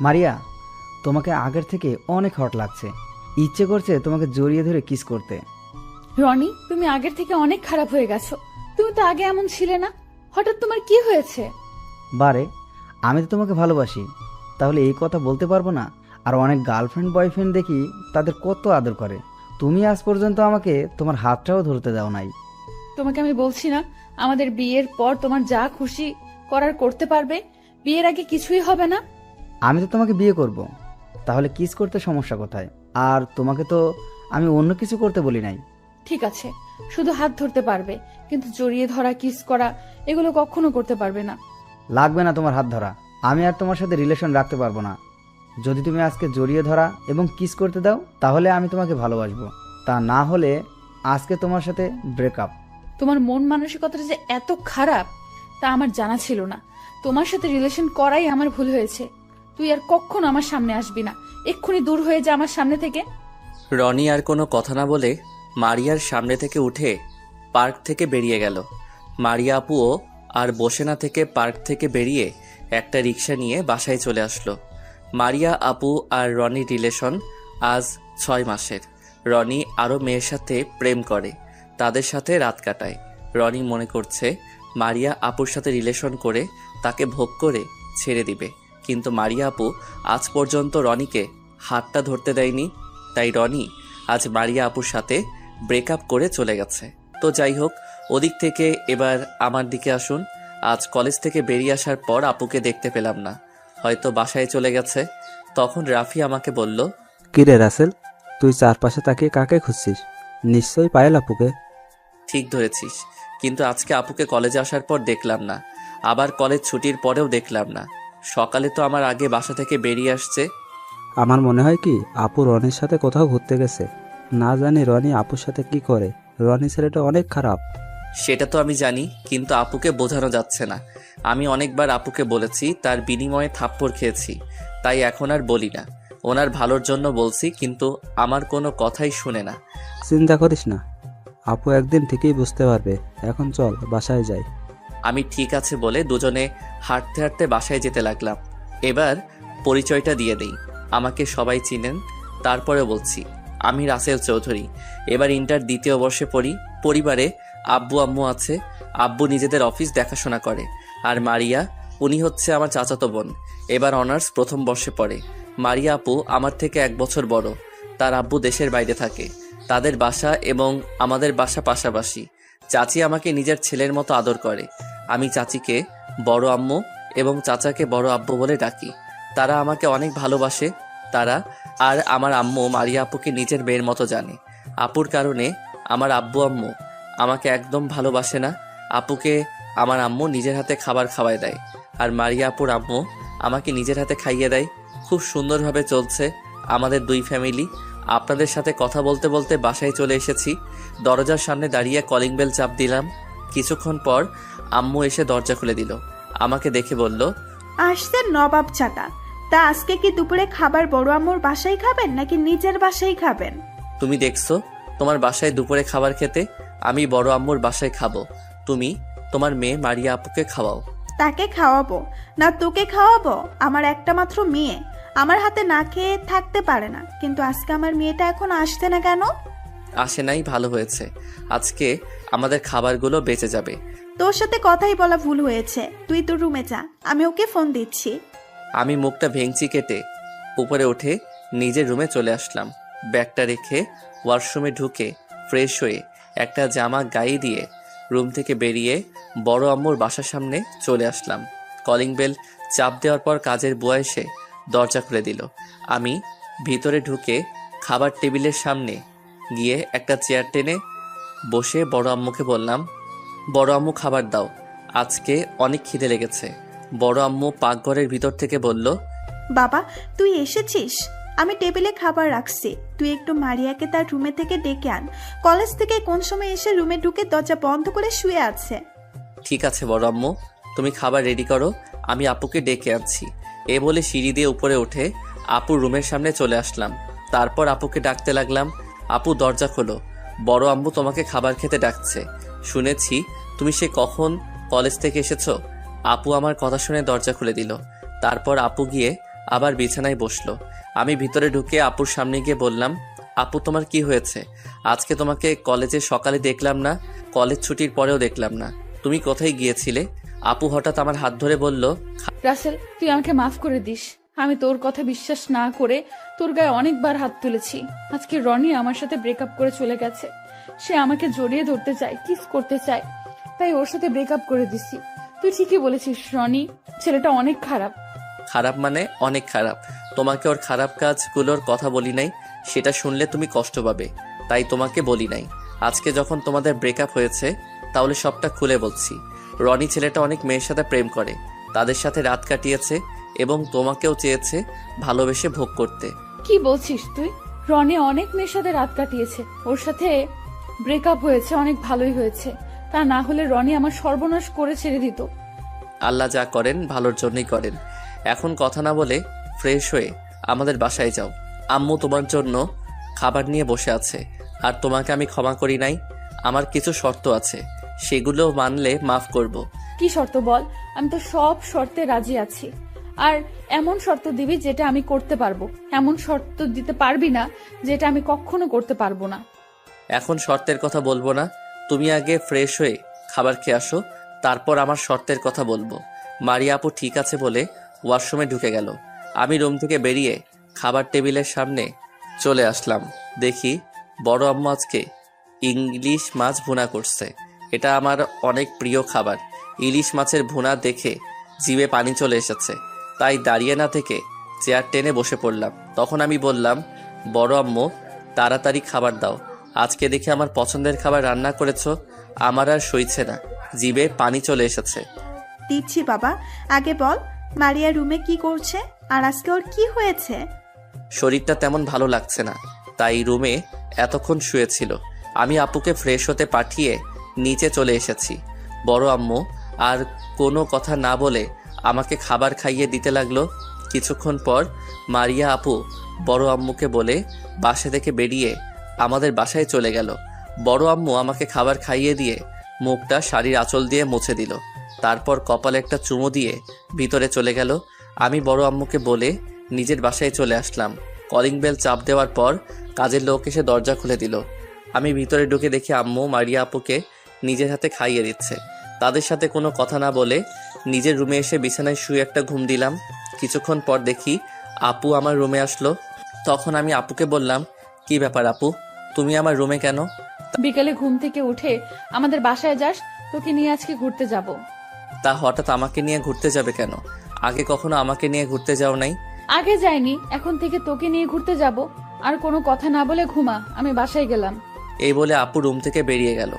মারিয়া, তোমাকে আগের থেকে অনেক হট লাগছে। ইচ্ছে করছে তোমাকে জড়িয়ে ধরে কিস করতে। রনি, তুমি আগের থেকে অনেক খারাপ হয়ে গেছো। তুমি তো আগে এমন ছিলে না, হঠাৎ তোমার কি হয়েছে? বারে, আমি তো তোমাকে ভালোবাসি, তাহলে এই কথা বলতে পারবো না? আর অনেক গার্লফ্রেন্ড বয়ফ্রেন্ড দেখি তাদের কত আদর করে, তুমি আজ পর্যন্ত আমাকে তোমার হাতটাও ধরতে দাও নাই। তোমাকে আমি বলছি না আমাদের বিয়ের পর তোমার যা খুশি করার করতে পারবে, বিয়ের আগে কিছুই হবে না। আমি তো তোমাকে বিয়ে করব, তাহলে কিস করতে সমস্যা কোথায়? আর তোমাকে তো আমি অন্য কিছু করতে বলি নাই। ঠিক আছে, শুধু হাত ধরতে পারবে, কিন্তু জড়িয়ে ধরা, কিস করা এগুলো কখনো করতে পারবে না। লাগবে না তোমার হাত ধরা, আমি আর তোমার সাথে রিলেশন রাখতে পারবো না। যদি তুমি আজকে জড়িয়ে ধরা এবং কিস করতে দাও তাহলে আমি তোমাকে ভালোবাসবো, তা না হলে আজকে তোমার সাথে ব্রেকআপ। তোমার মন মানসিকতাটা যে এত খারাপ তা আমার জানা ছিল না। তোমার সাথে রিলেশন করাই আমার ভুল হয়েছে। তুই আর কখনো আমার সামনে আসবি না, এক্ষুনি দূর হয়ে যা আমার সামনে থেকে। রনি আর কোনো কথা না বলে মারিয়ার সামনে থেকে উঠে পার্ক থেকে বেরিয়ে গেল। মারিয়া আপুও আর বসে না থেকে পার্ক থেকে বেরিয়ে একটা রিক্সা নিয়ে বাসায় চলে আসলো। মারিয়া আপু আর রনির রিলেশন আজ 6 মাসের। রনি আরও মেয়ের সাথে প্রেম করে, তাদের সাথে রাত কাটায়। রনি মনে করছে মারিয়া আপুর সাথে রিলেশন করে তাকে ভোগ করে ছেড়ে দিবে, কিন্তু মারিয়া আপু আজ পর্যন্ত রনিকে হাতটা ধরতে দেয়নি। তাই রনি আজ মারিয়া আপুর সাথে ব্রেকআপ করে চলে গেছে। তো যাই হোক, ওদিক থেকে এবার আমার দিকে আসুন। আজ কলেজ থেকে বেরিয়ে আসার পর আপুকে দেখতে পেলাম না, হয়তো বাসায় চলে গেছে। তখন রাফি আমাকে বলল, কিরে রাসেল, তুই চারপাশে তাকিয়ে কাকে খুঁজছিস? নিশ্চয়ই পায়েল আপুকে। ঠিক ধরেছিস, কিন্তু আজকে আপুকে কলেজে আসার পর দেখলাম না, আবার কলেজ ছুটির পরেও দেখলাম না। সকালে তো আমার আগে বাসা থেকে বেরিয়ে আসছে। আমার মনে হয় কি আপু রনির সাথে কোথাও ঘুরতে গেছে। না জানি রনি আপুর সাথে কি করে। রনি ছেলেটা অনেক খারাপ। সেটা তো আমি জানি, কিন্তু আপুকে বোঝানো যাচ্ছে না। আমি অনেকবার আপুকে বলেছি, তার বিনিময়ে থাপ্পড় খেয়েছি, তাই এখন আর বলি না। ওনার ভালোর জন্য বলছি, কিন্তু আমার কোনো কথাই শুনে না। চিন্তা করিস না, আপু একদিন ঠিকই বুঝতে পারবে। এখন চল বাসায় যাই। আমি ঠিক আছে বলে দুজনে হাঁটতে হাঁটতে বাসায় যেতে লাগলাম। এবার পরিচয়টা দিয়ে দেই, আমাকে সবাই চিনেন। তারপরে বলছি, আমি রাসেল চৌধুরী, এবার ইন্টার 2য় বর্ষে পড়ি। পরিবারে আব্বু আম্মু আছে। আব্বু নিজেদের অফিস দেখাশোনা করে, আর মারিয়া, উনি হচ্ছে আমার চাচাতো বোন, এবার অনার্স 1ম বর্ষে পড়ে। মারিয়া আপু আমার থেকে 1 বছর বড়। তার আব্বু দেশের বাইরে থাকে। তাদের বাসা এবং আমাদের বাসা পাশাপাশি। চাচি আমাকে নিজের ছেলের মতো আদর করে। আমি চাচিকে বড় আম্মু এবং চাচাকে বড় আব্বু বলে ডাকি। তারা আমাকে অনেক ভালোবাসে। তারা আর আমার আম্মু মারিয়া আপুকে নিজের মেয়ের মতো জানে। আপুর কারণে আমার আব্বু আম্মু আমাকে একদম ভালোবাসে না। আপুকে আমার আম্মু নিজের হাতে খাবার খাওয়ায় দেয়, আর মারিয়া আপুর আম্মু আমাকে নিজের হাতে খাইয়ে দেয়। খুব সুন্দরভাবে চলছে আমাদের 2 ফ্যামিলি। আপনাদের সাথে কথা বলতে বলতে বাসায় চলে এসেছি। দরজার সামনে দাঁড়িয়ে কলিং বেল চাপ দিলাম। কিছুক্ষণ পর আম্মু এসে দরজা খুলে দিল। আমাকে দেখে বলল, আসছে নবাব চাটা। তা আজকে কি দুপুরে খাবার বড় আম্মুর বাসায় খাবেন নাকি নিজের বাসায় খাবেন? তুমি দেখছো তোমার বাসায় দুপুরে খাবার খেতে, আমি বড় আম্মুর বাসায় খাবো। তুমি তোমার মেয়ে মারিয়া আপুকে খাওয়াও। তাকে খাওয়াবো না তোকে খাওয়াবো? আমার একটা মাত্র মেয়ে, আমার হাতে না খেয়ে থাকতে পারে না। কিন্তু আজকে আমার মেয়েটা এখন আসছে না কেন? আসে নাই, ভালো হয়েছে। আজকে আমাদের খাবারগুলো বেঁচে যাবে। তোর সাথে কথাই বলা ভুল হয়েছে। তুই তোর রুমে যা, আমি ওকে ফোন দিচ্ছি। আমি মুখটা ভেঙচি কেটে উপরে উঠে নিজের রুমে চলে আসলাম। ব্যাগটা রেখে ওয়াশরুমে ঢুকে ফ্রেশ হয়ে একটা জামা গায়ে দিয়ে রুম থেকে বেরিয়ে বড় আম্মুর বাসার সামনে চলে আসলাম। কলিং বেল চাপ দেওয়ার পর কাজের বুয়া এসে দরজা খুলে দিল। আমি ভিতরে ঢুকে খাবার টেবিলের সামনে গিয়ে একটা চেয়ার টেনে বসে বড় আম্মুকে বললাম, বড় আম্মু খাবার দাও, আজকে অনেক খিদে লেগেছে। বড় আম্মু পাকঘরের ভিতর থেকে বলল, বাবা তুই এসেছিস? আমি টেবিলে খাবার রাখছি, তুই একটু মারিয়াকে তার রুমে থেকে ডেকে আন। কলেজ থেকে কোন সময় এসে রুমে ঢুকে দরজা বন্ধ করে শুয়ে আছে। ঠিক আছে বড় আম্মু, তুমি খাবার রেডি করো, আমি আপুকে ডেকে আনছি। এ বলে সিঁড়ি দিয়ে উপরে উঠে আপুর রুমের সামনে চলে আসলাম। তারপর আপুকে ডাকতে লাগলাম, আপু দরজা খোলো, বড় আম্মু তোমাকে খাবার খেতে ডাকছে। শুনেছি তুমি সে কখন কলেজ থেকে এসেছো। আপু আমার কথা শুনে দরজা খুলে দিল। তারপর আপু গিয়ে আবার বিছানায় বসলো। আমি ভিতরে ঢুকে আপুর সামনে গিয়ে বললাম, আপু তোমার কি হয়েছে? আজকে তোমাকে কলেজে সকালে দেখলাম না, কলেজ ছুটির পরেও দেখলাম না, তুমি কোথায় গিয়েছিলে? আপু হঠাৎ আমার হাত ধরে বলল, রাসেল, তুই আমাকে মাফ করে দিস। আমি তোর কথা বিশ্বাস না করে তোর গায়ে অনেকবার হাত তুলেছি। আজকে রনি আমার সাথে ব্রেকআপ করে চলে গেছে। সে আমাকে জড়িয়ে ধরতে চায়, কিস করতে চায়, তাই ওর সাথে ব্রেকআপ করে দিছি। তুই ঠিকই বলেছিস রনি, ছেলেটা অনেক খারাপ। খারাপ মানে অনেক খারাপ। তোমাকে ওর খারাপ কাজগুলোর কথা বলি নাই, সেটা শুনলে তুমি কষ্ট পাবে, তাই তোমাকে বলি নাই। আজকে যখন তোমাদের ব্রেকআপ হয়েছে তাহলে সবটা খুলে বলছি। রনি ছেলেটা অনেক মেয়ের সাথে প্রেম করে, তাদের সাথে রাত কাটিয়েছে এবং তোমাকেও চেয়েছে ভালোবেসে ভোগ করতে। কি বলছিস তুই? রনি অনেক মেয়ের সাথে রাত কাটিয়েছে, ওর সাথে ব্রেকআপ হয়েছে, অনেক ভালোই হয়েছে। তা না হলে রনি আমার সর্বনাশ করে ছেড়ে দিত। আল্লাহ যা করেন ভালোর জন্যই করেন। এখন কথা না বলে ফ্রেশ হয়ে আমাদের বাসায় যাও। আম্মু তোমার জন্য খাবার নিয়ে বসে আছে, আর তোমাকে আমি ক্ষমা করি নাই। আমার কিছু শর্ত আছে, সেগুলো মানলে মাফ করব। কি শর্ত বল? আমি তো সব শর্তে রাজি আছি। আর এমন শর্ত দিবি যেটা আমি করতে পারবো, এমন শর্ত দিতে পারবি না যেটা আমি কখনো করতে পারবো না। এখন শর্তের কথা বলবো না, তুমি আগে ফ্রেশ হয়ে খাবার খেয়ে আসো, তারপর আমার শর্তের কথা বলবো। মারিয়া আপু ঠিক আছে বলে ওয়াশরুমে ঢুকে গেল। আমি রুম থেকে বেরিয়ে খাবার টেবিলের সামনে চলে আসলাম। দেখি বড় আম্মু আজকে ইলিশ মাছ ভুনা করছে। এটা আমার অনেক প্রিয় খাবার। ইলিশ মাছের ভুনা দেখে জিভে পানি চলে এসেছে, তাই দাঁড়িয়ে না থেকে চেয়ার টেনে বসে পড়লাম। তখন আমি বললাম, বড় আম্মু তাড়াতাড়ি খাবার দাও, আজকে দেখে আমার পছন্দের খাবার রান্না করেছো, আমার আর সইছে না, জিভে পানি চলে এসেছে। দিচ্ছি বাবা, আগে বল মারিয়া রুমে কি করছে আর আজকে ওর কি হয়েছে? শরীরটা তেমন ভালো লাগছে না, তাই রুমে এতক্ষণ শুয়েছিল। আমি আপুকে ফ্রেশ হতে পাঠিয়ে নিচে চলে এসেছি। বড় আম্মু আর কোনো কথা না বলে আমাকে খাবার খাইয়ে দিতে লাগলো। কিছুক্ষণ পর মারিয়া আপু বড় আম্মুকে বলে বাসা থেকে বেরিয়ে আমাদের বাসায় চলে গেল। বড় আম্মু আমাকে খাবার খাইয়ে দিয়ে মুখটা শাড়ির আঁচল দিয়ে মুছে দিল, তারপর কপালে একটা চুমু দিয়ে ভিতরে চলে গেল। আমি বড় আম্মুকে বলে নিজের বাসায় চলে আসলাম। কলিং বেল চাপ দেওয়ার পর কাজের লোক এসে দরজা খুলে দিল। আমি ভিতরে ঢুকে দেখি আম্মু মারিয়া আপুকে নিজের হাতে খাইয়ে দিচ্ছে। তাদের সাথে কোনো কথা না বলে নিজের রুমে এসে বিছানায় শুয়ে একটা ঘুম দিলাম। কিছুক্ষণ পর দেখি আপু আমার রুমে আসলো। তখন আমি আপুকে বললাম, কি ব্যাপার আপু, তুমি আমার রুমে কেন? বিকেলে ঘুম থেকে উঠে আমাদের বাসায় যাস, তোকে নিয়ে আজকে ঘুরতে যাব। তা হঠাৎ আমাকে নিয়ে ঘুরতে যাবে কেন? আগে কখনো আমাকে নিয়ে ঘুরতে যাও নাই। আগে যাইনি, এখন থেকে তোকে নিয়ে ঘুরতে যাব। আর কোনো কথা না বলে ঘুমা, আমি বাসায় গেলাম। এই বলে আপু রুম থেকে বেরিয়ে গেল।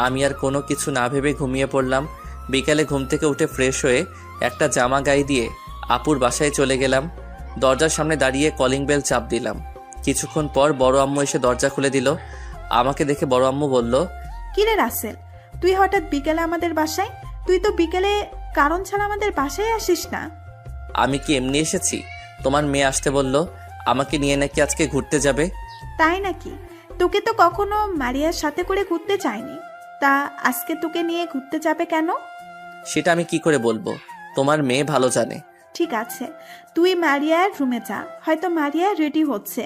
আমি আর কোনো কিছু না ভেবে ঘুমিয়ে পড়লাম। বিকালে ঘুম থেকে উঠে ফ্রেশ হয়ে একটা জামা গায়ে দিয়ে আপুর বাসায় চলে গেলাম। দরজার সামনে দাঁড়িয়ে কলিং বেল চাপ দিলাম। কিছুক্ষণ পর বড় আম্মু এসে দরজা খুলে দিল। আমাকে দেখে বড় আম্মু বলল, কিরে রাসেল, তুই হঠাৎ বিকেলে আমাদের বাসায়? তুই তো বিকেলে কারণ ছাড়া আমাদের বাসায় আসিস না। আমি কি এমনি এসেছি? তোমার মেয়ে আসতে বলল, আমাকে নিয়ে নাকি আজকে ঘুরতে যাবে। তাই নাকি? তোকে তো কখনো মারিয়ার সাথে করে ঘুরতে চাইনি, তা আজকে তোকে নিয়ে ঘুরতে যাবে কেন? সেটা আমি কি করে বলবো, তোমার মেয়ে ভালো জানে। ঠিক আছে, তুই মারিয়ার রুমে যা, হয়তো মারিয়া রেডি হচ্ছে।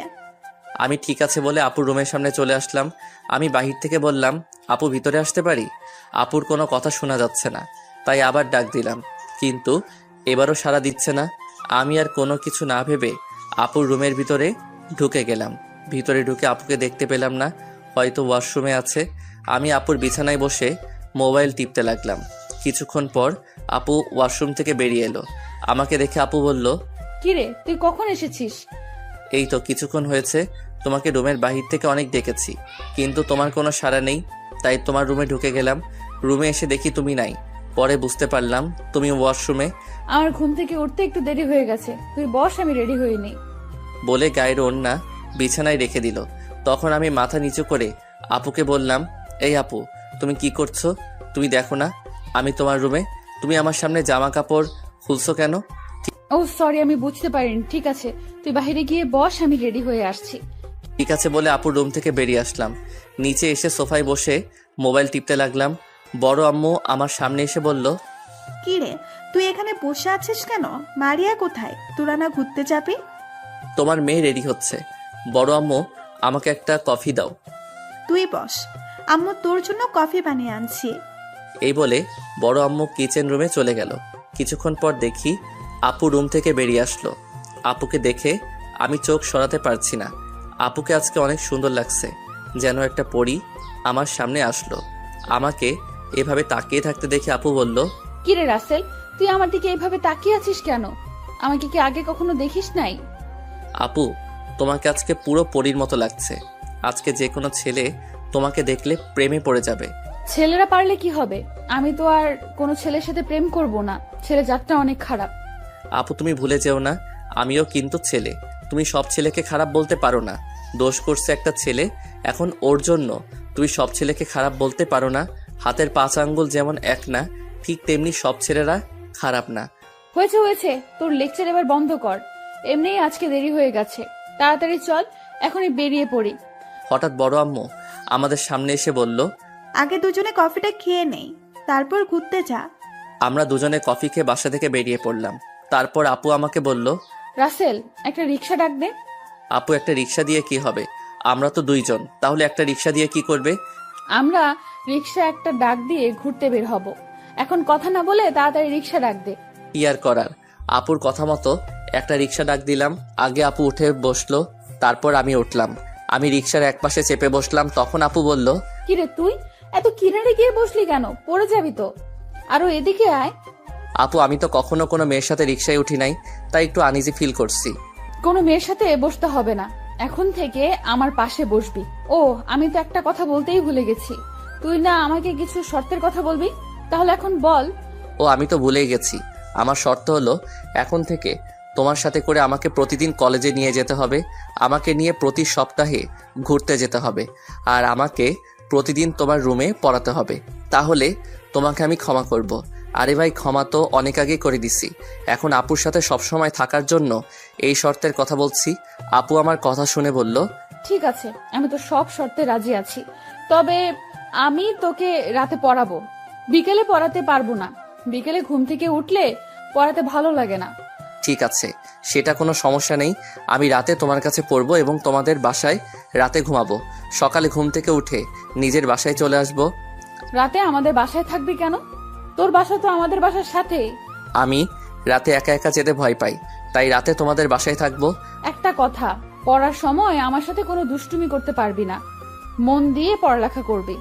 আমি ঠিক আছে বলে আপুর রুমের সামনে চলে আসলাম। আমি বাহির থেকে বললাম, আপু ভিতরে আসতে পারি? আপুর কোনো কথা শোনা যাচ্ছে না, তাই আবার ডাক দিলাম, কিন্তু এবারও সাড়া দিচ্ছে না। আমি আর কোনো কিছু না ভেবে আপুর রুমের ভিতরে ঢুকে গেলাম। ভিতরে ঢুকে আপুকে দেখতে পেলাম না, হয়তো ওয়াশরুমে আছে। আমি আপুর বিছানায় বসে মোবাইল টিপতে লাগলাম। কিছুক্ষণ পর আপু ওয়াশরুম থেকে বেরিয়ে এলো। আমাকে দেখে আপু বলল, কিরে, তুই কখন এসেছিস? এই তো কিছুক্ষণ হয়েছে, তোমাকে রুমের বাহির থেকে অনেক ডেকেছি, কিন্তু তোমার কোনো সাড়া নেই, তাই তোমার রুমে ঢুকে গেলাম। রুমে এসে দেখি তুমি নাই, পরে বুঝতে পারলাম তুমি ওয়াশরুমে। আমার ঘুম থেকে উঠতে একটু দেরি হয়ে গেছে, তুই বস, আমি রেডি হইনি। বলে গায়ের ওড়না বিছানায় রেখে দিল। তখন আমি মাথা নিচু করে আপুকে বললাম, এই আপু, তুমি কি করছো? তুমি দেখো না আমি তোমার রুমে, তুমি আমার সামনে জামা কাপড় খুলছো কেন? ও সরি, আমি বুঝতে পারিনি। ঠিক আছে, তুই বাইরে গিয়ে বস, আমি রেডি হয়ে আসছি। ঠিক আছে বলে আপুর রুম থেকে বেরিয়ে আসলাম। নিচে এসে সোফায় বসে মোবাইল টিপতে লাগলাম। বড় আম্মু আমার সামনে এসে বলল, কি রে, তুই এখানে বসে আছিস কেন? মারিয়া কোথায়? তোরা না ঘুরতে যাবি? তোমার মেয়ে রেডি হচ্ছে। বড় আম্মু, আমাকে একটা কফি দাও। তুই বস, আম্মু তোর জন্য কফি বানিয়ে আনছি। এই বলে বড় আম্মু কিচেন রুমে চলে গেল। কিছুক্ষণ পর দেখি আপু রুম থেকে বেরিয়ে আসলো। আপুকে দেখে আমি চোখ সরাতে পারছি না। আপুকে আজকে অনেক সুন্দর লাগছে, যেন একটা পরী আমার সামনে আসলো। আমাকে এভাবে তাকিয়ে থাকতে দেখে আপু বলল, কিরে রাসেল, তুই আমার দিকে এইভাবে তাকিয়ে আছিস কেন? আমাকে কি আগে কখনো দেখিস নাই? আপু, তোমাকে আজকে পুরো পরীর মতো লাগছে। আজকে যে কোনো ছেলে তোমাকে দেখলে প্রেমে পড়ে যাবে। ছেলেরা পারলে কি হবে? আমি তো আর কোনো ছেলের সাথে প্রেম করব না। ছেলে জাতটা অনেক খারাপ। আপু, তুমি ভুলে যেও না, আমিও কিন্তু ছেলে। তুমি সব ছেলেকে খারাপ বলতে পারো না। দোষ করছে একটা ছেলে, এখন ওর জন্য তুমি সব ছেলেকে খারাপ বলতে পারো না। হাতের 5 আঙ্গুল যেমন এক না, ঠিক তেমনি সব ছেলেরা খারাপ না। হয়েছে হয়েছে, তোর লেকচার এবার বন্ধ কর। এমনিই আজকে দেরি হয়ে গেছে, তাড়াতাড়ি চল, এখনই বেরিয়ে পড়ি। হঠাৎ বড় আম্মু আমাদের সামনে এসে বলল, আগে দুজনে কফিটা খেয়ে নেই, তারপর ঘুরতে যা। আমরা দুজনে কফি খেয়ে বাসা থেকে বেরিয়ে পড়লাম। তারপর আপু আমাকে বলল, রাসেল, একটা রিক্সা ডাক দে। আপু, একটা রিক্সা দিয়ে কি হবে? আমরা তো 2 জন, তাহলে একটা রিক্সা দিয়ে কি করবে? আমরা রিক্সা একটা ডাক দিয়ে ঘুরতে বের হব। এখন কথা না বলে তাড়াতাড়ি রিক্সা ডাক দে। কি আর করার, আপুর কথা মতো একটা রিক্সা ডাক দিলাম। আগে আপু উঠে বসলো, তারপর আমি উঠলাম। আমি রিক্সার একপাশে চেপে বসলাম। তখন আপু বলল, কিরে তুই এত কিনারে গিয়ে বসলি কেন? পড়ে যাবি তো। আরো এদিকে আয়। আপু, আমি তো কখনো কোনো মেয়ের সাথে রিক্সায় উঠি নাই, তাই একটু আনইজি ফিল করছি। কোনো মেয়ের সাথে বসতে হবে না, এখন থেকে আমার পাশে বসবি। ও, আমি তো একটা কথা বলতেই ভুলে গেছি। তুই না আমাকে কিছু শর্তের কথা বলবি? তাহলে এখন বল। ও, আমি তো ভুলেই গেছি। আমার শর্ত হলো, এখন থেকে তোমার সাথে করে আমাকে প্রতিদিন কলেজে নিয়ে যেতে হবে, আমাকে নিয়ে প্রতি সপ্তাহে ঘুরতে যেতে হবে, আর আমাকে প্রতিদিন তোমার রুমে পড়াতে হবে। তাহলে তোমাকে আমি ক্ষমা করব। আরে ভাই, ক্ষমা তো অনেক আগেই করে দিছি। এখন আপুর সাথে সবসময় থাকার জন্য এই শর্তের কথা বলছি। আপু আমার কথা শুনে বলল, ঠিক আছে, আমি তো সব শর্তে রাজি আছি। তবে আমি তোকে রাতে পড়াবো, বিকেলে পড়াতে পারবো না। বিকেলে ঘুম থেকে উঠলে পড়াতে ভালো লাগে না। ঠিক আছে, সেটা কোনো সমস্যা নেই। আমি রাতে তোমার কাছে পড়বো এবং তোমাদের বাসায় রাতে ঘুমাবো। সকালে ঘুম থেকে উঠে নিজের বাসায় চলে আসবো। রাতে আমাদের বাসায় থাকবি কেন? তোর বাসা তো আমাদের বাসার সাথে। আমি রাতে একা একা যেতে ভয় পাই, তাই রাতে তোমাদের বাসায় থাকবো। একটা কথা, পড়ার সময় আমার সাথে কোনো দুষ্টুমি করতে পারবি না। মন দিয়ে পড়ালেখা করবি।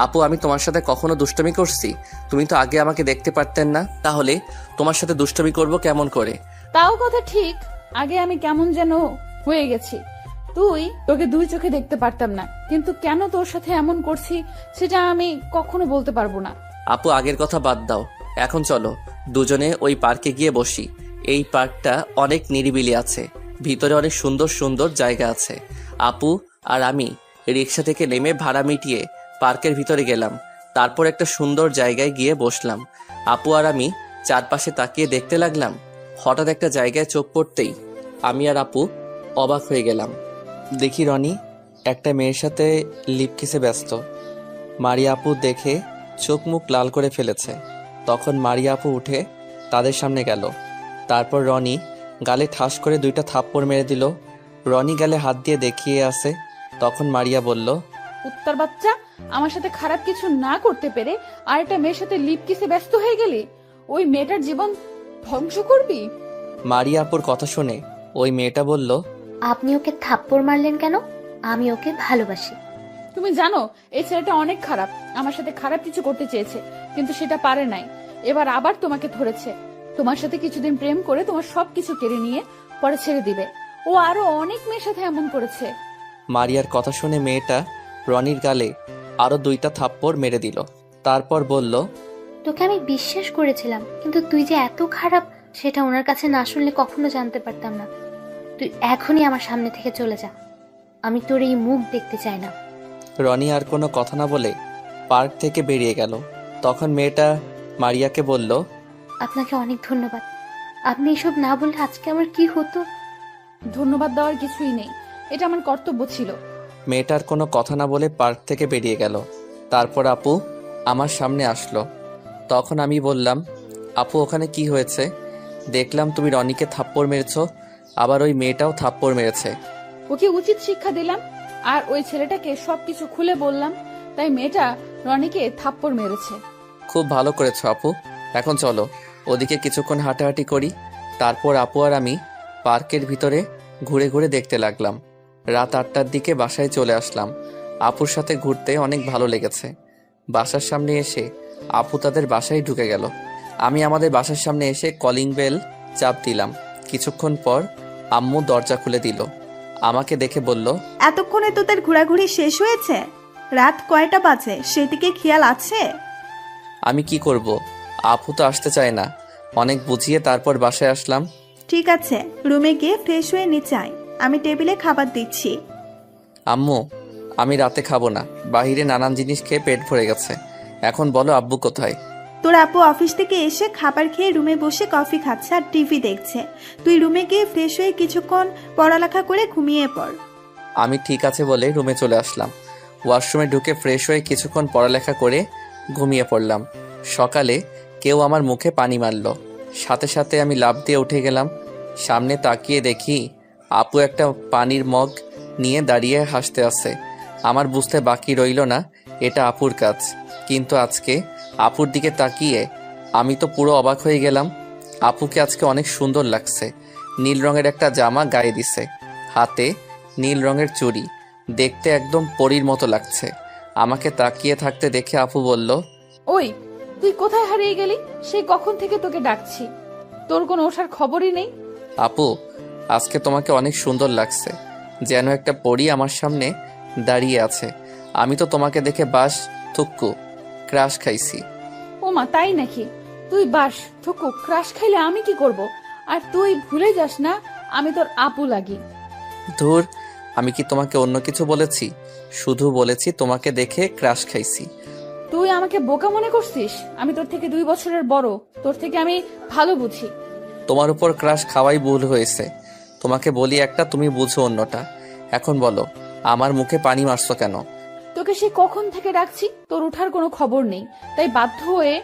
আপু, আমি তোমার সাথে কখনো দুষ্টমি করছি? তুমি তো আগে আমাকে দেখতে পারতেন না, তাহলে তোমার সাথে দুষ্টমি করব কেমন করে? তাও কথা ঠিক, আগে আমি কেমন যেন হয়ে গেছি। তোকে 2 চোখে দেখতে পারতাম না, কিন্তু কেন তোর সাথে এমন করছি সেটা আমি কখনো বলতে পারবো না। আপু, আগের কথা বাদ দাও, এখন চলো দুজনে ওই পার্কে গিয়ে বসি। এই পার্কটা অনেক নিরিবিলি আছে, ভিতরে অনেক সুন্দর সুন্দর জায়গা আছে। আপু আর আমি রিক্সা থেকে নেমে ভাড়া মিটিয়ে পার্কের ভিতরে গেলাম। তারপর একটা সুন্দর জায়গায় গিয়ে বসলাম। আপু আর আমি চারপাশে তাকিয়ে দেখতে লাগলাম। হঠাৎ একটা জায়গায় চোখ পড়তেই আমি আর আপু অবাক হয়ে গেলাম। দেখি রনি একটা মেয়ের সাথে লিপ কিসে ব্যস্ত। মারিয়া আপু দেখে চোখ মুখ লাল করে ফেলেছে। তখন মারিয়া আপু উঠে তাদের সামনে গেল। তারপর রনি গালে ঠাস করে 2টা থাপ্পড় মেরে দিল। রনি গালে হাত দিয়ে দেখিয়ে আছে। তখন মারিয়া বলল, উত্তর বাচ্চা, আমার সাথে খারাপ কিছু না করতে পেরে আর একটা মেয়ের সাথে লিপ কিসে ব্যস্ত হয়ে গেলি। ওই মেয়েটার জীবন ধ্বংস করবি? মারিয়া আপুর কথা শুনে ওই মেয়েটা বলল, আপনি ওকে থাপ্পড় মারলেন কেন? আমি ওকে ভালোবাসি। তুমি জানো এই ছেলেটা অনেক খারাপ। আমার সাথে খারাপ কিছু করতে চেয়েছে, কিন্তু সেটা পারে নাই। এবার আবার তোমাকে ধরেছে। তোমার সাথে কিছুদিন প্রেম করে তোমার সবকিছু কেড়ে নিয়ে পরে ছেড়ে দিবে। ও আরো অনেক মেয়ের সাথে এমন করেছে। মারিয়ার কথা শুনে মেয়েটা রনির গালে আরো 2টা থাপ্পড় মেরে দিল। তারপর বলল, তোকে আমি বিশ্বাস করেছিলাম, কিন্তু তুই যে এত খারাপ সেটা ওনার কাছে না শুনলে কখনো জানতে পারতাম না। তুই এখনই আমার সামনে থেকে চলে যা, আমি তোর এই মুখ দেখতে চাই না। রনি আর কোনো কথা না বলে পার্ক থেকে বেরিয়ে গেল। তখন মেয়েটা মারিয়াকে বলল, আপনাকে অনেক ধন্যবাদ। আপনি এসব না বললে আজকে আমার কি হতো। ধন্যবাদ দেওয়ার কিছুই নেই, এটা আমার কর্তব্য ছিল। মেয়েটার কোনো কথা না বলে পার্ক থেকে বেরিয়ে গেল। তারপর আপু আমার সামনে আসলো। তখন আমি বললাম, আপু ওখানে কি হয়েছে? দেখলাম তুমি রনিকে থাপ্পড় মেরেছো, আবার ওই মেয়েটাও থাপ্পড় মেরেছে। ওকে উচিত শিক্ষা দিলাম আর ওই ছেলেটাকে সবকিছু খুলে বললাম, তাই মেয়েটা রনিকে থাপ্পড় মেরেছে। খুব ভালো করেছো আপু। এখন চলো ওদিকে কিছুক্ষণ হাঁটাহাঁটি করি। তারপর আপু আর আমি পার্কের ভিতরে ঘুরে ঘুরে দেখতে লাগলাম। রাত 8টার দিকে বাসায় চলে আসলাম। আপুর সাথে ঘুরতে অনেক ভালো লেগেছে। বাসার সামনে এসে আপু তাদের বাসায় ঢুকে গেল। আমি আমাদের বাসার সামনে এসে কলিং বেল চাপ দিলাম। কিছুক্ষণ পর আম্মু দরজা খুলে দিল। আমাকে দেখে বলল, এতক্ষণে তোদের ঘোরাঘুরি শেষ হয়েছে? রাত কয়টা বাজে সেদিকে খেয়াল আছে? আমি কি করব, আপু তো আসতে চায় না। অনেক বুঝিয়ে তারপর বাসায় আসলাম। ঠিক আছে, রুমে গিয়ে ফ্রেশ হয়ে নিচে আয়, আমি টেবিলে খাবার দিচ্ছি। আম্মু, আমি রাতে খাবো না। বাইরে নানান জিনিস খেয়ে পেট ভরে গেছে। এখন বলো আব্বু কোথায়? তোর আপু অফিস থেকে এসে খাবার খেয়ে রুমে বসে কফি খাচ্ছে আর টিভি দেখছে। তুই রুমে গিয়ে ফ্রেশ হয়ে কিছুক্ষণ পড়ালেখা করে ঘুমিয়ে পড়। আমি ঠিক আছে বলে রুমে চলে আসলাম। ওয়াশরুমে ঢুকে ফ্রেশ হয়ে কিছুক্ষণ পড়ালেখা করে ঘুমিয়ে পড়লাম। সকালে কেউ আমার মুখে পানি মারল। সাথে সাথে আমি লাফ দিয়ে উঠে গেলাম। সামনে তাকিয়ে দেখি আপু একটা পানির মগ নিয়ে দাঁড়িয়ে হাসতে আছে। আমার বুঝতে বাকি রইল না এটা আপুর কাজ। কিন্তু আজকে আপুর দিকে তাকিয়ে আমি তো পুরো অবাক হয়ে গেলাম। আপুকে আজকে অনেক সুন্দর লাগছে। নীল রঙের একটা জামা গায়ে দিছে, হাতে নীল রঙের চুড়ি, দেখতে একদম পরীর মতো লাগছে। আমাকে তাকিয়ে থাকতে দেখে আপু বলল, ওই তুই কোথায় হারিয়ে গেলি? সেই কখন থেকে তোকে ডাকছি, তোর কোনো ওঠার খবরই নেই। আপু আজকে তোমাকে অনেক সুন্দর লাগছে, যেন একটা পরী আমার সামনে দাঁড়িয়ে আছে। আমি তো তোমাকে দেখে বাস থুক্কু ক্রাশ খাইছি। ওমা তাই নাকি? তুই বাস থুকু ক্রাশ খাইলে আমি কি করব? আর তুই ভুলে যাস না আমি তোর আপু লাগি। ধুর, আমি কি তোমাকে অন্য কিছু বলেছি? শুধু বলেছি তোমাকে দেখে ক্রাশ খাইছি। তুই আমাকে বোকা মনে করছিস? আমি তোর থেকে 2 বছরের বড়, তোর থেকে আমি ভালো বুঝি। তোমার উপর ক্রাশ খাওয়াই ভুল হয়েছে। তোমাকে বলি একটা, তুমি বুঝো অন্যটা। এখন বলো আমার মুখে পানি মারছো কেন? তোকে সে কখন থেকে ডাকছি, তোর ওঠার কোনো খবর নেই, তাই বাধ্য হয়ে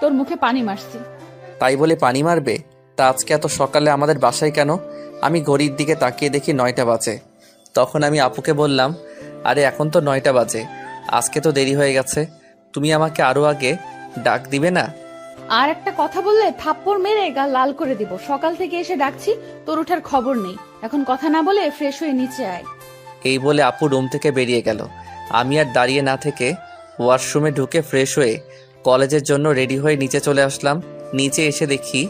তোর মুখে পানি মারছি। তাই বলে পানি মারবে? তা আজকে এত সকালে আমাদের বাসায় কেন? আমি ঘড়ির দিকে তাকিয়ে দেখি 9টা বাজে। তখন আমি আপুকে বললাম, আরে এখন তো 9টা বাজে, আজকে তো দেরি হয়ে গেছে। তুমি আমাকে আরো আগে ডাক দিবে না? আর একটা কথা বললে থাপ্পড় মেরে গা লাল করে দিব। সকাল থেকে এসে ডাকছি, তোর ওঠার খবর নেই। এখন কথা না বলে ফ্রেশ হয়ে নিচে আয়। এই বলে আপু রুম থেকে বেরিয়ে গেল। আমি আর দাঁড়িয়ে না থেকে ওয়াশরুমে ঢুকে ফ্রেশ হয়ে কলেজের জন্য রেডি হয়ে নিচে চলে আসলাম। নিচে এসে দেখি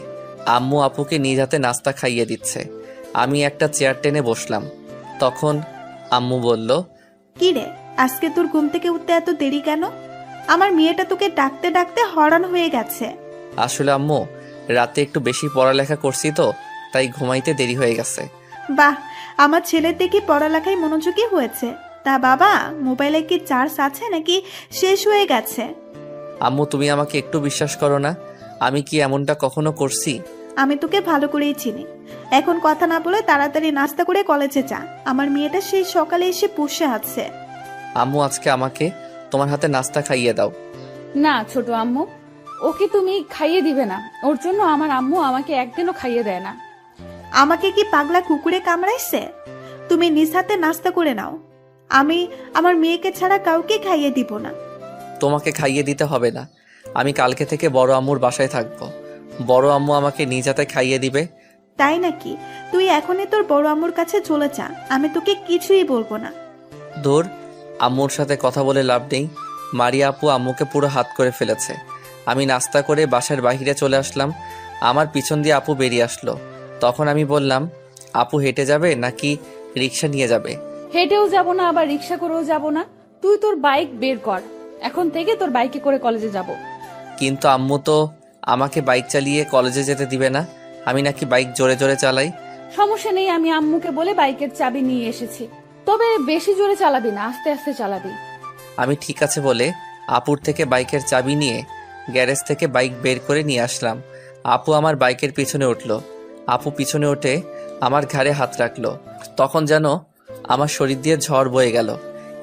আম্মু আপুকে নিজ হাতে নাস্তা খাইয়ে দিচ্ছে। আমি একটা চেয়ার টেনে বসলাম। তখন আম্মু বলল, কি রে, আজকে তোর ঘুম থেকে উঠতে এত দেরি কেন? আমার মেয়েটা তোকে ডাকতে ডাকতে হয়রান হয়ে গেছে। আসলে আম্মু রাতে একটু বেশি পড়ালেখা করছি তো, তাই ঘুমাইতে দেরি হয়ে গেছে। বাহ, আমার ছেলের দেখি পড়ালেখায় মনোযোগী হয়েছে। তা বাবা, মোবাইলে কি চার্জ আছে নাকি শেষ হয়ে গেছে? আম্মু তুমি আমাকে একটু বিশ্বাস করো না? আমি কি এমনটা কখনো করছি? আমি তোকে ভালো করেই চিনি। এখন কথা না বলে তাড়াতাড়ি নাস্তা করে কলেজে যা। আমার মেয়েটা সেই সকালে এসে বসে আছে। আম্মু আজকে আমাকে তোমার হাতে নাস্তা খাইয়ে দাও। না ছোট আম্মু, ওকে তুমি খাইয়ে দিবে না। ওর জন্য আমার আম্মু আমাকে একদিনও খাইয়ে দেয় না। আমাকে কি পাগলা কুকুরে কামড়াইছে? তুমি নিজ হাতে নাস্তা করে নাও। আমি আমার মেয়েকে ছাড়া কাউকে খাইয়ে দিব না। তোমাকে খাইয়ে দিতে হবে না। আমি কালকে থেকে বড় আম্মুর বাসায় থাকবো। বড় আম্মু আমাকে নিজ হাতে খাইয়ে দিবে। তাই নাকি? তুই এখনই তোর বড় আম্মুর কাছে চলে যা, আমি তোকে কিছুই বলবো না। দূর, আম্মুর সাথে কথা বলে লাভ নেই। মারিয়া আপু আম্মুকে পুরো হাত করে ফেলেছে। আমি নাস্তা করে বাসার বাইরে চলে আসলাম। আমার পিছন দিয়ে আপু বেরিয়ে আসলো। তখন আমি বললাম, আপু হেঁটে যাবে নাকি রিক্সা নিয়ে যাবে? হেঁটেও যাব না, আবার রিক্সা করেও যাব না। তুই তোর বাইক বের কর, এখন থেকে তোর বাইকে করে কলেজে যাব। কিন্তু আম্মু তো আমাকে বাইক চালিয়ে কলেজে যেতে দিবে না। আমি নাকি বাইক জোরে জোরে চালাই। সমস্যা নেই, আমি আম্মুকে বলে বাইকের চাবি নিয়ে এসেছি। তবে বেশি জোরে চালাবি না, আস্তে আস্তে চালাবি। আমি ঠিক আছে বলে আপুর থেকে বাইকের চাবি নিয়ে গ্যারেজ থেকে বাইক বের করে নিয়ে আসলাম। আপু আমার বাইকের পিছনে উঠলো। আপু পিছনে উঠে আমার ঘাড়ে হাত রাখলো। তখন যেন আমার শরীর দিয়ে ঝড় বয়ে গেল।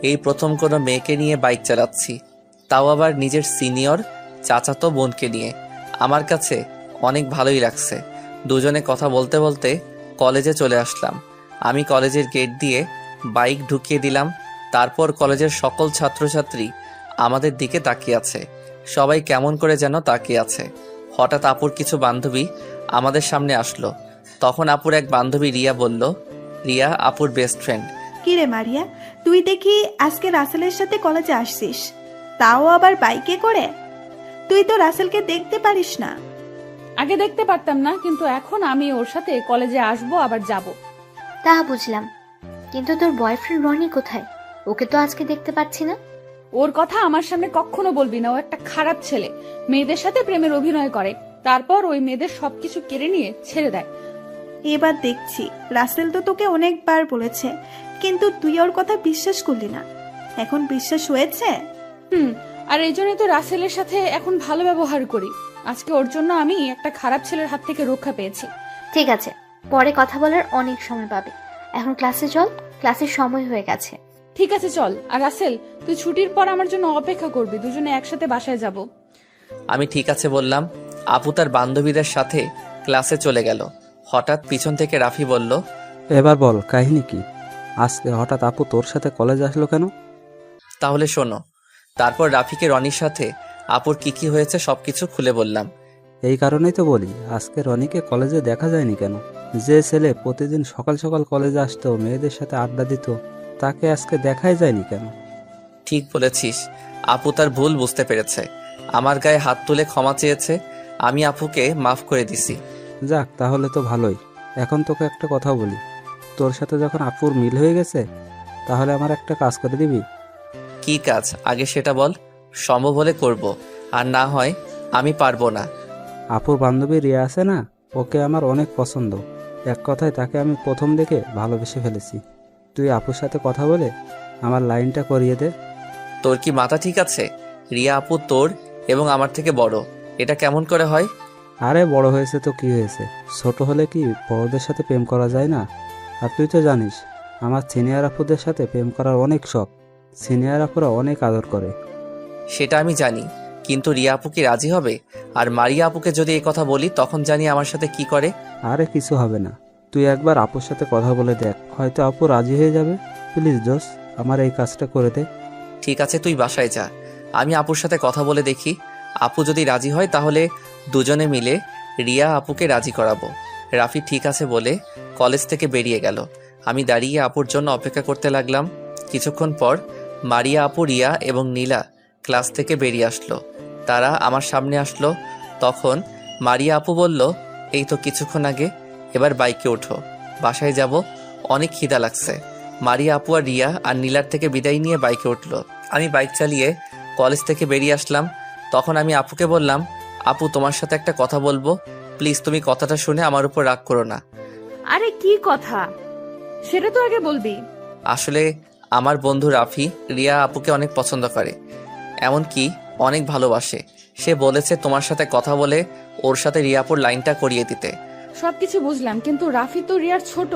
এই প্রথম কোনো মেয়েকে নিয়ে বাইক চালাচ্ছি, তাও আবার নিজের সিনিয়র চাচাতো বোনকে নিয়ে। আমার কাছে অনেক ভালোই লাগছে। দুজনে কথা বলতে বলতে কলেজে চলে আসলাম। আমি কলেজের গেট দিয়ে বাইক ঢুকিয়ে দিলাম। তারপর কলেজের সকল ছাত্রছাত্রী আমাদের দিকে তাকিয়ে আছে। সবাই কেমন করে যেন তাকিয়ে আছে। হঠাৎ আপুর কিছু বান্ধবী আমাদের সামনে আসলো। তখন আপুর এক বান্ধবী রিয়া বলল, রিয়া আপুর বেস্ট ফ্রেন্ড। কি রে মারিয়া, তুই দেখি আজকে রাসেলের সাথে কলেজে আসছিস, তাও আবার বাইকে করে। তুই তো রাসেলকে দেখতে পারিস না। আগে দেখতে পারতাম না, কিন্তু এখন আমি ওর সাথে কলেজে আসবো আবার যাব। তা বুঝলাম, কিন্তু তোর বয়ফ্রেন্ড রনি কোথায়? ওকে তো আজকে দেখতে পাচ্ছি না। ওর কথা আমার সামনে কখনো বলবি না। ও একটা খারাপ ছেলে, মেয়েদের সাথে প্রেমের অভিনয় করে, তারপর ওই মেয়েদের সবকিছু কেড়ে নিয়ে ছেড়ে দেয়। এবার দেখছি রাসেল তো তোকে অনেকবার বলেছে, কিন্তু তুই ওর কথা বিশ্বাস করলি না। এখন বিশ্বাস হয়েছে? আর এই জন্য তো রাসেলের সাথে এখন ভালো ব্যবহার করি। আজকে ওর জন্য আমি একটা খারাপ ছেলের হাত থেকে রক্ষা পেয়েছি। ঠিক আছে, পরে কথা বলার অনেক সময় পাবে। এখন ক্লাসে চল, ক্লাসের সময় হয়ে গেছে। ঠিক আছে চল। আর রাসেল, তুই ছুটির পর আমার জন্য অপেক্ষা করবি, দুজনে একসাথে বাসায় যাব। আমি ঠিক আছে বললাম। আপু তার বান্ধবীদের সাথে ক্লাসে চলে গেল। হঠাৎ পিছন থেকে রাফি বলল, এবার বল কাহিনী কি? আজকে হঠাৎ আপু তোর সাথে কলেজ আসলো কেন? তাহলে শোনো। তারপর রাফিকে রনির সাথে আপুর কি হয়েছে সবকিছু খুলে বললাম। এই কারণেই তো বলি আজকে রনিকে কলেজে দেখা যায়নি কেন। যে ছেলে প্রতিদিন সকাল সকাল কলেজে আসতো, মেয়েদের সাথে আড্ডা দিত, তাকে আজকে দেখাই যায়নি কেন? ঠিক বলেছিস। আপু তার ভুল বুঝতে পেরেছে, আমার গায়ে হাত তুলে ক্ষমা চেয়েছে। আমি আপুকে মাফ করে দিছি। যাক, তাহলে তো ভালোই। এখন তোকে একটা কথা বলি, তোর সাথে যখন আপুর মিল হয়ে গেছে, তাহলে আমার একটা কাজ করে দিবি? কি কাজ আগে সেটা বল। সম্ভব হলে করব, আর না হয় আমি পারবো না। আপুর বান্ধবী রিয়া আছে না, ওকে আমার অনেক পছন্দ। এক কথায় তাকে আমি প্রথম দেখে ভালোবেসে ফেলেছি। তুই আপুর সাথে কথা বলে আমার লাইনটা করিয়ে দে। তোর কি মাথা ঠিক আছে? রিয়া আপু তোর এবং আমার থেকে বড়, এটা কেমন করে হয়? আরে বড় হয়েছে তো কি হয়েছে, ছোট হলে কি বড়দের সাথে প্রেম করা যায় না? আর তুই তো জানিস আমার সিনিয়র আপুদের সাথে প্রেম করার অনেক শখ। সিনিয়র আপুরা অনেক আদর করে। সেটা আমি জানি, কিন্তু রিয়া আপু কি রাজি হবে? আর মারিয়া আপুকে যদি এই কথা বলি, তখন জানি আমার সাথে কি করে। আরে কিছু হবে না, তুই একবার আপুর সাথে কথা বলে দেখ, হয়তো আপু রাজি হয়ে যাবে। প্লিজ দোস্ত, আমার এই কাজটা করে দে। ঠিক আছে, তুই বাসায় যা, আমি আপুর সাথে কথা বলে দেখি। আপু যদি রাজি হয় তাহলে দুজনে মিলে রিয়া আপুকে রাজি করাবো। রাফি ঠিক আছে বলে কলেজ থেকে বেরিয়ে গেল। আমি দাঁড়িয়ে আপুর জন্য অপেক্ষা করতে লাগলাম। কিছুক্ষণ পর মারিয়া আপু, রিয়া এবং নীলা ক্লাস থেকে বেরিয়ে আসলো। তারা আমার সামনে আসলো। তখন মারিয়া আপু বলল, এই তো কিছুক্ষণ আগে, এবার বাইকে ওঠো, বাসায় যাব, অনেক খিদা লাগছে। মারিয়া আপু আর রিয়া আর নীলার থেকে বিদায় নিয়ে বাইকে উঠলো। আমি বাইক চালিয়ে কলেজ থেকে বেরিয়ে আসলাম। তখন আমি আপুকে বললাম, আপু তোমার সাথে একটা কথা বলবো, প্লিজ তুমি কথাটা শুনে আমার উপর রাগ করো না। আরে কি কথা, সেটা তো আগে বলবি। আসলে আমার বন্ধু রাফি রিয়া আপুকে অনেক পছন্দ করে, এমনকি অনেক ভালোবাসে। সে বলেছে তোমার সাথে কথা বলে ওর সাথে রিয়া আপুর লাইনটা করিয়ে দিতে। সবকিছু বুঝলাম, কিন্তু রাফি তো রিয়ার ছোট,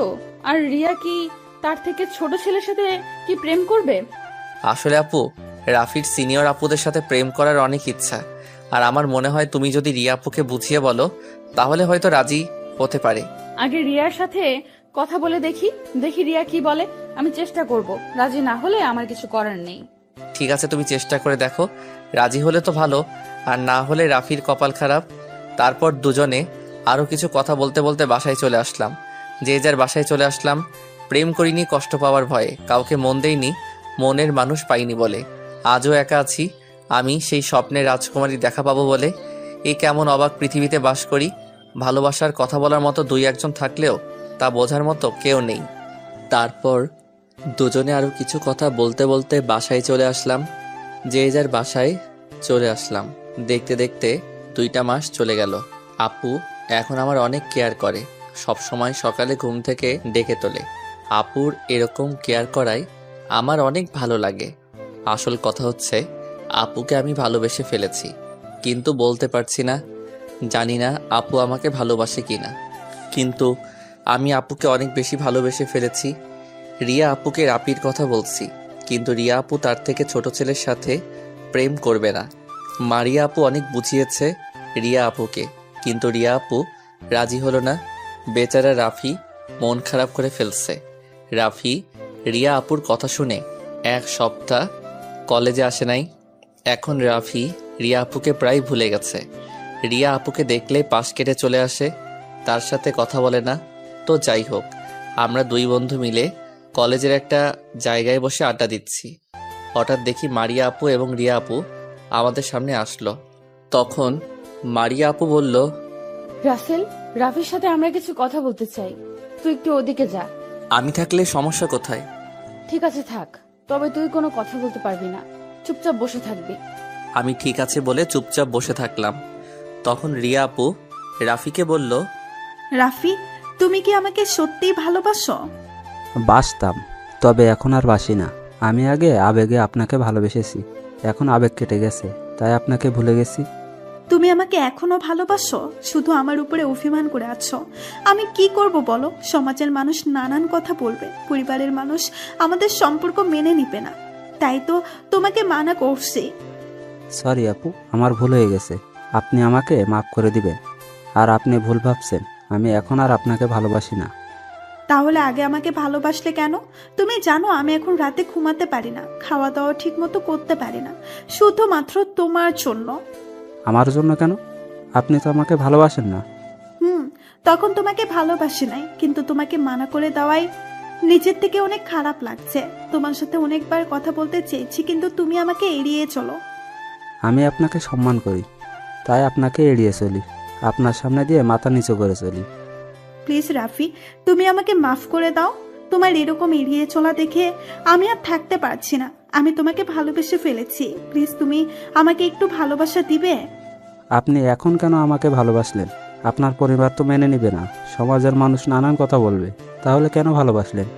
আর রিয়া কি তার থেকে ছোট ছেলের সাথে কি প্রেম করবে? আসলে আপু, রাফির সিনিয়র আপুদের সাথে প্রেম করার অনেক ইচ্ছা, আর আমার মনে হয় তুমি যদি রিয়া আপুকে বুঝিয়ে বলো, তাহলে হয়তো রাজি হতে পারে। আগে রিয়ার সাথে কথা বলে দেখি রিয়া কি বলে। আমি চেষ্টা করব, রাজি না হলে আমার কিছু করার নেই। ঠিক আছে, তুমি চেষ্টা করে দেখো, রাজি হলে তো ভালো, আর না হলে রাফির কপাল খারাপ। তারপর দুজনে আরও কিছু কথা বলতে বলতে বাসায় চলে আসলাম। যে যার বাসায় চলে আসলাম। প্রেম করিনি কষ্ট পাওয়ার ভয়ে, কাউকে মন দেইনি মনের মানুষ পাইনি বলে। আজও একা আছি আমি, সেই স্বপ্নের রাজকুমারী দেখা পাবো বলে। এই কেমন অবাক পৃথিবীতে বাস করি। ভালোবাসার কথা বলার মতো দুই একজন থাকলেও তা বোঝার মতো কেউ নেই। তারপর দুজনে আরও কিছু কথা বলতে বলতে বাসায় চলে আসলাম। যে যার বাসায় চলে আসলাম। দেখতে দেখতে 2টা মাস চলে গেল। আপু এখন আমার অনেক কেয়ার করে, সব সময় সকালে ঘুম থেকে ডেকে তোলে। আপুর এরকম কেয়ার করায় আমার অনেক ভালো লাগে। আসল কথা হচ্ছে, আপুকে আমি ভালোবেসে ফেলেছি, কিন্তু বলতে পারছি না। জানি না আপু আমাকে ভালোবাসে কিনা, কিন্তু আমি আপুকে অনেক বেশি ভালোবেসে ফেলেছি। রিয়া আপুকে রাপির কথা বলছি, কিন্তু রিয়া আপু তার থেকে ছোট ছেলের সাথে প্রেম করবে না। মারিয়া আপু অনেক বুঝিয়েছে রিয়া আপুকে, কিন্তু রিয়া আপু রাজি হলো না। বেচারা রাফি মন খারাপ করে ফেলছে। রাফি রিয়া আপুর কথা শুনে 1 সপ্তাহ কলেজে আসে নাই। এখন রাফি রিয়া আপুকে প্রায় ভুলে গেছে। রিয়া আপুকে দেখলে পাশ কেটে চলে আসে, তার সাথে কথা বলে না। তো যাই হোক, আমরা 2 বন্ধু মিলে কলেজের একটা জায়গায় বসে আড্ডা দিচ্ছি। হঠাৎ দেখি মারিয়া আপু এবং রিয়া আপু আমাদের সামনে আসলো। তখন মারিয়া আপু বলল, রাসেল, রাফির সাথে আমরা কিছু কথা বলতে চাই, তুই একটু ওদিকে যা। আমি থাকলে সমস্যা কোথায়? ঠিক আছে থাক, তবে তুই কোনো কথা বলতে পারবি না, চুপচাপ বসে থাকবি। আমি ঠিক আছে বলে চুপচাপ বসে থাকলাম। তখন রিয়া আপু রাফিকে বলল, রাফি, তুমি কি আমাকে সত্যিই ভালোবাসো? বাসতাম, তবে এখন আর বাসি না। আমি আগে আবেগে আপনাকে ভালোবেসেছি, এখন আবেগ কেটে গেছে, তাই আপনাকে ভুলে গেছি। তুমি আমাকে এখনো ভালোবাসো? শুধু আমার উপরে অভিমান করে আছো। আমি কি করব বলো? সমাজের মানুষ নানান কথা বলবে, পরিবারের মানুষ আমাদের সম্পর্ক মেনে নিবে না, তাই তো তোমাকে মানা করছি। সরি আপু, আমার ভুল হয়ে গেছে, আপনি আমাকে মাফ করে দিবেন। আর আপনি ভুল ভাবছেন, আমি এখন আর আপনাকে ভালোবাসি না। তাহলে আগে আমাকে ভালোবাসলে কেন? তুমি জানো আমি এখন রাতে ঘুমাতে পারি না, খাওয়া দাওয়া ঠিক মতো করতে পারি না, শুধুমাত্র তোমার জন্য। আমার জন্য কেন? আপনি তো আমাকে ভালোবাসেন না। তখন তোমাকে ভালোবাসি নাই, কিন্তু তোমাকে মানা করে দেওয়াই নিজের থেকে অনেক খারাপ লাগছে। তোমার সাথে অনেকবার কথা বলতে চেয়েছি, কিন্তু তুমি আমাকে এড়িয়ে চলো। আমি আপনাকে সম্মান করি, তাই আপনাকে এড়িয়ে চলি, আপনার সামনে দিয়ে মাথা নিচু করে চলি। প্লিজ রাফি, তুমি আমাকে মাফ করে দাও। তোমার এরকম এড়িয়ে চলা দেখে আমি আর থাকতে পারছি না। আমি তোমাকে ভালোবেসে ফেলেছি, প্লিজ তুমি আমাকে একটু ভালোবাসা দিবে? আপনি এখন কেন আমাকে ভালোবাসলেন? আপনার পরিবার তো মেনে নিবে না, সমাজের মানুষ নানান কথা বলবে, তাহলে কেন ভালোবাসলেন?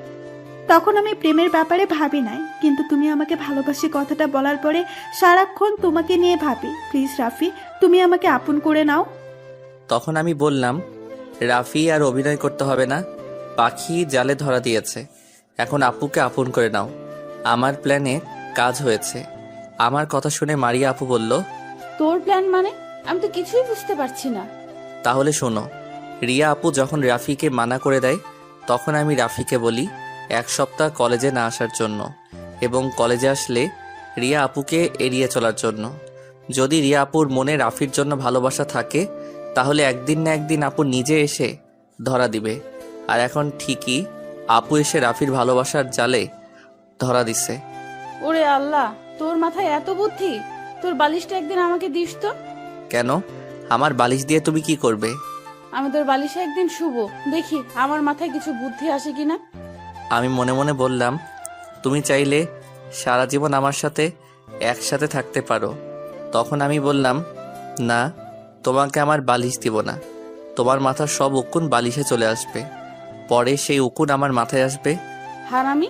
তখন আমি প্রেমের ব্যাপারে ভাবি নাই, কিন্তু তুমি আমাকে ভালোবাসি কথাটা বলার পরে সারাক্ষণ তোমাকে নিয়ে ভাবি। প্লিজ রাফি, তুমি আমাকে আপন করে নাও। তখন আমি বললাম, রাফি আর অভিনয় করতে হবে না, পাখি জালে ধরা দিয়েছে, এখন আপুকে আপন করে নাও। আমার প্ল্যানে কাজ হয়েছে। আমার কথা শুনে মারিয়া আপু বলল, তোর প্ল্যান মানে? আমি তো কিছুই বুঝতে পারছি না। তাহলে শোনো। রিয়া আপু যখন রাফিকে মানা করে দেয়, তখন আমি রাফিকে বলি 1 সপ্তাহ কলেজে না আসার জন্য, এবং কলেজে আসলে রিয়া আপুকে এড়িয়ে চলার জন্য। যদি রিয়া আপুর মনে রাফির জন্য ভালোবাসা থাকে, তাহলে একদিন না একদিন আপু নিজে এসে ধরা দিবে। আর এখন ঠিকই আপু এসে রাফির ভালোবাসার জালে ধরা দিছে। ওরে আল্লাহ, তোর মাথায় এত বুদ্ধি! তোর বালিশটা একদিন আমাকে দিস তো। কেন? আমার বালিশ দিয়ে তুমি কি করবে? আমি তোর বালিশে একদিন শুভ, দেখি আমার মাথায় কিছু বুদ্ধি আসে কিনা। আমি মনে মনে বললাম, তুমি চাইলে সারা জীবন আমার সাথে একসাথে থাকতে পারো। তখন আমি বললাম, না, তোমাকে আমার বালিশ দিব না। তোমার মাথার সব উকুন বালিশে চলে আসবে, পরে সেই উকুন আমার মাথায় আসবে। হারামি,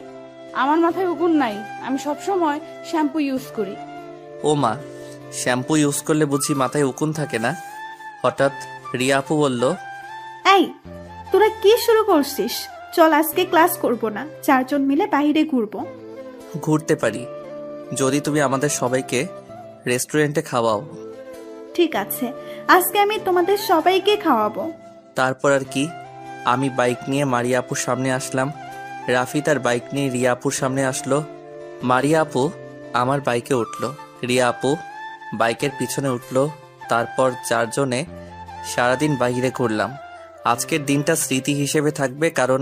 আমার মাথায় উকুন নাই, আমি সবসময় শ্যাম্পু ইউজ করি। ও মা, শ্যাম্পু ইউজ করলে বুঝি মাথায় উকুন থাকে না? হঠাৎ রিয়া আপু বলল, এই, তোরা কি শুরু করছিস? চল আজকে ক্লাস করব না, 4 জন মিলে বাইরে ঘুরবো। ঘুরতে পারি যদি তুমি আমাদের সবাইকে রেস্টুরেন্টে খাওয়াও। ঠিক আছে, আজকে আমি তোমাদের সবাইকে খাওয়াবো। তারপর আর কি, আমি বাইক নিয়ে মারিয়া আপুর সামনে আসলাম। রাফি তার বাইক নিয়ে রিয়া আপুর সামনে আসলো। মারিয়া আপু আমার বাইকে উঠলো, রিয়া আপু বাইকের পিছনে উঠলো। তারপর 4 জনে সারাদিন বাইরে ঘুরলাম। আজকের দিনটা স্মৃতি হিসেবে থাকবে, কারণ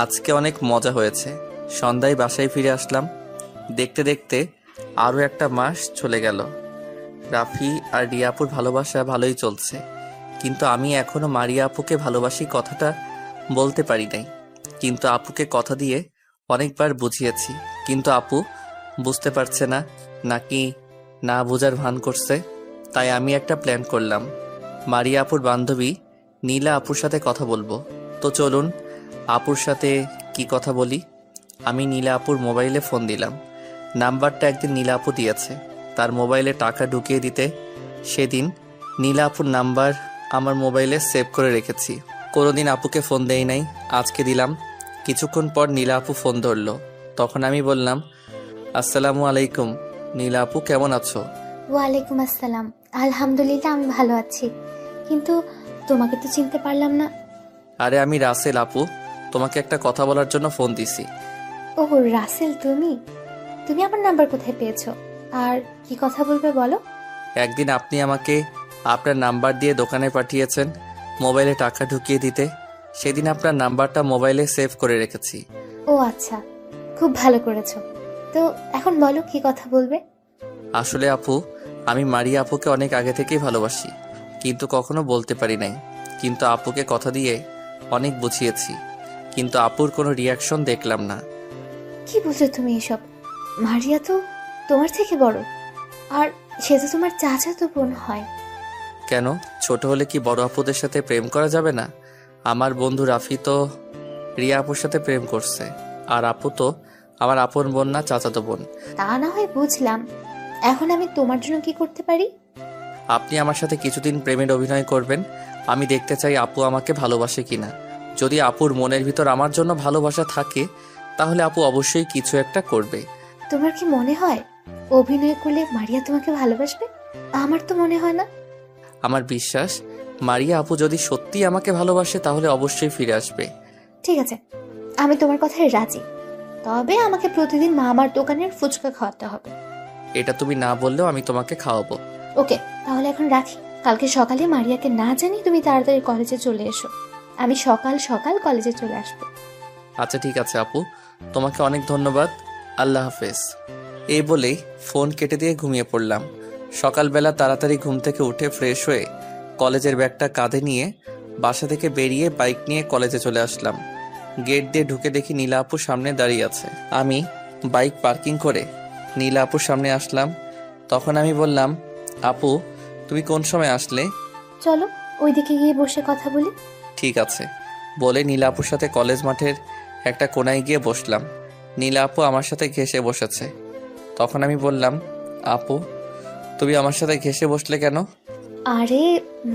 আজকে অনেক মজা হয়েছে। সন্ধ্যায় বাসায় ফিরে আসলাম। দেখতে দেখতে আরও একটা মাস চলে গেল। রাফি আর রিয়া আপুর ভালোবাসা ভালোই চলছে, কিন্তু আমি এখনো মারিয়া আপুকে ভালোবাসি কথাটা বলতে পারি নাই। কিন্তু আপুকে কথা দিয়ে অনেকবার বুঝিয়েছি, কিন্তু আপু বুঝতে পারছে না, নাকি না বোঝার ভান করছে। তাই আমি একটা প্ল্যান করলাম, মারিয়া আপুর বান্ধবী নীলা আপুর সাথে কথা বলবো। তো চলুন আপুর সাথে কি কথা বলি। আমি নীলা আপুর মোবাইলে ফোন দিলাম। নাম্বারটা একদিন নীলা আপু দিয়েছে তার মোবাইলে টাকা ঢুকিয়ে দিতে। সেদিন নীলা আপুর নাম্বার আমার মোবাইলে সেভ করে রেখেছি, কোনোদিন আপুকে ফোন দেই নাই, আজকে দিলাম। কিছুক্ষণ পর নীলা আপু ফোন ধরলো। তখন আমি বললাম, আসসালামু আলাইকুম। নীলা আপু কেমন আছো? ওয়ালাইকুম আসসালাম। আলহামদুলিল্লাহ, আমি ভালো আছি, কিন্তু তোমাকে তো চিনতে পারলাম না। আরে আমি রাসেল আপু, তোমাকে একটা কথা বলার জন্য ফোন দিছি। ও রাসেল, তুমি তুমি আমার নাম্বার কোথায় পেয়েছো? আর কি কথা বলবে বলো। একদিন আপনি আমাকে আপনার নাম্বার দিয়ে দোকানে পাঠিয়েছেন মোবাইলে টাকা ঢুকিয়ে দিতে। সেদিন আপনার নাম্বারটা মোবাইলে সেভ করে রেখেছি। ও আচ্ছা, খুব ভালো করেছো। তো এখন বলো কি কথা বলবে। আসলে আপু, আমি মারিয়া আপুকে অনেক আগে থেকেই ভালোবাসি, কিন্তু কখনো বলতে পারি নাই। কিন্তু আপুকে কথা দিয়ে অনেক বুঝিয়েছি, কিন্তু আপুর কোনো রিয়াকশন দেখলাম না। কি বলছো তুমি এসব? মারিয়া তো তোমার থেকে বড়, আর সে তো তোমার চাচাতো বোন হয়। কেন, ছোট হলে কি বড় আপুদের সাথে প্রেম করা যাবে না? আমার বন্ধু রাফি তো রিয়া আপুর সাথে প্রেম করছে, আর আপু তো আমার আপন বোন না, চাচাতো বোন। তা না হয় বুঝলাম, এখন আমি তোমার জন্য কি করতে পারি? আপনি আমার সাথে কিছুদিন প্রেমের অভিনয় করবেন। আমি দেখতে চাই আপু আমাকে ভালোবাসে কিনা। যদি আপুর মনের ভিতর আমার জন্য ভালোবাসা থাকে, তাহলে আপু অবশ্যই কিছু একটা করবে। তোমার কি মনে হয় অভিনয় করলে মারিয়া তোমাকে ভালোবাসবে? আমার তো মনে হয় না। আমার বিশ্বাস, মারিয়া আপু যদি সত্যি আমাকে ভালোবাসে তাহলে অবশ্যই ফিরে আসবে। ঠিক আছে, আমি তোমার কথায় রাজি, তবে আমাকে প্রতিদিন মামার দোকানের ফুচকা খাওয়াতে হবে। এটা তুমি না বললেও আমি তোমাকে খাওয়াবো। ওকে, তাহলে এখন রাখি। কালকে সকালে মারিয়াকে না জানি তুমি তাড়াতাড়ি কলেজে চলে এসো। আমি সকাল সকাল কলেজে চলে আসবো। আচ্ছা ঠিক আছে আপু, তোমাকে অনেক ধন্যবাদ। আল্লাহ হাফেজ। এই বলেই ফোন কেটে দিয়ে ঘুমিয়ে পড়লাম। সকালবেলা তাড়াতাড়ি ঘুম থেকে উঠে ফ্রেশ হয়ে কলেজের ব্যাগটা কাঁধে নিয়ে বাসা থেকে বেরিয়ে বাইক নিয়ে কলেজে চলে আসলাম। গেট দিয়ে ঢুকে দেখি নীলা আপু সামনে দাঁড়িয়ে আছে। আমি বাইক পার্কিং করে নীলা আপুর সামনে আসলাম। তখন আমি বললাম, আপু তুমি কোন সময় আসলে? চলো ওইদিকে গিয়ে বসে কথা বলি। ঠিক আছে বলে নীলা আপুর সাথে কলেজ মাঠের একটা কোনায় গিয়ে বসলাম। নীলা আপু আমার সাথে ঘেঁষে বসেছে। তখন আমি বললাম, আপু তুমি আমার সাথে ঘেঁষে বসলে কেন? আরে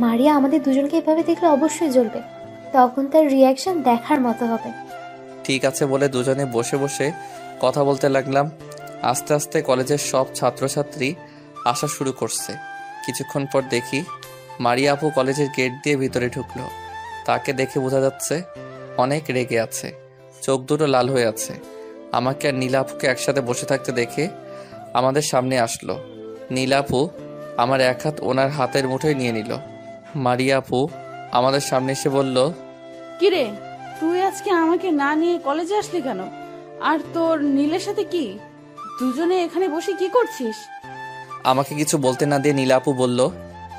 মারিয়া আমাদের দুজনকে এভাবে দেখলে অবশ্যই জ্বলবে, তখন তার রিয়াকশন দেখার মতো হবে। ঠিক আছে বলে দুজনে বসে বসে কথা বলতে লাগলাম। আস্তে আস্তে কলেজের সব ছাত্রছাত্রী আসা শুরু করছে। কিছুক্ষণ পর দেখি মারিয়া আপু কলেজের গেট দিয়ে ভিতরে ঢুকলো। তাকে দেখে বোঝা যাচ্ছে অনেক রেগে আছে, চোখ দুটো লাল হয়ে আছে। আমাকে আর নীলা আপুকে একসাথে বসে থাকতে দেখে আমাদের সামনে আসলো। নীলা আপু আমার এক হাত ওনার হাতের মুঠোয় নিয়ে নিল। মারিয়া আপু আমাদের সামনে এসে বলল, কিরে, তুই আজকে আমাকে না নিয়ে কলেজে আসলি কেন? আর তোর নীলের সাথে কি? দুজনে এখানে বসে কি করছিস? আমাকে কিছু বলতে না দিয়ে নীলা আপু বলল,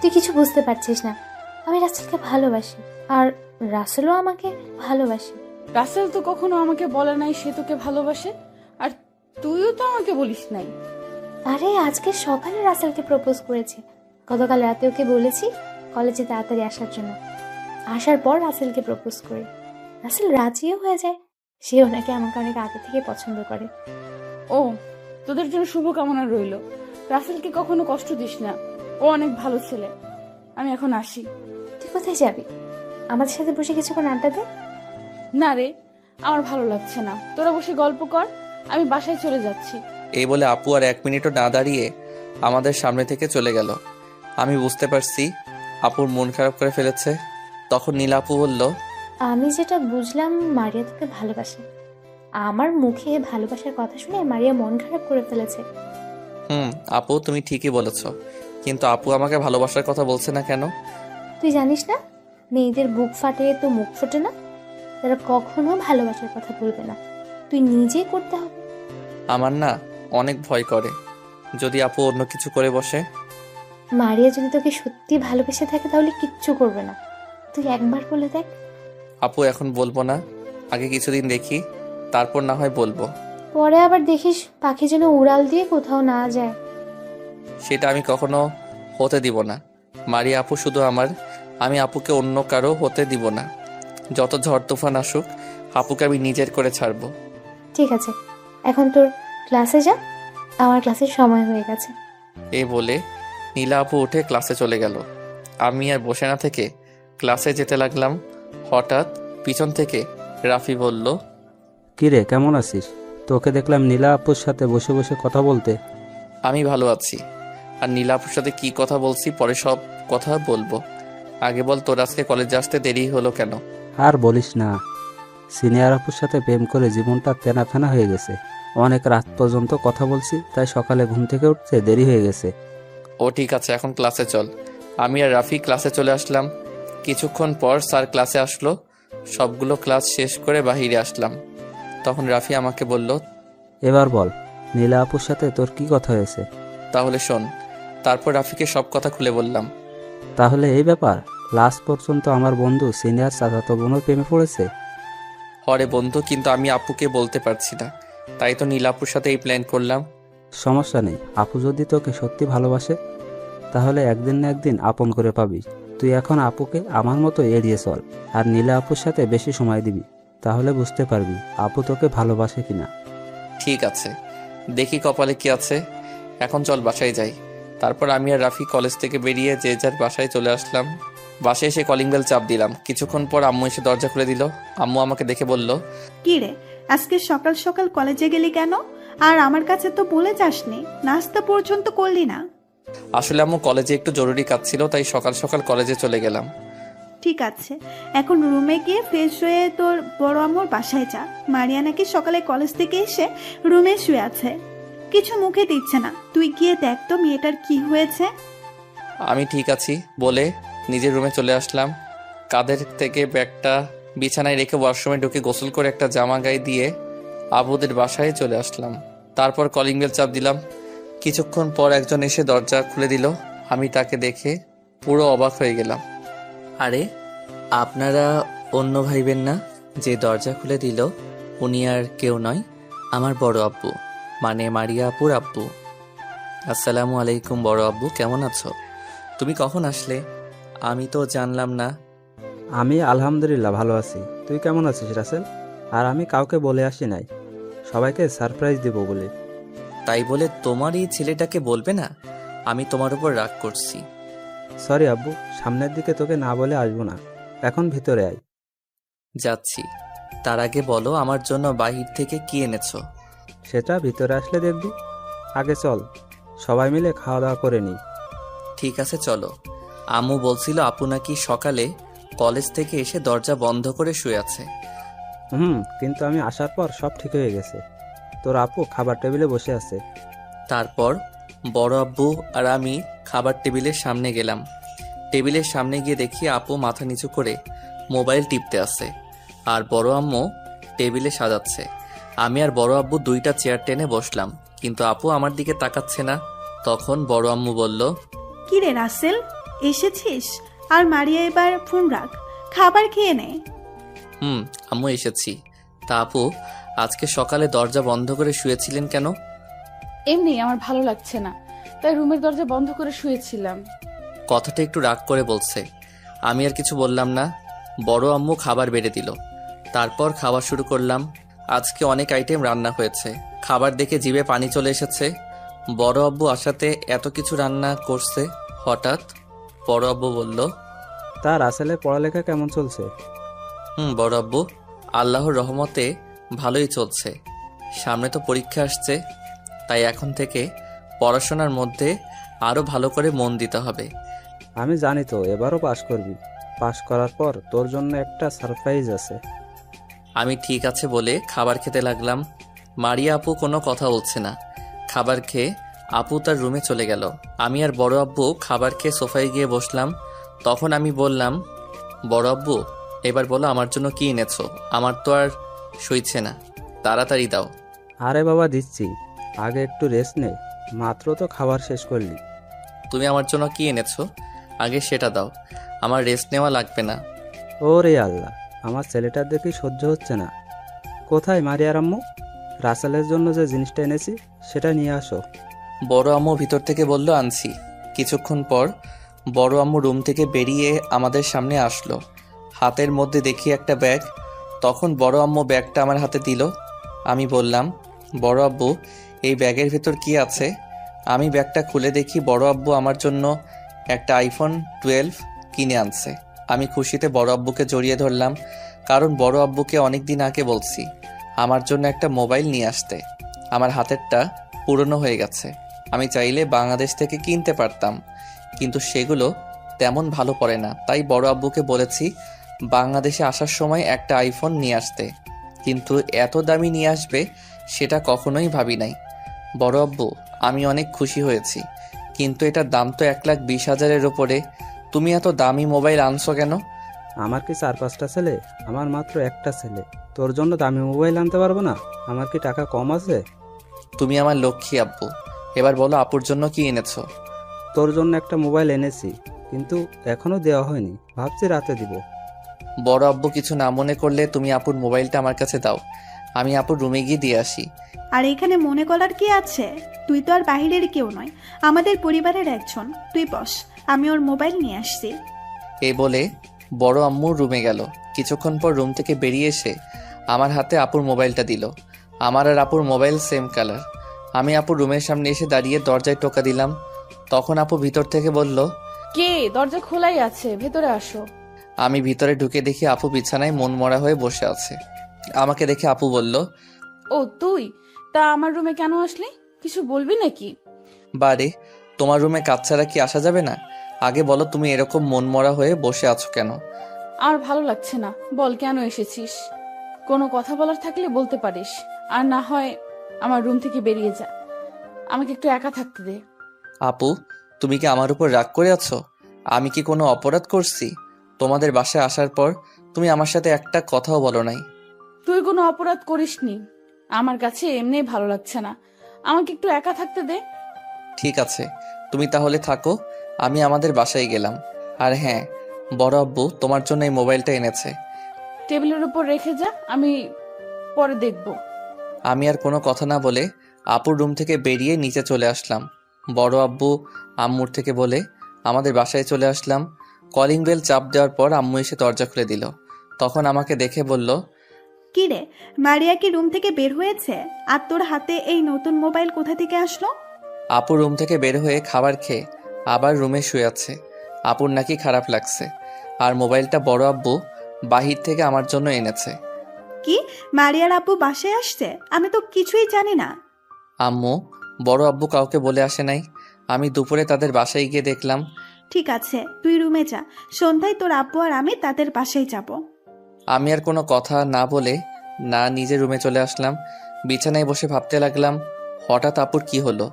তুই কিছু বুঝতে পারছিস না, আমি রাসেলকে ভালোবাসি, আর রাসেলও আমাকে ভালোবাসে। রাসেল তো কখনো আমাকে বলে নাই সে তোকে ভালোবাসে, আর তুইও তো আমাকে বলিস নাই। আরে আজকে সকালে রাসেলকে প্রপোজ করেছি, গতকাল রাতে ওকে বলেছি কলেজে তাড়াতাড়ি আসার জন্য। আসার পর রাসেলকে প্রপোজ করি, রাসেল রাজিও হয়ে যায়। সেও নাকি আমাকে অনেক আগে থেকে পছন্দ করে। ও, তোদের জন্য শুভকামনা রইল। রাসেলকে কখনো কষ্ট দিস না, ও অনেক ভালো ছেলে। আমি এখন আসি। তুই কোথায় যাবি? আমাদের সাথে বসে কিছুক্ষণ আড্ডা দে। না রে, আমার ভালো লাগছে না, তোরা বসে গল্প কর, আমি বাসায় চলে যাচ্ছি। এই বলে আপু আর 1 মিনিটও না দাঁড়িয়ে আমাদের সামনে থেকে চলে গেল। আমি বুঝতে পারছি আপুর মন খারাপ করে ফেলেছে। তখন নীলা আপু বলল, আমি যেটা বুঝলাম মারিয়া তোকে ভালোবাসে। আমার মুখে ভালোবাসার কথা শুনে মারিয়া মন খারাপ করে ফেলেছে। আপু তুমি ঠিকই বলেছ, কিন্তু আপু আমাকে ভালোবাসার কথা বলছে না কেন? তুই জানিস না, মেয়েদের বুক ফাটে তো মুখ ফোটে না। তারা কখনো ভালোবাসার কথা বলবে না, তুই নিজেই করতে হবে। আমার না অনেক ভয় করে, যদি আপু অন্য কিছু করে বসে। মারিয়া যদি তোকে সত্যি ভালোবেসে থাকে তাহলে কিচ্ছু করবে না, তুই একবার বলে দেখ। আপু এখন বলবো না, আগে কিছুদিন দেখি, তারপর না হয় বলবো। পরে আবার দেখিস পাখি যেন উড়াল দিয়ে কোথাও না যায়। সেটা আমি কখনো হতে দিব না। মারিয়া আপু শুধু আমার, আমি আপুকে অন্য কারো হতে দিব না। যত ঝড় তুফান আসুক, আপুকে আমি নিজের করে ছাড়বো। ঠিক আছে, এখন তোর ক্লাসে যা, আমার ক্লাসের সময় হয়ে গেছে। এই বলে নীলা আপু উঠে ক্লাসে চলে গেল। আমি আর বসে না থেকে ক্লাসে যেতে লাগলাম। হঠাৎ পিছন থেকে রাফি বলল, কিরে কেমন আছিস? তোকে দেখলাম নীলা আপুর সাথে বসে বসে কথা বলতে। আমি ভালো আছি, আর নীলা আপুর সাথে কি কথা বলছি পরে সব কথা বলবো। আগে বল, তোর আজকে কলেজে আসতে দেরি হলো কেন? আর বলিস না, সিনিয়র আপুর সাথে প্রেম করে জীবনটা তেনা ফেনা হয়ে গেছে। অনেক রাত পর্যন্ত কথা বলছি, তাই সকালে ঘুম থেকে উঠতে দেরি হয়ে গেছে। ও ঠিক আছে, এখন ক্লাসে চল। আমি আর রাফি ক্লাসে চলে আসলাম। কিছুক্ষণ পর স্যার ক্লাসে আসলো। সবগুলো ক্লাস শেষ করে বাহিরে আসলাম। তখন রাফি আমাকে বলল, এবার বল, নীলা আপুর সাথে তোর কি কথা হয়েছে? তাহলে শোন। তারপর রাফিকে সব কথা খুলে বললাম। তাহলে এই ব্যাপার, লাস্ট পর্যন্ত আমার বন্ধু সিনিয়র চাচাতো বোনের প্রেমে পড়েছে? হরে বন্ধু, কিন্তু আমি আপুকে বলতে পারছি না, তাই তো নীলাপুর সাথে এই প্ল্যান করলাম। সমস্যা নেই, আপু যদি তোকে সত্যি ভালোবাসে তাহলে একদিন না একদিন আপন করে পাবি। তুই এখন আপুকে আমার মতো এড়িয়ে চল, আর নীলা আপুর সাথে বেশি সময় দিবি, তাহলে বুঝতে পারবি আপু তোকে ভালোবাসে কিনা। ঠিক আছে, দেখি কপালে কি আছে। এখন চল বাসায় যাই। তারপর আমি আর রাফি কলেজ থেকে বেরিয়ে যে যার বাসায় চলে আসলাম। বাসায় এসে কলিং বেল চাপ দিলাম। কিছুক্ষণ পর আম্মু এসে দরজা খুলে দিল। আম্মু আমাকে দেখে বলল, কি রে, আজকে সকাল সকাল কলেজে গেলি কেন? আর আমার কাছে তো বলে যাসনি, নাস্তা পর্যন্ত করলি না। আসলে আম্মু কলেজে একটু জরুরি কাজ ছিল, তাই সকাল সকাল কলেজে চলে গেলাম। ঠিক আছে, এখন রুমে গিয়ে ফ্রেশ হয়ে তোর বড় আম্মুর বাসায় যা। মারিয়া নাকি সকালে কলেজ থেকে এসে রুমে শুয়ে আছে, কিছু মুখে দিচ্ছে না। তুই গিয়ে দেখ তো মেয়েটার কি হয়েছে। আমি ঠিক আছি বলে নিজের রুমে চলে আসলাম। কাঁধের থেকে ব্যাগটা বিছানায় রেখে ওয়াশরুমে ঢুকে গোসল করে একটা জামা গায়ে দিয়ে আবুদের বাসায় চলে আসলাম। তারপর কলিং বেল চাপ দিলাম। কিছুক্ষণ পর একজন এসে দরজা খুলে দিল। আমি তাকে দেখে পুরো অবাক হয়ে গেলাম। আরে, আপনারা অন্য ভাইবেন না? যে দরজা খুলে দিল উনি আর কেউ নয়, আমার বড় আব্বু, মানে মারিয়া আপুর আব্বু। আসসালামু আলাইকুম বড় আব্বু, কেমন আছো? তুমি কখন আসলে? আমি তো জানলাম না। আমি আলহামদুলিল্লাহ ভালো আছি। তুই কেমন আছিস রাসেল? আর আমি কাউকে বলে আসি নাই, সবাইকে সারপ্রাইজ দেব বলে। তাই বলে তোমার এই ছেলেটাকে বলবে না? আমি তোমার উপর রাগ করছি। সরি আব্বু, সামনের দিকে তোকে না বলে আসবো না। এখন ভিতরে আয়। যাচ্ছি। তার আগে বলো, আমার জন্য বাহির থেকে কি এনেছো? সেটা ভিতরে আসলে দেখবি। আগে চল, সবাই মিলে খাওয়া দাওয়া করে নিই। ঠিক আছে চলো। আম্মু বলছিল আপু নাকি সকালে কলেজ থেকে এসে দরজা বন্ধ করে শুয়ে আছে। কিন্তু আমি আসার পর সব ঠিক হয়ে গেছে। তোর আপু খাবার টেবিলে বসে আছে। তারপর বড় আব্বু আর আমি খাবার টেবিলের সামনে গেলাম। টেবিলের সামনে গিয়ে দেখি আপু মাথা নিচু করে মোবাইল টিপতে আছে, আর বড় আম্মু টেবিলে সাজাচ্ছে। আমি আর বড় আব্বু দুইটা চেয়ার টেনে বসলাম, কিন্তু আপু আমার দিকে তাকাচ্ছে না। তখন বড় আম্মু বলল, কি রে রাসেল, এসেছিস? আর মারিয়া এবার ফোন রাখ, খাবার খেয়ে নে। আম্মু এসেছি। তা আপু আজকে সকালে দরজা বন্ধ করে শুয়েছিলেন কেন? এমনি আমার ভালো লাগছে না, তাই রুমের দরজা বন্ধ করে শুয়েছিলাম। কথাটা একটু রাগ করে বলছে। আমি আর কিছু বললাম না। বড় আম্মু খাবার বেড়ে দিল। তারপর খাওয়া শুরু করলাম। আজকে অনেক আইটেম রান্না হয়েছে। খাবার দেখে জিভে পানি চলে এসেছে। বড় আব্বু আসাতে এত কিছু রান্না করছে। হঠাৎ বড় আব্বু বলল, তা রাসেলের পড়ালেখা কেমন চলছে? বড় আব্বু, আল্লাহর রহমতে ভালোই চলছে। সামনে তো পরীক্ষা আসছে, তাই এখন থেকে পড়াশোনার মধ্যে আরো ভালো করে মন দিতে হবে। আমি জানি তো এবারও পাশ করবি। পাশ করার পর তোর জন্য একটা সারপ্রাইজ আছে। আমি ঠিক আছে বলে খাবার খেতে লাগলাম। মারিয়া আপু কোনো কথা বলছে না। খাবার খেয়ে আপু তার রুমে চলে গেল। আমি আর বড় আব্বু খাবার খেয়ে সোফায় গিয়ে বসলাম। তখন আমি বললাম, বড় আব্বু, এবার বলো আমার জন্য কি এনেছো? আমার তো আর সইছে না, তাড়াতাড়ি দাও। আরে বাবা দিচ্ছি, আগে একটু রেস্ট নে, মাত্র তো খাবার শেষ করলি। তুমি আমার জন্য কি এনেছো আগে সেটা দাও, আমার রেস্ট নেওয়া লাগবে না। ওরে আল্লাহ, আমার ছেলেটার দেখি সহ্য হচ্ছে না। কোথায় মারিয়ার আম্মু? রাসেলের জন্য যে জিনিসটা এনেছি সেটা নিয়ে আসো। বড় আম্মু ভিতর থেকে বলল, আনছি। কিছুক্ষণ পর বড় আম্মু রুম থেকে বেরিয়ে আমাদের সামনে আসলো। হাতের মধ্যে দেখি একটা ব্যাগ। তখন বড় আম্মু ব্যাগটা আমার হাতে দিল। আমি বললাম, বড় আব্বু, এই ব্যাগের ভেতর কি আছে? আমি ব্যাগটা খুলে দেখি বড় আব্বু আমার জন্য একটা আইফোন 12 কিনে আনছে। আমি খুশিতে বড় আব্বুকে জড়িয়ে ধরলাম, কারণ বড় আব্বুকে অনেক দিন আগে বলছি আমার জন্য একটা মোবাইল নিয়ে আসতে। আমার হাতেরটা পুরনো হয়ে গেছে। আমি চাইলে বাংলাদেশ থেকে কিনতে পারতাম, কিন্তু সেগুলো তেমন ভালো পড়ে না, তাই বড় আব্বুকে বলেছি বাংলাদেশে আসার সময় একটা আইফোন নিয়ে আসতে, কিন্তু এত দামি নিয়ে আসবে সেটা কখনোই ভাবি নাই। বড় আব্বু, আমি অনেক খুশি হয়েছি, কিন্তু এটার দাম তো 1,20,000-এর ওপরে। তুমি এত দামি মোবাইল আনছো কেন? আমার কি 4-5টা ছেলে? আমার মাত্র একটা ছেলে। তোর জন্য দামি মোবাইল আনতে পারবো না? আমার কি টাকা কম আছে? তুমি আমার লক্ষ্মী আব্বু। এবার বলো আপুর জন্য কি এনেছো? তোর জন্য একটা মোবাইল এনেছি, কিন্তু এখনো দেওয়া হয়নি, ভাবছি রাতে দিব। বড় আব্বু কিছু না মনে করলে তুমি আপুর মোবাইলটা আমার কাছে দাও, আমি আপুর রুমে গিয়ে দিয়ে আসি। আর এখানে মনে করার কি আছে? তুই তো আর বাহিরের কেউ নয়, আমাদের পরিবারের একজন। তুই বস, আমি ওর মোবাইল নিয়ে আসছি। এই বলে বড় আম্মু রুমে গেল। কিছুক্ষণ পর রুম থেকে বেরিয়ে এসে আমার হাতে আপুর মোবাইলটা দিল। আমার আর আপুর মোবাইল সেম কালার। আমি আপুর রুমের সামনে এসে দাঁড়িয়ে দরজায় টোকা দিলাম। তখন আপু ভিতর থেকে বলল, কে? দরজা খোলাই আছে, ভেতরে আসো। আমি ভিতরে ঢুকে দেখি আপু বিছানায় মন মরা হয়ে বসে আছে। আমাকে দেখে আপু বলল, ও তুই? তা আমার রুমে কেন আসলি? কিছু বলবি নাকি? বারে, তোমার রুমে কাজ ছাড়া কি আসা যাবে না? আগে বলো তুমি এরকম মন মরা হয়ে বসে আছো কেন? আর ভালো লাগছে না। বল কেন এসেছিস? কোনো কথা বলার থাকলে বলতে পারিস, আর না হয় আমার রুম থেকে বেরিয়ে যা। আমাকে একটু একা থাকতে দে। আপু, তুমি কি আমার উপর রাগ করে আছো? আমি কি কোনো অপরাধ করছি? তোমাদের বাসায় আসার পর তুমি আমার সাথে একটা কথাও বলো নাই। তুই কোনো অপরাধ করিসনি। আমার কাছে এমনি ভালো লাগছে না, আমাকে একটু একা থাকতে দে। ঠিক আছে, তুমি তাহলে থাকো, আমি আমাদের বাসায় গেলাম। আর হ্যাঁ, বড় আব্বু তোমার জন্য এই মোবাইলটা এনেছে। টেবিলের উপর রেখে যা, আমি পরে দেখব। আমি আর কোনো কথা না বলে আপুর রুম থেকে বেরিয়ে নিচে চলে আসলাম। বড় আব্বু আম্মুর থেকে বলে আমাদের বাসায় চলে আসলাম। কলিং বেল চাপ দেওয়ার পর আম্মু এসে দরজা খুলে দিল। তখন আমাকে দেখে বলল, কি রে, মারিয়া কি রুম থেকে বের হয়েছে? আর তোর হাতে এই নতুন মোবাইল কোথা থেকে আসলো? আপু রুম থেকে বের হয়ে খাবার খেয়ে আবার রুমে শুয়ে আছে। আপুর নাকি খারাপ লাগছে, আর মোবাইলটা বড় আব্বু বাহির থেকে আমার জন্য এনেছে। কি, মারিয়ার আপু বাসায় আসছে? আমি তো কিছুই জানি না। আম্মু, বড় আব্বু কাউকে বলে আসে নাই। আমি দুপুরে তাদের বাসায় গিয়ে দেখলাম। ঠিক আছে, তুই রুমে যা, সন্ধ্যায় তোর আব্বু আর আমি তাদের বাসায় যাব। আমি আর কোনো কথা না বলে না নিজের রুমে চলে আসলাম। বিছানায় বসে ভাবতে লাগলাম, হঠাৎ আপুর কি হলো?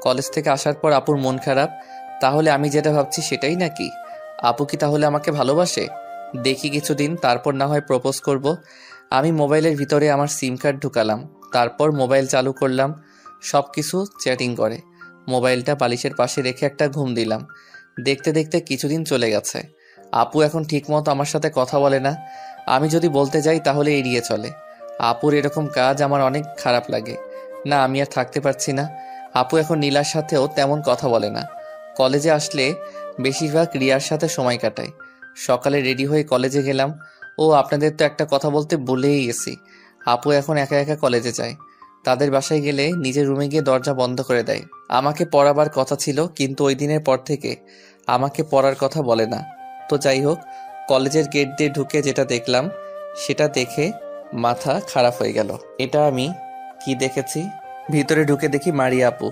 কলেজ থেকে আসার পর আপুর মন খারাপ, তাহলে আমি যেটা ভাবছি সেটাই নাকি? আপু কি তাহলে আমাকে ভালোবাসে? দেখি কিছুদিন, তারপর না হয় প্রপোজ করব। আমি মোবাইলের ভিতরে আমার সিম কার্ড ঢুকালাম, তারপর মোবাইল চালু করলাম। সব কিছু চ্যাটিং করে। মোবাইলটা বালিশের পাশে রেখে একটা ঘুম দিলাম। দেখতে দেখতে কিছুদিন চলে গেছে। আপু এখন ঠিকমতো আমার সাথে কথা বলে না। আমি যদি বলতে যাই তাহলে এড়িয়ে চলে। আপুর এরকম কাজ আমার অনেক খারাপ লাগে। না, আমি আর থাকতে পারছি না। আপু এখন নীলার সাথেও তেমন কথা বলে না। কলেজে আসলে বেশিরভাগ রিয়ার সাথে সময় কাটায়। সকালে রেডি হয়ে কলেজে গেলাম। ও, আপনাদের তো একটা কথা বলতে ভুলেই গেছি। আপু এখন একা একা কলেজে যায়। তাদের বাসায় গেলে নিজের রুমে গিয়ে দরজা বন্ধ করে দেয়। আমাকে পড়াবার কথা ছিল, কিন্তু ওই দিনের পর থেকে আমাকে পড়ার কথা বলে না। তো যাই হোক, কলেজের গেট দিয়ে ঢুকে যেটা দেখলাম সেটা দেখে মাথা খারাপ হয়ে গেল। এটা আমি কি দেখেছি? ভিতরে ঢুকে দেখি মারিয়া আপু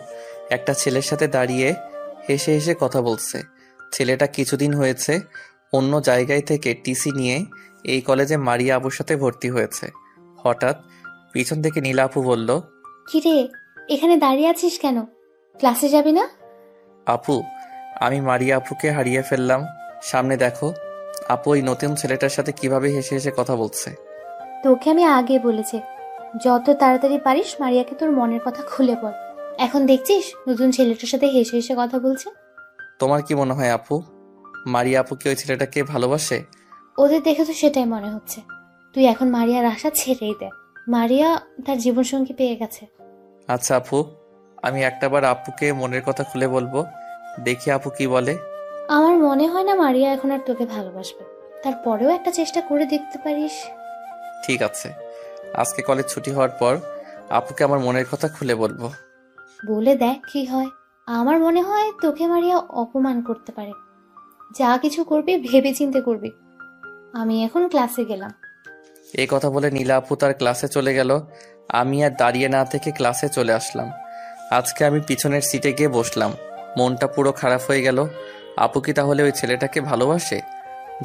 একটা ছেলের সাথে দাঁড়িয়ে হেসে হেসে কথা বলছে। ছেলেটা কিছুদিন হয়েছে অন্য জায়গায় থেকে টিসি নিয়ে এই কলেজে মারিয়া আপুর সাথে ভর্তি হয়েছে। হঠাৎ পিছন থেকে নীলা আপু বলল, কিরে, এখানে দাঁড়িয়ে আছিস কেন? ক্লাসে যাবি না? আপু, আমি মারিয়া আপুকে হারিয়ে ফেললাম। সামনে দেখো, আপু ওই নতুন ছেলেটার সাথে কিভাবে হেসে হেসে কথা বলছে। তোকে আমি আগে বলেছি, যত তাড়াতাড়ি পারিস মারিয়াকে তোর মনের কথা খুলে বল। এখন দেখছিস নতুন ছেলেটার সাথে হেসে হেসে কথা বলছে। তোমার কি মনে হয় আপু, মারিয়া আপু কি ওই ছেলেটাকে ভালোবাসে? ওদের দেখে তো সেটাই মনে হচ্ছে। তুই এখন মারিয়ার আশা ছেড়েই দে। মারিয়া তার জীবনসঙ্গী পেয়ে গেছে। আচ্ছা আপু, আমি একটাবার আপুকে মনের কথা খুলে বলবো, দেখি আপু কি বলে। আমার মনে হয় না মারিয়া এখন আর তোকে ভালোবাসবে। তারপরেও একটা চেষ্টা করে দেখতে পারিস। ঠিক আছে, আজকে কলেজ ছুটি হওয়ার পর আপুকে আমার মনের কথা খুলে বলবো। বলে দেখ কি হয়। আমার মনে হয় তোকে মারিয়া অপমান করতে পারে। যা কিছু করবি ভেবে চিন্তে করবি। আমি এখন ক্লাসে গেলাম। এই কথা বলে নীলা আপু তার ক্লাসে চলে গেল। আমি আর দাঁড়িয়ে না থেকে ক্লাসে চলে আসলাম। আজকে আমি পিছনের সিটে গিয়ে বসলাম। মনটা পুরো খারাপ হয়ে গেল। আপু কি তাহলে ওই ছেলেটাকে ভালোবাসে?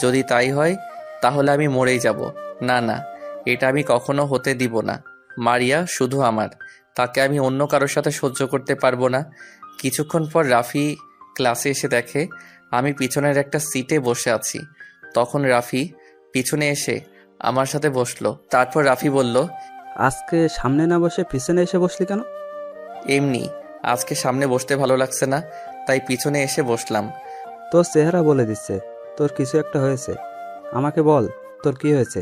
যদি তাই হয় তাহলে আমি মরেই যাব। না না, এটা আমি কখনো হতে দিব না। মারিয়া শুধু আমার, তাকে আমি অন্য কারোর সাথে সহ্য করতে পারবো না। কিছুক্ষণ পর রাফি ক্লাসে এসে দেখে আমি পিছনের একটা সিটে বসে আছি। তখন রাফি পিছনে এসে আমার সাথে বসলো। তারপর রাফি বলল, আজকে সামনে না বসে পিছনে এসে বসলি কেন? এমনি আজকে সামনে বসতে ভালো লাগছে না, তাই পিছনে এসে বসলাম। তোর চেহারা বলে দিচ্ছে তোর কিছু একটা হয়েছে। আমাকে বল, তোর কি হয়েছে?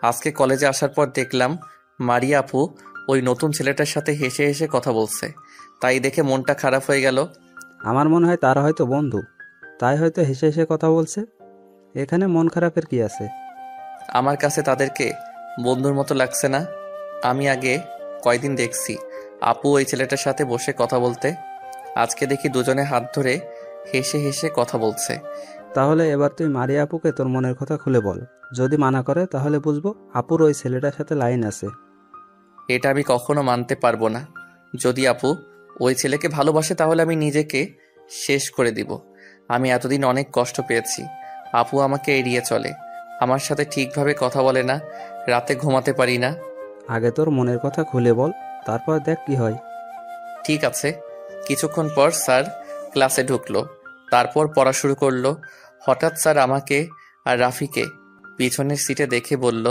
আজকে কলেজে আসার পর দেখলাম মারিয়া আপু ওই নতুন ছেলেটার সাথে হেসে হেসে কথা বলছে, তাই দেখে মনটা খারাপ হয়ে গেল। আমার মনে হয় তারা হয়তো বন্ধু, তাই হয়তো হেসে হেসে কথা বলছে। এখানে মন খারাপের কি আছে? আমার কাছে তাদেরকে বন্ধুর মতো লাগছে না। আমি আগে কয়দিন দেখছি আপু ওই ছেলেটার সাথে বসে কথা বলতে, আজকে দেখি দুজনে হাত ধরে হেসে হেসে কথা বলছে। তাহলে এবার তুই মারিয়া আপুকে তোর মনের কথা খুলে বল। যদি মানা করে তাহলে বুঝবো আপুর ওই ছেলেটার সাথে লাইন আছে। এটা আমি কখনো মানতে পারবো না। যদি আপু ওই ছেলেকে ভালোবাসে তাহলে আমি নিজেকে শেষ করে দিব। আমি এতদিন অনেক কষ্ট পেয়েছি। আপু আমাকে এড়িয়ে চলে, আমার সাথে ঠিকভাবে কথা বলে না, রাতে ঘুমাতে পারি না। আগে তোর মনের কথা খুলে বল, তারপর দেখ কি হয়। ঠিক আছে। কিছুক্ষণ পর স্যার ক্লাসে ঢুকলো, তারপর পড়া শুরু করলো। হঠাৎ স্যার আমাকে আর রাফিকে পিছনের সিটে দেখে বলল,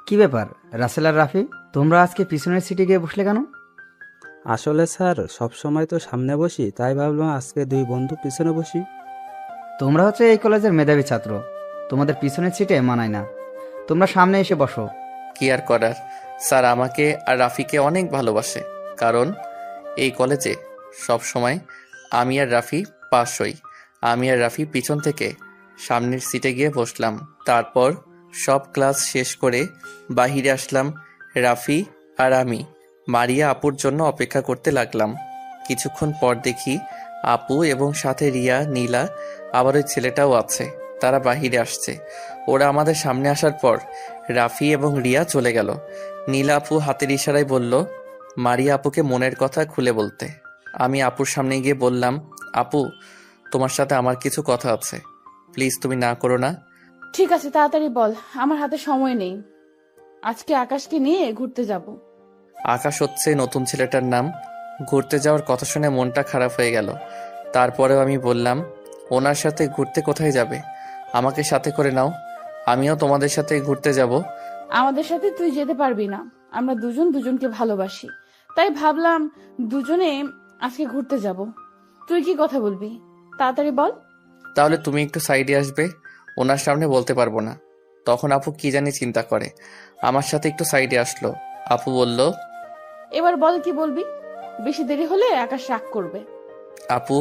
কি ব্যাপার রাসেল আর রাফি, তোমরা আজকে পিছনের সিটে গিয়ে বসলে কেন? আসলে স্যার সবসময় তো সামনে বসি, তাই ভাবলাম আজকে দুই বন্ধু পিছনে বসি। তোমরা হচ্ছে এই কলেজের মেধাবী ছাত্র, তোমাদের পিছনের সিটে মানায় না, তোমরা সামনে এসে বসো। কি আর করার, স্যার আমাকে আর রাফিকে অনেক ভালোবাসে, কারণ এই কলেজে সব সময় আমি আর রাফি পাস হই। আমি আর রাফি পিছন থেকে সামনের সিটে গিয়ে বসলাম। তারপর সব ক্লাস শেষ করে বাহিরে আসলাম। রাফি আর আমি মারিয়া আপুর জন্য অপেক্ষা করতে লাগলাম। কিছুক্ষণ পর দেখি আপু এবং সাথে রিয়া, নীলা, আবার ওই ছেলেটাও আছে। তারা বাহিরে আসছে। ওরা আমাদের সামনে আসার পর রাফি এবং রিয়া চলে গেল। নীলা আপু হাতের ইশারায় বলল মারিয়া আপুকে মনের কথা খুলে বলতে। আমি আপুর সামনে গিয়ে বললাম, আপু তোমার সাথে আমার কিছু কথা আছে, প্লিজ তুমি না করো না। ঠিক আছে, তাড়াতাড়ি বল, আমার হাতে সময় নেই। আজকে আকাশকে নিয়ে ঘুরতে যাব। আকাশ হচ্ছে নতুন ছেলেটার নাম। ঘুরতে যাওয়ার কথা শুনে মনটা খারাপ হয়ে গেল। তারপরেও আমি বললাম, ওনার সাথে ঘুরতে কোথায় যাবে? আমাকে সাথে করে নাও, আমিও তোমাদের সাথে ঘুরতে যাব। আমাদের সাথে তুই যেতে পারবি না, আমরা দুজন দুজনকে ভালোবাসি, তাই ভাবলাম দুজনে আজকে ঘুরতে যাব। তুই কি কথা বলবি, তাড়াতাড়ি বল। তাহলে তুমি একটু সাইডে আসবে, ওনার সামনে বলতে পারবো না। তখন আপু কি জানি চিন্তা করে আমার সাথে একটু সাইডে আসলো। আপু বলল, এবার বল কি বলবি, বেশি দেরি হলে আকাশ রাগ করবে। আপু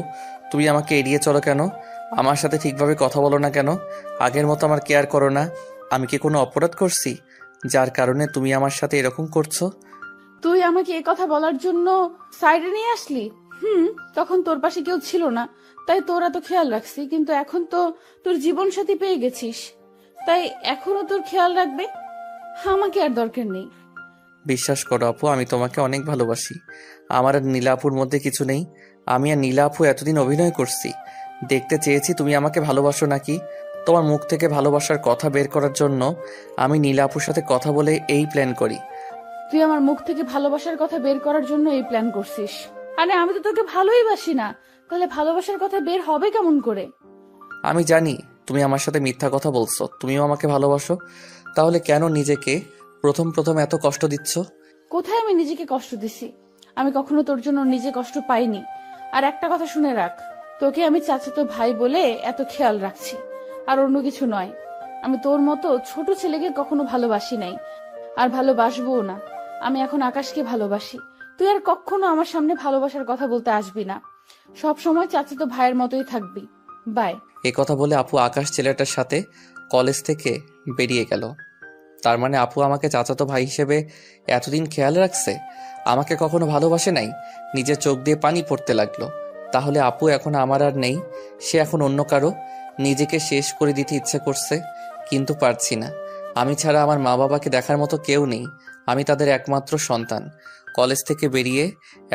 তুমি আমাকে এড়িয়ে চলো কেন? আমার সাথে ঠিকভাবে কথা বলো না কেন? আগের মতো আমার কেয়ার করো না। আমি কি কোনো অপরাধ করছি যার কারণে তুমি আমার সাথে এরকম করছো? তুই আমাকে এ কথা বলার জন্য সাইডে নিয়ে আসলি। তখন তোর পাশে কেউ ছিল না, তাই তোর এত খেয়াল রাখছি, কিন্তু এখন তো তোর জীবন সাথী পেয়ে গেছিস, তাই এখনো তোর খেয়াল রাখবে। আমাকে আর দরকার নেই। বিশ্বাস করো আপু, আমি তোমাকে অনেক ভালোবাসি। আমার আর নীলা আপুর মধ্যে কিছু নেই। আমি আর নীলা আপু এতদিন অভিনয় করছি, দেখতে চেয়েছি তুমি আমাকে ভালোবাসো নাকি। তোমার মুখ থেকে ভালোবাসার কথা বের করার জন্য আমি নীলা আপুর সাথে কথা বলে এই প্ল্যান করি। তুই আমার মুখ থেকে ভালোবাসার কথা বের করার জন্য এই প্ল্যান করছিস? আরে আমি তো তোকে ভালোই বাসি না, তাহলে ভালোবাসার কথা বের হবে কেমন করে? আমি জানি তুমি আমার সাথে মিথ্যা কথা বলছো, তুমিও আমাকে ভালোবাসো, তাহলে কেন নিজেকে প্রথম প্রথম এত কষ্ট দিচ্ছ? কোথায় আমি নিজেকে কষ্ট দিছি? আমি কখনো তোর জন্য নিজে কষ্ট পাইনি। আর একটা কথা শুনে রাখ, তোকে আমি চাচাতো ভাই বলে এত খেয়াল রাখছি, আর অন্য কিছু নয়। আমি তোর মতো ছোট ছেলেকে কখনো ভালোবাসি নাই, আর ভালোবাসবও না। আমি এখন আকাশকে ভালোবাসি। তুই আর কখনো আমার সামনে ভালোবাসার কথা বলতে আসবি না। সব সময় চাচাতো ভাইয়ের মতোই থাকবি। বাই। এ কথা বলে আপু আকাশ ছেলেটার সাথে কলেজ থেকে বেরিয়ে গেল। তার মানে আপু আমাকে চাচাতো ভাই হিসেবে এতদিন খেয়াল রাখছে, আমাকে কখনো ভালোবাসে নাই। নিজের চোখ দিয়ে পানি পড়তে লাগলো। তাহলে আপু এখন আমার আর নেই, সে এখন অন্য কারো। নিজেকে শেষ করে দিতে ইচ্ছে করছে, কিন্তু পারছি না। আমি ছাড়া আমার মা বাবাকে দেখার মতো কেউ নেই, আমি তাদের একমাত্র সন্তান। কলেজ থেকে বেরিয়ে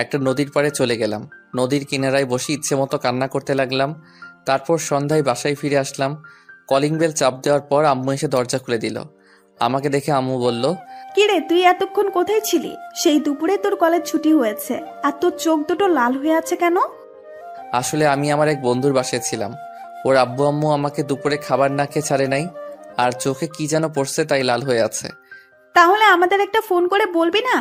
একটা নদীর পাড়ে চলে গেলাম। নদীর কিনারায় বসে ইচ্ছে মতো কান্না করতে লাগলাম। তারপর সন্ধ্যায় বাসায় ফিরে আসলাম। কলিং বেল চাপ দেওয়ার পর আম্মু এসে দরজা খুলে দিল। আমাকে দেখে আম্মু বলল, কিরে তুই এতক্ষণ কোথায় ছিলি? সেই দুপুরে তোর কলেজ ছুটি হয়েছে আর তোর চোখ দুটো লাল হয়ে আছে কেন? আসলে আমি আমার এক বন্ধুর বাসায় ছিলাম। ওর আব্বু আম্মু আমাকে দুপুরে খাবার না খেয়ে ছাড়ে নাই, আর চোখে কি যেন পড়ছে তাই লাল হয়ে আছে। তাহলে আমাদের একটা ফোন করে বলবি না?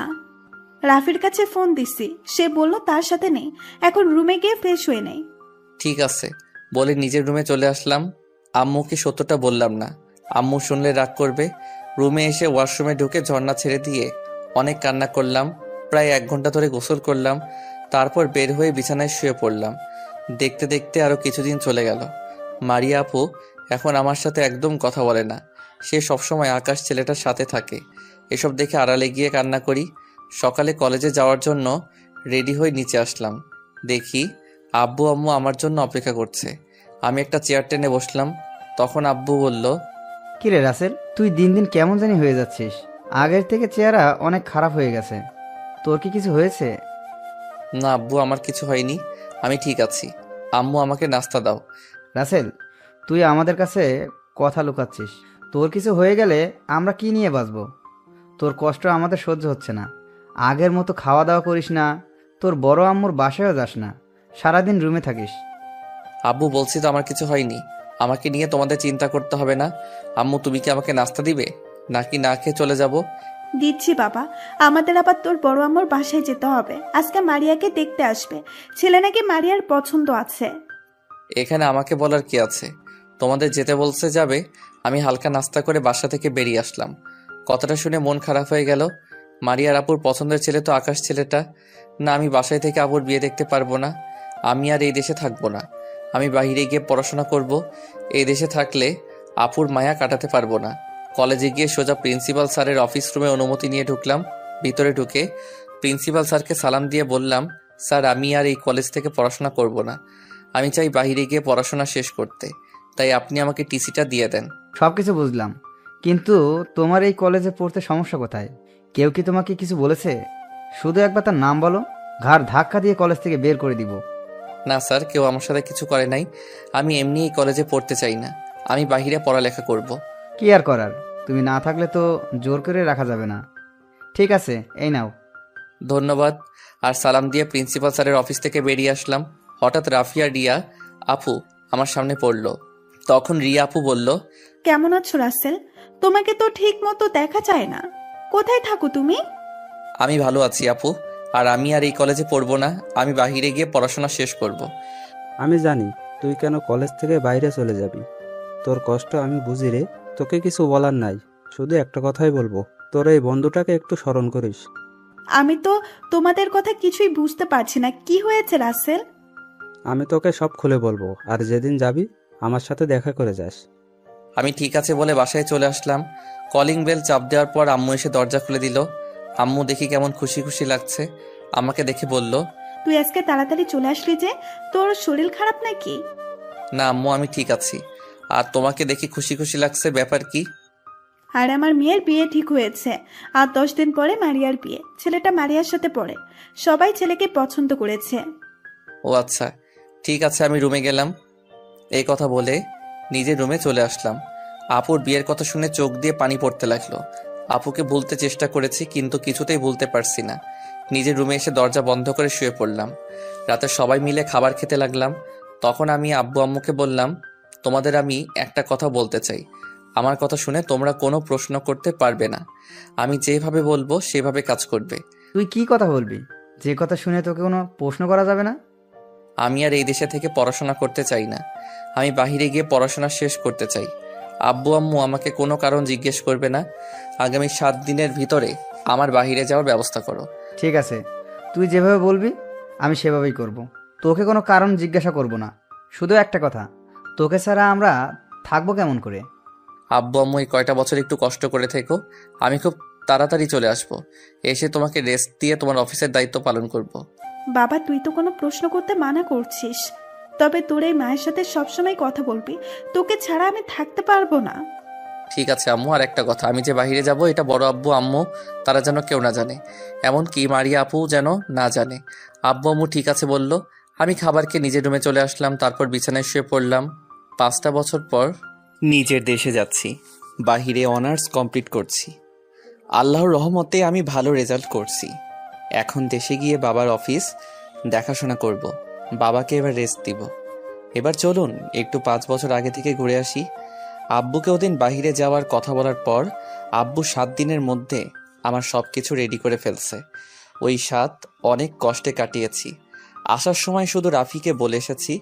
রাফির কাছে ফোন দিছি, সে বলল তার সাথে নেই, এখন রুমে গিয়ে ফ্রেশ হয়ে নেই। ঠিক আছে বলে নিজের রুমে চলে আসলাম। আম্মুকে সত্যটা বললাম না, আম্মু শুনলে রাগ করবে। রুমে এসে ওয়াশরুমে ঢুকে ঝর্ণা ছেড়ে দিয়ে অনেক কান্না করলাম। প্রায় 1 ঘন্টা ধরে গোসল করলাম। তারপর বের হয়ে বিছানায় শুয়ে পড়লাম। দেখতে দেখতে আরও কিছুদিন চলে গেল। মারিয়া আপু এখন আমার সাথে একদম কথা বলে না। সে সবসময় আকাশ ছেলেটার সাথে থাকে। এসব দেখে আড়ালে গিয়ে কান্না করি। সকালে কলেজে যাওয়ার জন্য রেডি হয়ে নিচে আসলাম। দেখি আব্বু আম্মু আমার জন্য অপেক্ষা করছে। আমি একটা চেয়ার টেনে বসলাম। তখন আব্বু বলল, কিরে রাসেল, তুই দিন দিন কেমন জানি হয়ে যাচ্ছিস। আগের থেকে চেহারা অনেক খারাপ হয়ে গেছে। তোর কি কিছু হয়েছে? না আব্বু, আমার কিছু হয়নি, আমি ঠিক আছি। আম্মু আমাকে নাস্তা দাও। রাসেল, তুই আমাদের কাছে কথা লুকাচ্ছিস। তোর কিছু হয়ে গেলে আমরা কি নিয়ে বাঁচবো? তোর কষ্ট আমাদের সহ্য হচ্ছে না। আগের মতো খাওয়া দাওয়া করিস না, তোর বড় আম্মুর বাসায়ও যাস না, সারাদিন রুমে থাকিস। আব্বু বলছি তো আমার কিছু হয়নি, আমাকে নিয়ে তোমাদের চিন্তা করতে হবে না। আম্মু তুমি কি আমাকে নাস্তা দিবে নাকি না খেয়ে চলে যাব? দিচ্ছি বাবা, আমাদের আবার তোর বড় আম্মুর বাসায় যেতে হবে। আজকে মারিয়াকে দেখতে আসবে, ছেলে নাকি মারিয়ার পছন্দ আছে। এখানে আমাকে বলার কি আছে? তোমাদের যেতে বলছে যাবে। আমি হালকা নাস্তা করে বাসা থেকে বেরিয়ে আসলাম। কথাটা শুনে মন খারাপ হয়ে গেল। মারিয়ার আপুর পছন্দের ছেলে তো আকাশ ছেলেটা। না, আমি বাসায় থেকে আপুর বিয়ে দেখতে পারবো না। আমি আর এই দেশে থাকবো না। আমি বাইরে গিয়ে পড়াশোনা করব। এই দেশে থাকলে আপুর মায়া কাটাতে পারবো না। কলেজে গিয়ে সোজা প্রিন্সিপাল স্যারের অফিস রুমে অনুমতি নিয়ে ঢুকলাম। ভিতরে ঢুকে প্রিন্সিপাল স্যারকে সালাম দিয়ে বললাম, স্যার আমি আর এই কলেজ থেকে পড়াশোনা করব না। আমি চাই বাইরে গিয়ে পড়াশোনা শেষ করতে। তাই আপনি আমাকে টিসিটা দিয়ে দেন। সব কিছু বুঝলাম, কিন্তু তোমার এই কলেজে পড়তে সমস্যা কোথায়? কেউ কি তোমাকে কিছু বলেছে? শুধু একবার তার নাম বলো, ঘাড় ধাক্কা দিয়ে কলেজ থেকে বের করে দিব। না স্যার, কেউ আমার সাথে কিছু করে নাই। আমি এমনি এই কলেজে পড়তে চাই না। আমি বাইরে পড়ালেখা করব। কি আর করার, তুমি না থাকলে তো জোর করে রাখা যাবে না। ঠিক আছে, এই নাও। ধন্যবাদ। আর সালাম দিয়ে প্রিন্সিপাল স্যারের অফিস থেকে বেরিয়ে আসলাম। হঠাৎ রাফিয়া রিয়া আপু আমার সামনে পড়ল। তখন রিয়া আপু বলল, কেমন আছো রাসেল? তোমাকে তো ঠিক মতো দেখা যায় না, কোথায় থাকো তুমি? আমি ভালো আছি আপু। আর আমি আর এই কলেজে পড়বো না। আমি বাইরে গিয়ে পড়াশোনা শেষ করব। আমি জানি তুই কেন কলেজ থেকে বাইরে চলে যাবি। তোর কষ্ট আমি বুঝি রে। তোকে কিছু বলার নাই, শুধু একটা কথাই বলবো, তোর এই বন্ধুটাকে একটু স্মরণ করিস। আমি তো তোমাদের কথা কিছুই বুঝতে পারছি না, কি হয়েছে রাসেল? আমি তোকে সব খুলে বলবো, আর যেদিন যাবি আমার সাথে দেখা করে যাস। আমি ঠিক আছে বলে বাসায় চলে আসলাম। কলিং বেল চাপ দেওয়ার পর আম্মু এসে দরজা খুলে দিল। আম্মু দেখি কেমন খুশি খুশি লাগছে। আমাকে দেখে বলল, তুই আজকে তাড়াতাড়ি চলে আসলি যে, তোর শরীর খারাপ নাকি? না আম্মু, আমি ঠিক আছি। আর তোমাকে দেখি খুশি খুশি লাগছে, ব্যাপার কি? আর আমার মেয়ের বিয়ে ঠিক হয়েছে, আর 10 দিন পরে মারিয়ার বিয়ে। ছেলেটা মারিয়ার সাথে পড়ে, সবাই ছেলেকে পছন্দ করেছে। ও আচ্ছা, ঠিক আছে। আমি রুমে গেলাম। এই কথা বলে নিজের রুমে চলে আসলাম। আপুর বিয়ের কথা শুনে চোখ দিয়ে পানি পড়তে লাগলো। আপুকে ভুলতে চেষ্টা করেছি, কিন্তু কিছুতেই ভুলতে পারছি না। নিজের রুমে এসে দরজা বন্ধ করে শুয়ে পড়লাম। রাতে সবাই মিলে খাবার খেতে লাগলাম। তখন আমি আব্বু আম্মুকে বললাম, তোমাদের আমি একটা কথা বলতে চাই। আমার কথা শুনে তোমরা কোনো প্রশ্ন করতে পারবে না। আমি যেভাবে বলবো সেভাবে কাজ করবে। তুই কি কথা বলবি যে কথা শুনে তোকে কোনো প্রশ্ন করা যাবে না? আমি আর এই দেশে থেকে পড়াশোনা করতে চাই না। আমি বাইরে গিয়ে পড়াশোনা শেষ করতে চাই। আব্বু আম্মু আমাকে কোনো কারণ জিজ্ঞেস করবে না। আগামী 7 দিনের ভিতরে আমার বাইরে যাওয়ার ব্যবস্থা করো। ঠিক আছে, তুই যেভাবে বলবি আমি সেভাবেই করব। তোকে কোনো কারণ জিজ্ঞাসা করব না। শুধু একটা কথা, তোকে ছাড়া আমরা থাকবো কেমন করে? আব্বু আম্মু এই কয়টা বছর একটু কষ্ট করে থেকো। আমি খুব তাড়াতাড়ি চলে আসবো। এসে তোমাকে রেস্ট দিয়ে তোমার অফিসের দায়িত্ব পালন করব। বাবা, তুই তো কোনো প্রশ্ন করতে মানা করছিস, তবে তোর এই মায়ের সাথে সবসময় কথা বলবি। তোকে ছাড়া আমি থাকতে পারবো না। ঠিক আছে আম্মু, আর একটা কথা, আমি যে বাইরে যাব এটা বড় আব্বু আম্মু তারা যেন কেউ না জানে, এমনকি মারিয়া আপু যেন না জানে। আব্বু আম্মু ঠিক আছে বলল। আমি খাবারকে নিজের রুমে চলে আসলাম, তারপর বিছানায় শুয়ে পড়লাম। 5টা বছর পর নিজের দেশে যাচ্ছি, বাহিরে অনার্স কমপ্লিট করছি। আল্লাহর রহমতে আমি ভালো রেজাল্ট করছি। এখন দেশে গিয়ে বাবার অফিস দেখাশোনা করব, বাবাকে এবার রেস্ট দিব। এবার চলুন একটু 5 বছর আগে থেকে ঘুরে আসি। আব্বুকে ওদিন বাহিরে যাওয়ার কথা বলার পর আব্বু 7 দিনের মধ্যে আমার সব কিছু রেডি করে ফেলছে। ওই 7 অনেক কষ্টে কাটিয়েছি। আসার সময় শুধু রাফিকে বলে এসেছি,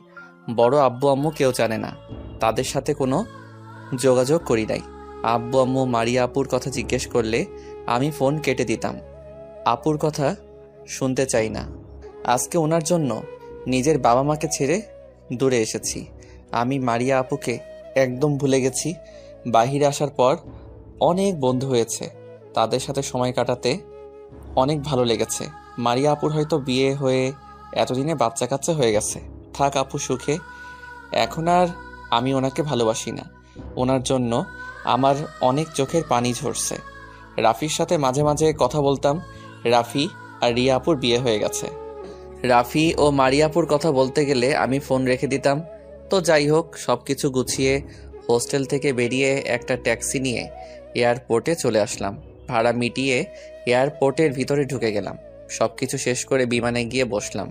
বড় আব্বু আম্মু কেউ জানে না, তাদের সাথে কোনো যোগাযোগ করি নাই। আব্বু আম্মু মারিয়া আপুর কথা জিজ্ঞেস করলে আমি ফোন কেটে দিতাম, আপুর কথা শুনতে চাই না। আজকে ওনার জন্য নিজের বাবা মাকে ছেড়ে দূরে এসেছি। আমি মারিয়া আপুকে একদম ভুলে গেছি। বাহিরে আসার পর অনেক বন্ধু হয়েছে, তাদের সাথে সময় কাটাতে অনেক ভালো লেগেছে। মারিয়া আপুর হয়তো বিয়ে হয়ে এতদিনে বাচ্চা কাচ্চা হয়ে গেছে, থাক আপু সুখে। এখন আর আমি ওনাকে ভালোবাসি না। ওনার জন্য আমার অনেক চোখের পানি ঝরছে। রাফির সাথে মাঝে মাঝে কথা বলতাম। রাফি আর রিয়া আপুর বিয়ে হয়ে গেছে। রাফি ও মারিয়াপুর কথা বলতে গেলে আমি ফোন রেখে দিতাম। তো যাই হোক, সব কিছু গুছিয়ে হোস্টেল থেকে বেরিয়ে একটা ট্যাক্সি নিয়ে এয়ারপোর্টে চলে আসলাম। ভাড়া মিটিয়ে এয়ারপোর্টের ভিতরে ঢুকে গেলাম। সব কিছু শেষ করে বিমানে গিয়ে বসলাম।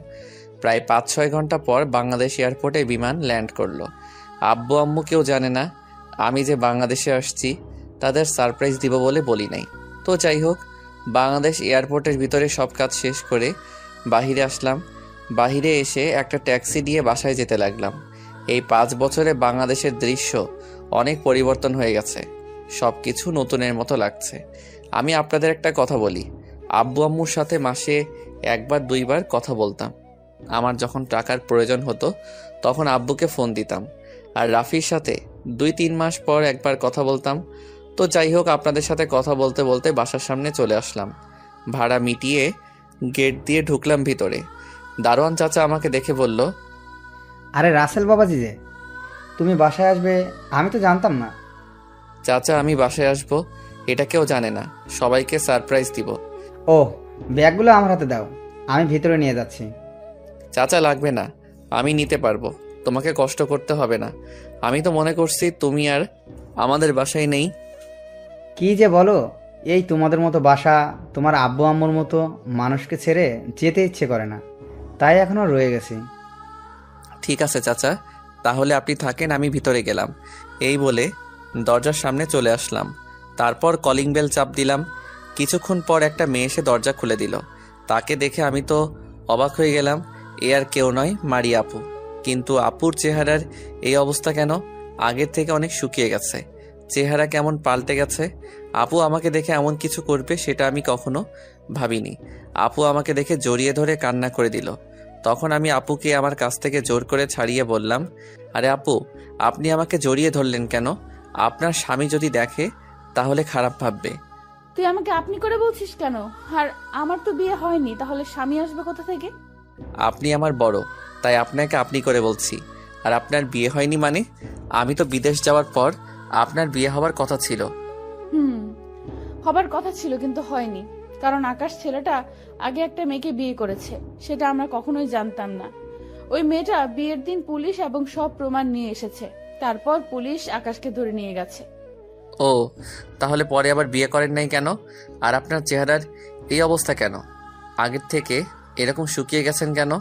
প্রায় 5-6 ঘন্টা পর বাংলাদেশ এয়ারপোর্টে বিমান ল্যান্ড করলো। আব্বু আম্মু কেউ জানে না আমি যে বাংলাদেশে আসছি, তাদের সারপ্রাইজ দিব বলে বলি নাই। তো যাই হোক, বাংলাদেশ এয়ারপোর্টের ভিতরে সব কাজ শেষ করে বাহিরে আসলাম। বাহিরে এসে একটা ট্যাক্সি দিয়ে বাসায় যেতে লাগলাম। এই 5 বছরে বাংলাদেশের দৃশ্য অনেক পরিবর্তন হয়ে গেছে, সব কিছু নতুনের মতো লাগছে। আমি আপনাদের একটা কথা বলি, আব্বু আম্মুর সাথে মাসে 1-2বার কথা বলতাম। আমার যখন টাকার প্রয়োজন হতো তখন আব্বুকে ফোন দিতাম, আর রাফির সাথে 2-3 মাস পর একবার কথা বলতাম। তো যাই হোক, আপনাদের সাথে কথা বলতে বলতে বাসার সামনে চলে আসলাম। ভাড়া মিটিয়ে গেট দিয়ে ঢুকলাম ভিতরে। দারোয়ান চাচা আমাকে দেখে বলল, আরে রাসেল বাবাজি যে, তুমি বাসায় আসবে আমি তো জানতাম না। চাচা আমি বাসায় আসবো এটা কেউ জানে না, সবাইকে সারপ্রাইজ দিব। ও, ব্যাগগুলো আমার হাতে দাও, আমি ভিতরে নিয়ে যাচ্ছি। চাচা লাগবে না, আমি নিতে পারবো, তোমাকে কষ্ট করতে হবে না। আমি তো মনে করছি তুমি আর আমাদের বাসায় নেই। কি যে বলো, এই তোমাদের মতো বাসা, তোমার আব্বু আম্মুর মতো মানুষকে ছেড়ে যেতে ইচ্ছে করে না, তাই এখনো রয়ে গেছি। ঠিক আছে চাচা, তাহলে আপনি থাকেন, আমি ভিতরে গেলাম। এই বলে দরজার সামনে চলে আসলাম। তারপর কলিং বেল চাপ দিলাম। কিছুক্ষণ পর একটা মেয়ে এসে দরজা খুলে দিল। তাকে দেখে আমি তো অবাক হয়ে গেলাম। এ আর কেউ নয়, মারিয়া আপু। কিন্তু আপুর চেহারার এই অবস্থা কেন? আগের থেকে অনেক শুকিয়ে গেছে, চেহারা কেমন পাল্টে গেছে। আপু আমাকে দেখে এমন কিছু করবে সেটা আমি কখনো ভাবিনি। আপু আমাকে দেখে জড়িয়ে ধরে কান্না করে দিল। তখন আমি আপুকে আমার কাছ থেকে জোর করে ছাড়িয়ে বললাম, আরে আপু, আপনি আমাকে জড়িয়ে ধরলেন কেন? আপনার স্বামী যদি দেখে তাহলে খারাপ ভাববে। তুই আমাকে আপনি করে বলছিস কেন? আর আমার তো বিয়ে হয়নি, তাহলে স্বামী আসবে কোথা থেকে? আপনি আমার বড়, তাই আপনাকে আপনি করে বলছি। আর আপনার বিয়ে হয়নি মানে? আমি তো বিদেশ যাওয়ার পর আপনার বিয়ে হওয়ার কথা ছিল। হবার কথা ছিল কিন্তু হয়নি, কারণ আকাশ ছেলেটা আগে একটা মেয়েকে বিয়ে করেছে, সেটা আমরা কখনোই জানতাম না। ওই মেয়েটা বিয়ের দিন পুলিশ এবং সব প্রমাণ নিয়ে এসেছে, তারপর পুলিশ আকাশকে ধরে নিয়ে গেছে। ও, তাহলে পরে আবার বিয়ে করেন নাই কেন? আর আপনার চেহারার এই অবস্থা কেন? আগের থেকে এরকম শুকিয়ে গেছেন কেন?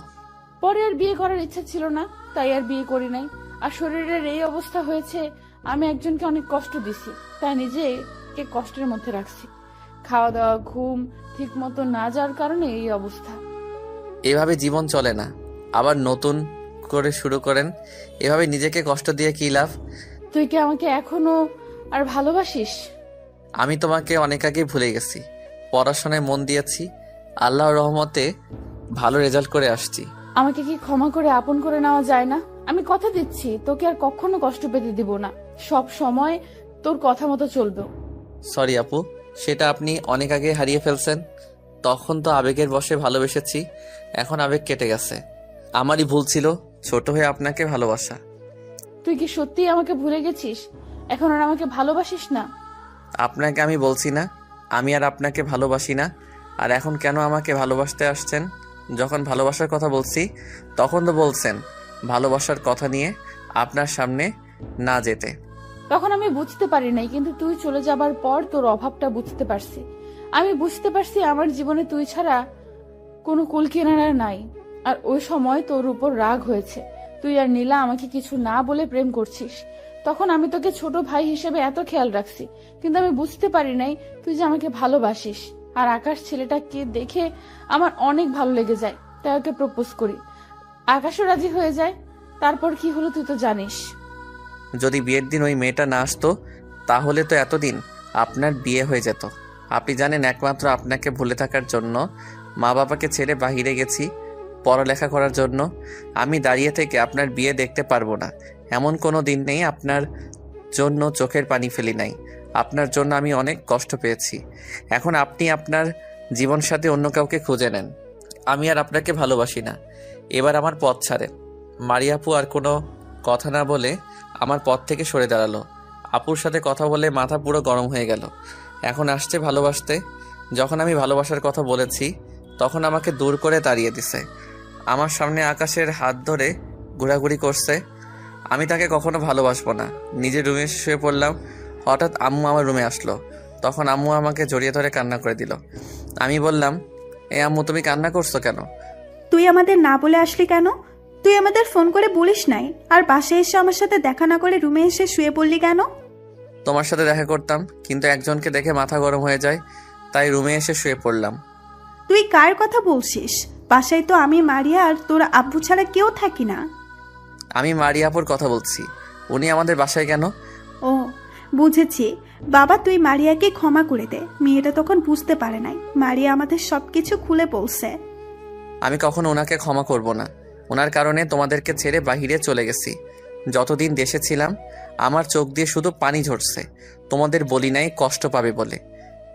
পরে আর বিয়ে করার ইচ্ছা ছিল না, তাই আর বিয়ে করি নাই। আর শরীরের এই অবস্থা হয়েছে, আমি একজনকে অনেক কষ্ট দিছি, তাই নিজেকে কষ্টের মধ্যে রাখছি। খাওয়া দাওয়া, ঘুম ঠিক মতো না যাওয়ার কারণে এই অবস্থা। এভাবে জীবন চলে না, আবার নতুন করে শুরু করেন। এভাবে নিজেকে কষ্ট দিয়ে কী লাভ? তুই কি আমাকে এখনো আর ভালোবাসিস? আমি তোমাকে অনেক আগে ভুলে গেছি। পড়াশোনায় মন দিয়েছি, আল্লাহর রহমতে ভালো রেজাল্ট করে আসছি। আমাকে কি ক্ষমা করে আপন করে নেওয়া যায় না? আমি কথা দিচ্ছি তোকে আর কখনো কষ্ট পেতে দিব না, সব সময় তোর কথা মতো চলবে। সরি আপু, সেটা আপনি অনেক আগে হারিয়ে ফেলছেন। তখন তো আবেগের বশে ভালোবেসেছি, এখন আবেগ কেটে গেছে। আমারই ভুল ছিল ছোট হয়ে আপনাকে ভালোবাসা। তুই কি সত্যি আমাকে ভুলে গেছিস? এখন আর আমাকে ভালোবাসিস না? আপনাকে আমি বলছি না আমি আর আপনাকে ভালোবাসি না। আর এখন কেন আমাকে ভালোবাসতে আসছেন? যখন ভালোবাসার কথা বলছি তখন তো বলছেন ভালোবাসার কথা নিয়ে আপনার সামনে না যেতে। তখন আমি বুঝতে পারি নাই, কিন্তু তুই চলে যাবার পর তোর অভাবটা বুঝতে পারছি। আমি বুঝতে পারছি আমার জীবনে তুই ছাড়া কোনো কুল কিনারা নাই। আর ওই সময় তোর উপর রাগ হয়েছে, তুই আর নীলা আমাকে কিছু না বলে প্রেম করছিস। তখন আমি তোকে ছোট ভাই হিসেবে এত খেয়াল রাখছি, কিন্তু আমি বুঝতে পারি নাই তুই যে আমাকে ভালোবাসিস। আর আকাশ ছেলেটাকে দেখে আমার অনেক ভালো লেগে যায়, তাই ওকে প্রপোজ করি। আকাশও রাজি হয়ে যায়। তারপর কি হলো তুই তো জানিস। যদি বিয়ের দিন ওই মেয়েটা না আসতো তাহলে তো এতদিন আপনার বিয়ে হয়ে যেত। আপনি জানেন একমাত্র আপনাকে ভুলে থাকার জন্য মা বাবাকে ছেড়ে বাহিরে গেছি পড়ালেখা করার জন্য। আমি দাঁড়িয়ে থেকে আপনার বিয়ে দেখতে পারবো না এমন কোনো দিন নেই আপনার জন্য চোখের পানি ফেলি নাই। আপনার জন্য আমি অনেক কষ্ট পেয়েছি। এখন আপনি আপনার জীবন সাথে অন্য কাউকে খুঁজে নেন। আমি আর আপনাকে ভালোবাসি না, এবার আমার পথ ছাড়েন। মারিয়াপু আর কোনো কথা না বলে আমার পথ থেকে সরে দাঁড়ালো। আপুর সাথে কথা বলে মাথা পুরো গরম হয়ে গেল। এখন আসছে ভালোবাসতে। যখন আমি ভালোবাসার কথা বলেছি তখন আমাকে দূর করে তাড়িয়ে দিছে। আমার সামনে আকাশের হাত ধরে ঘোরাঘুরি করছে। আমি তাকে কখনো ভালোবাসবো না। নিজের রুমে শুয়ে পড়লাম। হঠাৎ আম্মু আমার রুমে আসলো। তখন আম্মু আমাকে জড়িয়ে ধরে কান্না করে দিল। আমি বললাম, এ আম্মু তুমি কান্না করছো কেন? তুই আমাদের না বলে আসলি কেন? তুই আমাদের ফোন করে বলিস নাই, আর বাসায় এসে আমার সাথে দেখা না করে রুমে এসে শুয়ে পড়লি কেন? তোমার সাথে দেখা করতাম, কিন্তু একজনকে দেখে মাথা গরম হয়ে যায়, তাই রুমে এসে শুয়ে পড়লাম। তুই কার কথা বলছিস? বাসায় তো আমি, মারিয়া আর তোর আব্বু ছাড়া কেউ থাকি না। আমি মারিয়াপুর কথা বলছি। উনি আমাদের বাসায় কেন? ও বুঝেছি। বাবা তুই মারিয়াকে ক্ষমা করে দে। মেয়েটা তখন বুঝতে পারে নাই, মারিয়া আমাদের সবকিছু খুলে বলছে। আমি কখনো ওনাকে ক্ষমা করব না। ওনার কারণে তোমাদেরকে ছেড়ে বাহিরে চলে গেছি। যতদিন দেশে ছিলাম আমার চোখ দিয়ে শুধু পানি ঝরছে। তোমাদের বলি নাই কষ্ট পাবে বলে,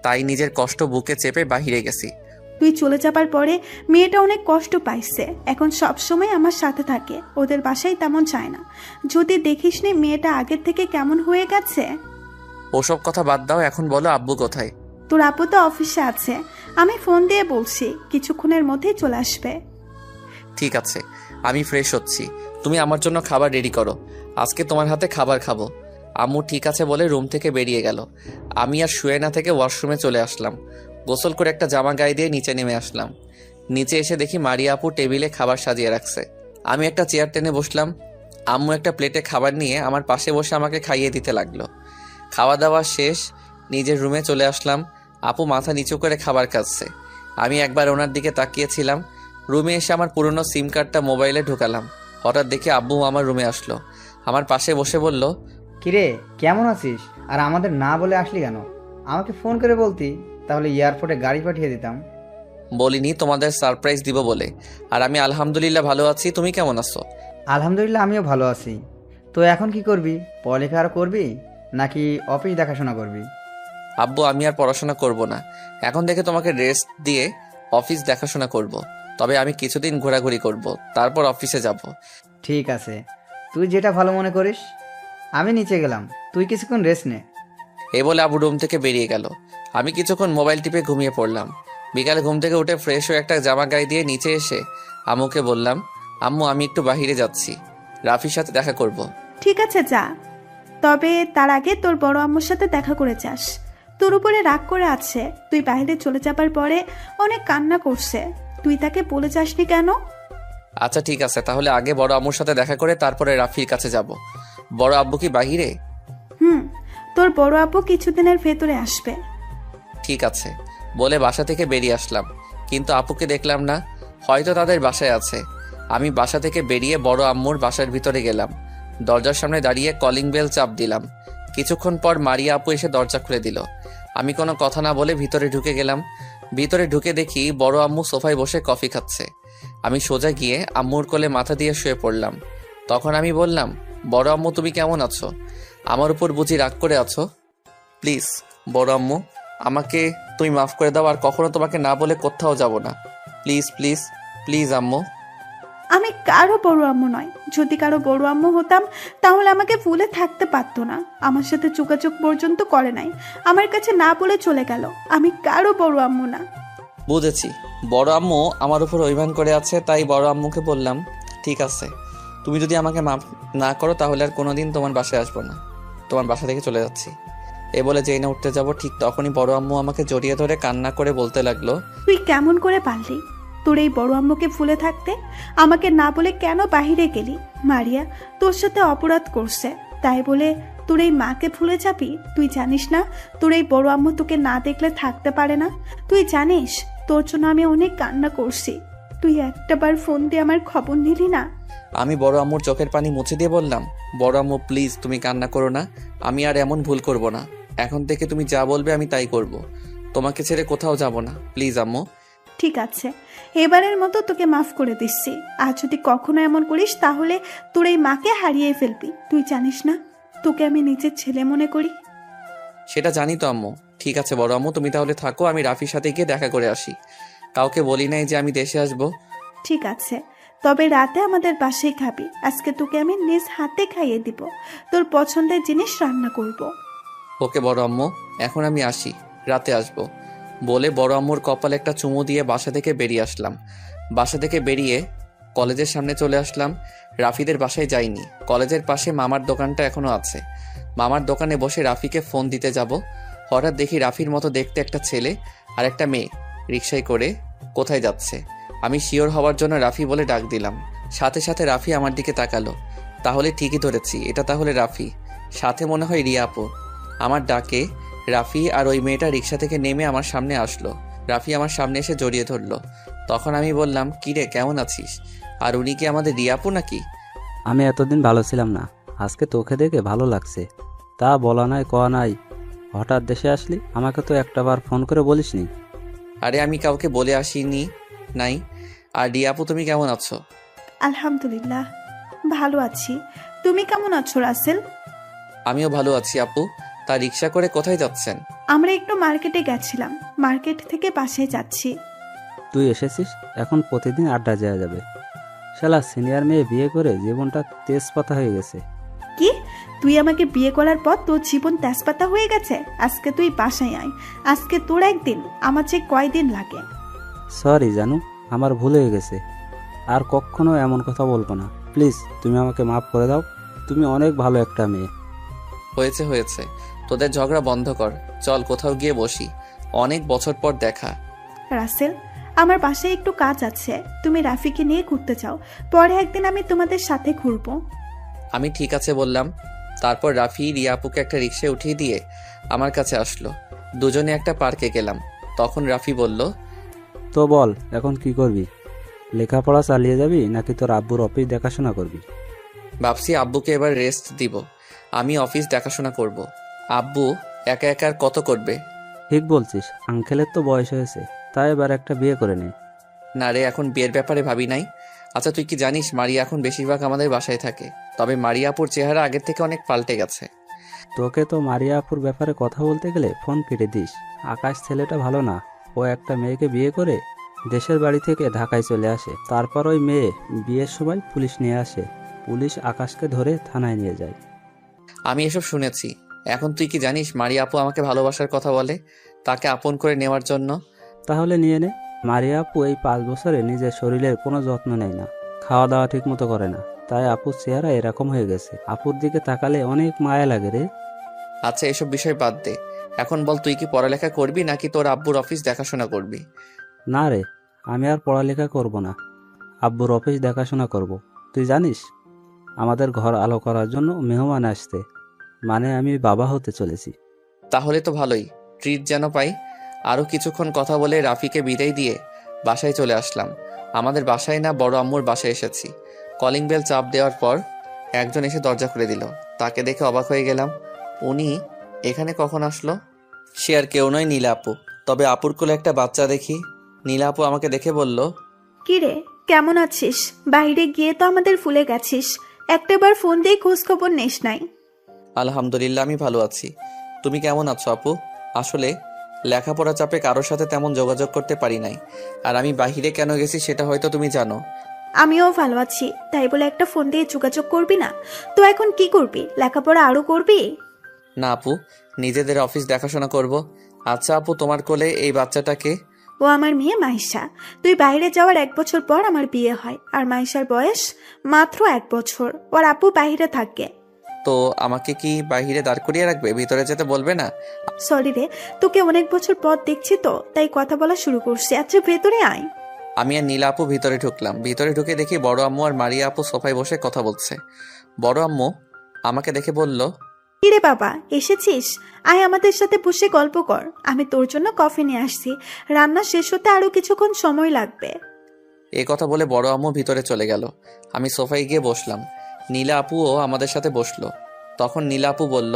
তাই নিজের কষ্ট বুকে চেপে বাহিরে গেছি। তুই চলে যাবার পরে মেয়েটা অনেক কষ্ট পাইছে। এখন সব সময় আমার সাথে থাকে, ওদের বাসায় তেমন চায় না। যদি দেখিসনি মেয়েটা আগের থেকে কেমন হয়ে গেছে। ওসব কথা বাদ দাও, এখন বলো আব্বু কোথায়? তোর আপু তো অফিসে আছে, আমি ফোন দিয়ে বলছি কিছুক্ষণের মধ্যেই চলে আসবে। ঠিক আছে, আমি ফ্রেশ হচ্ছি। তুমি আমার জন্য খাবার রেডি করো, আজকে তোমার হাতে খাবার খাবো। আম্মু ঠিক আছে বলে রুম থেকে বেরিয়ে গেল। আমি আর শুয়ে না থেকে ওয়াশরুমে চলে আসলাম। গোসল করে একটা জামা গায়ে দিয়ে নিচে নেমে আসলাম। নিচে এসে দেখি মারিয়া আপু টেবিলে খাবার সাজিয়ে রাখছে। আমি একটা চেয়ার টেনে বসলাম। আম্মু একটা প্লেটে খাবার নিয়ে আমার পাশে বসে আমাকে খাইয়ে দিতে লাগলো। খাওয়া দাওয়া শেষ, নিজের রুমে চলে আসলাম। আপু মাথা নিচু করে খাবার খাচ্ছে। আমি একবার ওনার দিকে তাকিয়েছিলাম। রুমে এসে আমার পুরনো সিম কার্ডটা মোবাইলে ঢুকালাম। হঠাৎ দেখি আব্বু আমার রুমে আসলো। আমার পাশে বসে বলল, কিরে কেমন আছিস? আর আমাদের না বলে আসলি কেন? আমাকে ফোন করে বলতি, তাহলে এয়ারপোর্টে গাড়ি পাঠিয়ে দিতাম। বলিনি তোমাদের সারপ্রাইজ দিব বলে। আর আমি আলহামদুলিল্লাহ ভালো আছি। তুমি কেমন আছো? আলহামদুলিল্লাহ আমিও ভালো আছি। তো এখন কি করবি? পড়ালেখা আর করবি নাকি অফিস দেখাশোনা করবি? আব্বু আমি আর পড়াশোনা করব না। এখন থেকে তোমাকে রেস্ট দিয়ে অফিস দেখাশোনা করব। তবে আমি কিছুদিন ঘোরাঘুরি করব, তারপর অফিসে যাব। ঠিক আছে, তুই যেটা ভালো মনে করিস। আমি নিচে গেলাম, তুই কিছুক্ষণ রেস্ট নে। এই বলে আবু রুম থেকে বেরিয়ে গেল। আমি কিছুক্ষণ মোবাইল টিপে ঘুমিয়ে পড়লাম। বিকালে ঘুম থেকে উঠে ফ্রেশ হয়ে একটা জামা গায়ে দিয়ে নিচে এসে আম্মুকে বললাম, আম্মু আমি একটু বাহিরে যাচ্ছি, রাফির সাথে দেখা করব। ঠিক আছে যা, তবে তার আগে তোর বড় আম্মুর সাথে দেখা করে যাস। তোর উপরে রাগ করে আছে, তুই বাইরে চলে যাবার পরে অনেক কান্না করছে। তুই তাকে বলে যাসনি কেন? আচ্ছা ঠিক আছে, তাহলে আগে বড় আম্মুর সাথে দেখা করে তারপরে রাফির কাছে যাব। বড় আব্বু কি বাহিরে? তোর বড় আপু কিছুদিনের ভেতরে আসবে। ঠিক আছে বলে বাসা থেকে বেরিয়ে আসলাম, কিন্তু আপুকে দেখলাম না। হয়তো তাদের বাসায় আছে। আমি বাসা থেকে বেরিয়ে বড় আম্মুর বাসার ভিতরে গেলাম। দরজার সামনে দাঁড়িয়ে কলিং বেল চাপ দিলাম। কিছুক্ষণ পর মারিয়া আপু এসে দরজা খুলে দিল। আমি কোনো কথা না বলে ভিতরে ঢুকে গেলাম। ভিতরে ঢুকে দেখি বড় আম্মু সোফায় বসে কফি খাচ্ছে। আমি সোজা গিয়ে আম্মুর কোলে মাথা দিয়ে শুয়ে পড়লাম। তখন আমি বললাম, বড় আম্মু তুমি কেমন আছো? আমার উপর বুঝি রাগ করে আছো? প্লিজ বড় আম্মু, আমাকে তুমি মাফ করে দাও। আর কখনো তোমাকে না বলে কোথাও যাব না। প্লিজ প্লিজ প্লিজ আম্মু। আমি কারো বড় আম্মু নয়। যদি কারো বড় আম্মু হতাম তাহলে আমাকে ভুলে থাকতে পারতো না। আমার সাথে যোগাযোগ পর্যন্ত করে নাই, আমার কাছে না বলে চলে গেল। আমি কারো বড় আম্মু না। বুঝেছি, বড় আম্মু আমার উপর অভিমান করে আছে, তাই বড় আম্মুকে বললাম, ঠিক আছে, তুমি যদি আমাকে মাফ না করো তাহলে আর কোনোদিন তোমার বাসায় আসবো না, তোমার বাসা থেকে চলে যাচ্ছি। এ বলে যেই না উঠতে যাব, ঠিক তখনই বড় আম্মু আমাকে জড়িয়ে ধরে কান্না করে বলতে লাগলো, তুই কেমন করে পারলি তোর এই বড় আম্মুকে ভুলে থাকতে? আমাকে না বলে কেন বাহিরে গেলি? মারিয়া তোর সাথে অপরাধ করছে, তাই বলে তোর এই মাকে ভুলে যাবি? তুই জানিস না তোর এই বড় আম্মু তোকে না দেখলে থাকতে পারে না? তুই জানিস তোর জন্য আমি অনেক কান্না করছি, তুই একটাবার ফোন দিয়ে আমার খবর নিলি না? আমি বড় আম্মুর চোখের পানি মুছে দিয়ে বললাম, বড় আম্মু প্লিজ তুমি কান্না করো না, আমি আর এমন ভুল করব না। এখন থেকে তুমি যা বলবে আমি তাই করব, তোমাকে ছেড়ে কোথাও যাব না, প্লিজ আম্মু। ঠিক আছে, এবারের মতো তোকে মাফ করে দিচ্ছি। আর যদি কখনো এমন করিস তাহলে তোর এই মাকে হারিয়ে ফেলবি। তুই জানিস না তোকে আমি নিজের ছেলে মনে করি। সেটা জানি তো আম্মু। ঠিক আছে বড় আম্মু, তুমি তাহলে থাকো, আমি রাফির সাথে গিয়ে দেখা করে আসি। কাউকে বলি নাই যে আমি দেশে আসব। ঠিক আছে, তবে রাতে আমাদের বাসায় খাবি। আজকে তোকে আমি নিজ হাতে খাইয়ে দিব, তোর পছন্দের জিনিস রান্না করব। ওকে বড় আম্মু, এখন আমি আসি, রাতে আসব। বলে বড় আম্মুর কপালে একটা চুমু দিয়ে বাসা থেকে বেরিয়ে আসলাম। বাসা থেকে বেরিয়ে কলেজের সামনে চলে আসলাম। রাফিদের বাসায় যাইনি, কলেজের পাশে মামার দোকানটা এখনো আছে। মামার দোকানে বসে রাফিকে ফোন দিতে যাব, হঠাৎ দেখি রাফির মতো দেখতে একটা ছেলে আর একটা মেয়ে রিকশায় করে কোথায় যাচ্ছে। আমি শিওর হওয়ার জন্য রাফি বলে ডাক দিলাম। সাথে সাথে রাফি আমার দিকে তাকালো। তাহলে ঠিকই ধরেছি, এটা তাহলে রাফি, সাথে মনে হয় রিয়া আপু। আমার ডাকে রাফি আর ওই মেয়েটা রিকশা থেকে নেমে আমার সামনে আসলো। রাফি আমার সামনে এসে জড়িয়ে ধরলো। তখন আমি বললাম, কিরে কেমন আছিস? আর উনি কি আমাদের রিয়া আপু নাকি? আমি এতদিন ভালো ছিলাম না, আজকে তোকে দেখে ভালো লাগছে। তা বলা নাই কয়া নাই, হঠাৎ দেশে আসলি, আমাকে তো একটাবার ফোন করে বলিসনি। আরে আমি কাউকে বলে আসিনি নাই। আর রিয়া আপু তুমি কেমন আছো? আলহামদুলিল্লাহ ভালো আছি, তুমি কেমন আছো রাসেল? আমিও ভালো আছি আপু। তা রিকশা করে কোথায় যাচ্ছেন? আমরা একটু মার্কেটে গেছিলাম, মার্কেট থেকে বাসায় যাচ্ছি। তুই এসেছিস, এখন প্রতিদিন আড্ডা যাওয়া যাবে। শালা সিনিয়র মেয়ে বিয়ে করে জীবনটা তেজপাতা হয়ে গেছে। কি, তুই আমাকে বিয়ে করার পর তোর জীবন তেজপাতা হয়ে গেছে? আজকে তুই বাসায় আয়, আজকে তোর একদিন, আমার যে কয়দিন লাগে। সরি জানু, আমার ভুল হয়ে গেছে, আর কখনো এমন কথা বলবো না। প্লিজ তুমি আমাকে মাফ করে দাও, তুমি অনেক ভালো একটা মেয়ে। হয়েছে হয়েছে, তোদের ঝগড়া বন্ধ কর, চল কোথাও গিয়ে বসি, অনেক বছর পর দেখা। রাসেল, আমার বাসায় একটু কাজ আছে, তুমি রাফিকে নিয়ে ঘুরতে যাও, পরে একদিন আমি তোমাদের সাথে ঘুরবো। আমি ঠিক আছে বললাম। তারপর রাফি রিয়া আপুকে একটা রিকশায় উঠিয়ে দিয়ে আমার কাছে আসলো। দুজনে একটা পার্কে গেলাম। তখন রাফি বলল, তো বল এখন কি করবি? লেখাপড়া চালিয়ে যাবি নাকি তোর আব্বুর অফিস দেখাশোনা করবি? ভাবছি আব্বুকে এবার রেস্ট দিব, আমি অফিস দেখাশোনা করব। আব্বু একা একা আর কত করবে? ঠিক বলছিস, আঙ্কেলের তো বয়স হয়েছে, তাই এবার একটা বিয়ে করে নে। না রে, এখন বিয়ের ব্যাপারে ভাবি নাই। আচ্ছা তুই কি জানিস মারিয়া এখন বেশিরভাগ আমাদের বাসায় থাকে, তবে মারিয়া আপুর চেহারা আগের থেকে অনেক পাল্টে গেছে। তোকে তো মারিয়া আপুর ব্যাপারে কথা বলতে গেলে ফোন কেটে দিস। আকাশ ছেলেটা ভালো না, ও একটা মেয়েকে বিয়ে করে দেশের বাড়ি থেকে ঢাকায় চলে আসে, তারপর ওই মেয়ে বিয়ের সময় পুলিশ নিয়ে আসে, পুলিশ আকাশকে ধরে থানায় নিয়ে যায়। আমি এসব শুনেছি। এখন তুই কি জানিস মারিয়া আপু আমাকে ভালোবাসার কথা বলে, তাকে আপন করে নেওয়ার জন্য। তাহলে নিয়ে নে। মারিয়া আপু এই 5 বছরে নিজের শরীরের কোনো যত্ন নেয় না, খাওয়া দাওয়া ঠিক মতো করে না, তাই আপুর চেহারা এরকম হয়ে গেছে। আপুর দিকে তাকালে অনেক মায়া লাগে রে। আচ্ছা এসব বিষয় বাদ দে, এখন বল তুই কি পড়ালেখা করবি নাকি তোর আব্বুর অফিস দেখাশোনা করবি? না রে, আমি আর পড়ালেখা করব না, আব্বুর অফিস দেখাশোনা করব। তুই জানিস আমাদের ঘর আলো করার জন্য মেহমান আসতে, মানে আমি বাবা হতে চলেছি। তাহলে তো ভালোই, ট্রিট যেন পাই। আরও কিছুক্ষণ কথা বলে রাফিকে বিদায় দিয়ে বাসায় চলে আসলাম। আমাদের বাসায় না, বড় আম্মুর বাসায় এসেছি। কলিং বেল চাপ দেওয়ার পর একজন এসে দরজা খুলে দিল। তাকে দেখে অবাক হয়ে গেলাম, উনি এখানে কখন আসলো? সে আর কেউ নয়, নীলা আপু। তবে আপুর কোলে একটা বাচ্চা দেখি। নীলা আপু আমাকে দেখে বলল, কিরে কেমন আছিস? বাইরে গিয়ে তো আমাদের ভুলে গেছিস, একটাবার ফোন দিয়ে খোঁজ খবর নেস নাই। আলহামদুলিল্লাহ আমি ভালো আছি, তুমি কেমন আছো আপু? আসলে লেখাপড়া চাপে কারোর সাথে তেমন যোগাযোগ করতে পারি নাই। আর আমি বাহিরে কেন গেছি সেটা হয়তো তুমি জানো। আমিও ভালো আছি, তাই বলে একটা ফোন দিয়ে যোগাযোগ করবি না? তো এখন কি করবি, লেখাপড়া আরো করবি? না আপু, নিজেদের অফিস দেখাশোনা করব। আচ্ছা আপু, তোমার কোলে এই বাচ্চাটাকে? ও আমার মেয়ে মাইশা। তুই বাইরে যাওয়ার 1 বছর পর আমার বিয়ে হয়, আর মাইশার বয়স মাত্র 1 বছর। ওর আপু বাইরে থাকে। তো আমাকে কি বাহিরে দাঁড় করিয়ে রাখবে, ভিতরে যেতে বলবে না? সরি রে, তোকে অনেক বছর পর দেখছি তো, তাই কথা বলা শুরু করছি। আচ্ছা ভেতরে আয়। আমি আর নীলা আপু ভিতরে ঢুকলাম। ভিতরে ঢুকে দেখি বড় আম্মু আর মারিয়া আপু সোফায় বসে কথা বলছে। বড় আম্মু আমাকে দেখে বলল, কিরে বাবা, এসেছিস? আয় আমাদের সাথে বসে গল্প কর। আমি তোর জন্য কফি নিয়ে আসছি। রান্না শেষ হতে আরো কিছুক্ষণ সময় লাগবে। এই কথা বলে বড় আম্মু ভিতরে চলে গেল। আমি সোফায় গিয়ে বসলাম। নীলা আপুও আমাদের সাথে বসলো। তখন নীলা আপু বলল,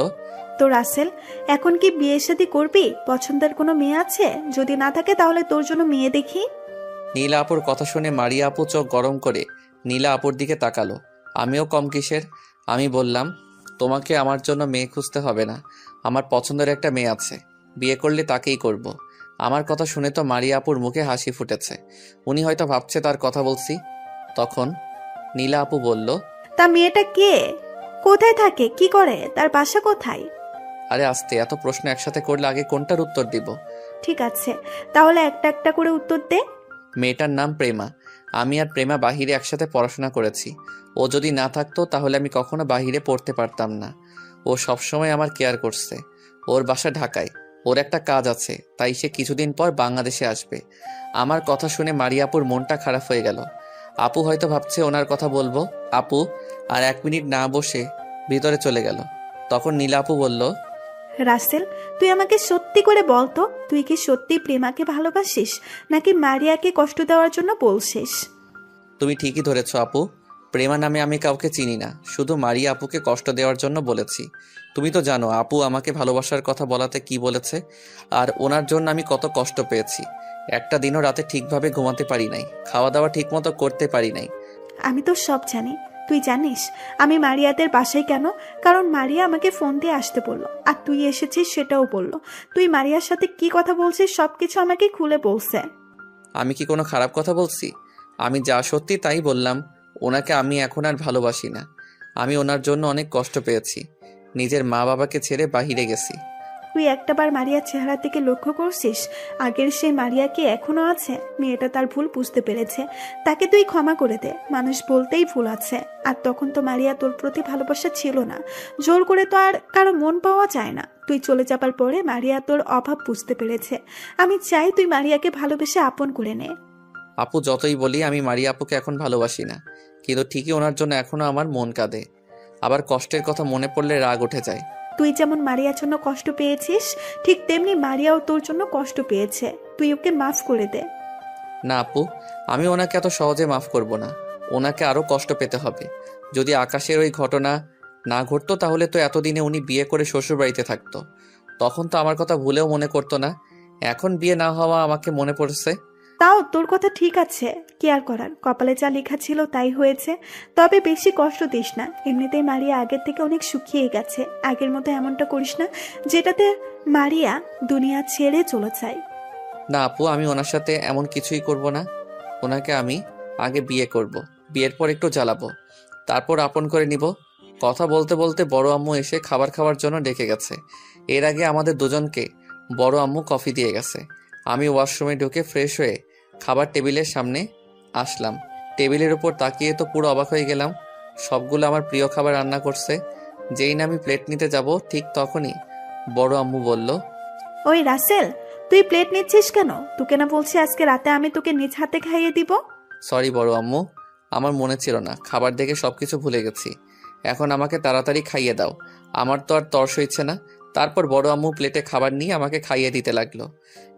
তো রাসেল, এখন কি বিয়ে শাদী করবি? পছন্দের কোনো মেয়ে আছে? যদি না থাকে তাহলে তোর জন্য মেয়ে দেখি। নীলা আপুর কথা শুনে মারিয়া আপু চোখ গরম করে নীলা আপুর দিকে তাকালো। আমিও কম কিসের। আমি বললাম, তোমাকে আমার জন্য মেয়ে খুঁজতে হবে না, আমার পছন্দের একটা মেয়ে আছে, বিয়ে করলে তাকেই করব। আমার কথা শুনে তো মারিয়া আপুর মুখে হাসি ফুটেছে। উনি হয়তো ভাবছে তার কথা বলছি। তখন নীলা আপু বলল, তা মেয়েটা কে? কোথায় থাকে? কি করে? তার বাসা কোথায়? আরে আস্তে, এত প্রশ্ন একসাথে করলে আগে কোনটার উত্তর দিব? ঠিক আছে, তাহলে একটা একটা করে উত্তর দে। মেয়েটার নাম প্রেমা। আমি আর প্রেমা বাহিরে একসাথে পড়াশোনা করেছি। ও যদি না থাকতো তাহলে আমি কখনো বাহিরে পড়তে পারতাম না। ও সবসময় আমার কেয়ার করছে। ওর বাসা ঢাকায়, ওর একটা কাজ আছে, তাই সে কিছুদিন পর বাংলাদেশে আসবে। আমার কথা শুনে মারিয়াপুর মনটা খারাপ হয়ে গেল। আপু হয়তো ভাবছে ওনার কথা বলবো। আপু আর 1 মিনিট না বসে ভিতরে চলে গেল। তখন নীলা আপু বলল, রাসেল, তুই আমাকে সত্যি করে বল তো, তুই কি সত্যি প্রেমাকে ভালোবাসিস, নাকি মারিয়াকে কষ্ট দেওয়ার জন্য বলছিস? তুমি ঠিকই ধরেছ আপু, প্রেমা নামে আমি কাউকে চিনি না, শুধু মারিয়া আপুকে কষ্ট দেওয়ার জন্য বলেছি। তুমি তো জানো আপু আমাকে ভালোবাসার কথা বলাতে কি বলেছে, আর ওনার জন্য আমি কত কষ্ট পেয়েছি। একটা দিনও রাতে ঠিকভাবে ঘুমাতে পারি নাই, খাওয়া দাওয়া ঠিকমতো করতে পারি নাই। আমি তো সব জানি। তুই জানিস আমি মারিয়াদের বাসায় কেন? কারণ মারিয়া আমাকে ফোন দিয়ে আসতে বললো, আর তুই এসেছিস সেটাও বললো। তুই মারিয়ার সাথে কি কথা বলছিস সবকিছু আমাকে খুলে বলছে। আমি কি কোনো খারাপ কথা বলছি? আমি যা সত্যি তাই বললাম। ওনাকে আমি এখন আর ভালোবাসি না। আমি ওনার জন্য অনেক কষ্ট পেয়েছি, নিজের মা বাবাকে ছেড়ে বাহিরে গেছি। তুই একটাবার মারিয়ার চেহারা থেকে লক্ষ্য করছিস? আগের সেই মারিয়া কি এখনো আছে? মেয়েটা তার ভুল বুঝতে পেরেছে, তাকে তুই ক্ষমা করে দে। মানুষ বলতেই ভুল আছে। আর তখন তো মারিয়া তোর প্রতি ভালোবাসা ছিল না। জোর করে তো আর কারো মন পাওয়া যায় না। তুই চলে যাবার পরে মারিয়া তোর অভাব বুঝতে পেরেছে। আমি চাই তুই মারিয়াকে ভালোবেসে আপন করে নে। আপু যতই বলি আমি মারিয়া আপুকে এখন ভালোবাসি না, কিন্তু ঠিকই ওনার জন্য এখনো আমার মন কাঁদে। আবার কষ্টের কথা মনে পড়লে রাগ উঠে যায়। তুই যেমন মারিয়ার জন্য কষ্ট পেয়েছিস, ঠিক তেমনি মারিয়াও তোর জন্য কষ্ট পেয়েছে। তুই ওকে মাফ করে দে। না আপু, আমি ওনাকে এত সহজে মাফ করব না। ওনাকে আরো কষ্ট পেতে হবে। যদি আকাশের ওই ঘটনা না ঘটতো তাহলে তো এতদিনে উনি বিয়ে করে শ্বশুরবাড়িতে থাকতো। তখন তো আমার কথা ভুলেও মনে করতো না। এখন বিয়ে না হওয়া আমাকে মনে পড়ছে। তাও তোর কথা ঠিক আছে, কি আর করার, কপালে যা লেখা ছিল তাই হয়েছে। তবে বেশি কষ্ট দিস না। এমনিতেই মারিয়া আগের থেকে অনেক শুকিয়ে গেছে। আগের মতো এমনটা করিস না যেটাতে মারিয়া দুনিয়া ছেড়ে চলে যায়। না আপু, আমি ওনার সাথে এমন কিছুই করব না। ওনাকে আমি আগে বিয়ে করব, বিয়ের পর একটু জ্বালাবো, তারপর আপন করে নিব। কথা বলতে বলতে বড় আম্মু এসে খাবার খাওয়ার জন্য ডেকে গেছে। এর আগে আমাদের দুজনকে বড় আম্মু কফি দিয়ে গেছে। আমি ওয়াশরুমে ঢুকে ফ্রেশ হয়ে খাবার টেবিলের সামনে আসলাম। টেবিলের উপর তাকিয়ে তো পুরো অবাক হয়ে গেলাম। সবগুলো আমার প্রিয় খাবার রান্না করছে। যেই না আমি প্লেট নিতে যাব ঠিক তখনই বড় আম্মু বলল, ওই রাসেল, তুই প্লেট নিচ্ছিস কেন? তোকে না বলছি আজকে রাতে আমি তোকে নিজ হাতে খাইয়ে দিব? সরি বড় আম্মু, আমার মনে ছিল না, খাবার দেখে সবকিছু ভুলে গেছি। এখন আমাকে তাড়াতাড়ি খাইয়ে দাও, আমার তো আর তর্স হইছে না। তারপর বড় আম্মু প্লেটে খাবার নিয়ে আমাকে খাইয়ে দিতে লাগলো।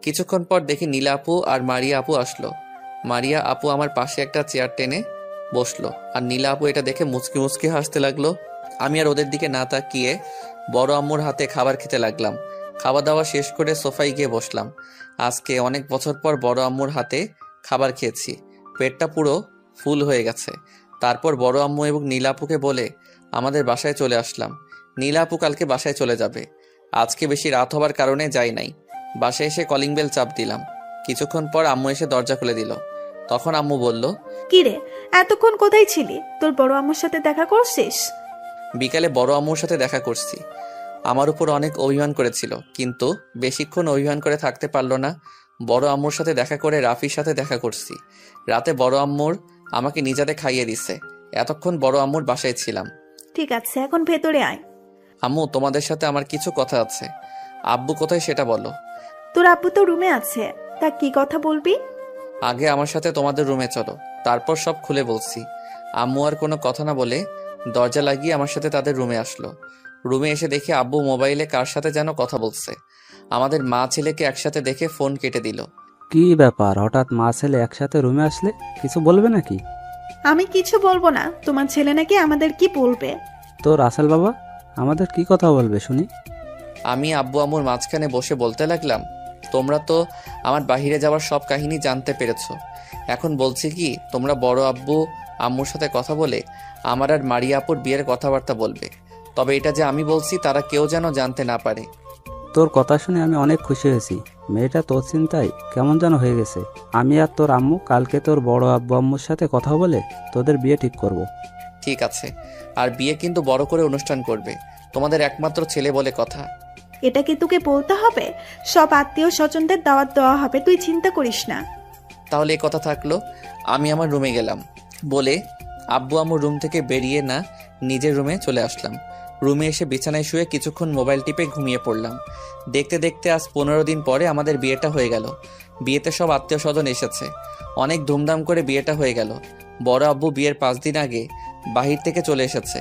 কিছুক্ষণ পর দেখি নীলা আপু আর মারিয়া আপু আসলো। মারিয়া আপু আমার পাশে একটা চেয়ার টেনে বসলো, আর নীলা আপু এটা দেখে মুচকি মুচকি হাসতে লাগলো। আমি আর ওদের দিকে না তাকিয়ে বড় আম্মুর হাতে খাবার খেতে লাগলাম। খাওয়া দাওয়া শেষ করে সোফায় গিয়ে বসলাম। আজকে অনেক বছর পর বড় আম্মুর হাতে খাবার খেয়েছি, পেটটা পুরো ফুল হয়ে গেছে। তারপর বড় আম্মু এবং নীলা আপুকে বলে আমাদের বাসায় চলে আসলাম। নীলা আপু কালকে বাসায় চলে যাবে। আজকে বেশি রাত হবার কারণে যাই নাই। বাসায় এসে কলিং বেল চাপ দিলাম। কিছুক্ষণ পর আম্মু এসে দরজা খুলে দিল। তখন আম্মু বলল, কি রে, এতক্ষণ কোথায় ছিলি? তোর বড় আম্মুর সাথে দেখা করছিস? বিকালে বড় আম্মুর সাথে দেখা করছি। আমার উপর অনেক অভিমান করেছিল, কিন্তু বেশিক্ষণ অভিমান করে থাকতে পারলো না। বড় আম্মুর সাথে দেখা করে রাফির সাথে দেখা করছি। রাতে বড় আম্মুর আমাকে নিজাতে খাইয়ে দিছে। এতক্ষণ বড় আম্মুর বাসায় ছিলাম। ঠিক আছে, এখন ভেতরে আয়। আম্মু, তোমাদের সাথে আমার কিছু কথা আছে। আব্বু কোথায় সেটা বলো। তোর আব্বু তো রুমে আছে, তা কি কথা বলবি? আগে আমার সাথে তোমাদের রুমে চলো, তারপর সব খুলে বলছি। আম্মু আর কোনো কথা না বলে দরজা লাগিয়ে আমার সাথে তাদের রুমে আসলো। রুমে এসে দেখি আব্বু মোবাইলে কার সাথে যেন কথা বলছে। আমাদের মা ছেলেকে একসাথে দেখে ফোন কেটে দিল। কি ব্যাপার, হঠাৎ মা ছেলে একসাথে রুমে আসলে? কিছু বলবে নাকি? আমি কিছু বলবো না, তোমার ছেলে নাকি আমাদের কি বলবে। তো রাসেল বাবা আমাদের কি কথা বলবে শুনি? আমি আব্বু আম্মুর মাঝখানে বসে বলতে লাগলাম, তোমরা তো আমার বাহিরে যাওয়ার সব কাহিনী জানতে পেরেছো। এখন বলছি কি, তোমরা বড় আব্বু আম্মুর সাথে কথা বলে আমার আর মারিয়া আপুর বিয়ের কথাবার্তা বলবে। তবে এটা যে আমি বলছি তারা কেউ যেন জানতে না পারে। তোর কথা শুনে আমি অনেক খুশি হয়েছি। মেয়েটা তোর চিন্তায় কেমন যেন হয়ে গেছে। আমি আর তোর আম্মু কালকে তোর বড় আব্বু আম্মুর সাথে কথা বলে তোদের বিয়ে ঠিক করব। ঠিক আছে, আর বিয়ে কিন্তু বড় করে অনুষ্ঠান করবে, তোমাদের একমাত্র ছেলে বলে কথা। এটা কি তোকে বলতে হবে? সব আত্মীয় স্বজনদের দাওয়াত দেওয়া হবে, তুই চিন্তা করিস না। তাহলে এই কথা থাকলো। আমি আমার রুমে গেলাম বলে আব্বু আম্মুর রুম থেকে বেরিয়ে না নিজের রুমে চলে আসলাম। রুমে এসে বিছানায় শুয়ে কিছুক্ষণ মোবাইল টিপে ঘুমিয়ে পড়লাম। দেখতে দেখতে আজ 15 দিন পরে আমাদের বিয়েটা হয়ে গেল। বিয়েতে সব আত্মীয় স্বজন এসেছে। অনেক ধুমধাম করে বিয়েটা হয়ে গেল। বড় আব্বু বিয়ের 5 দিন আগে বাহির থেকে চলে এসেছে।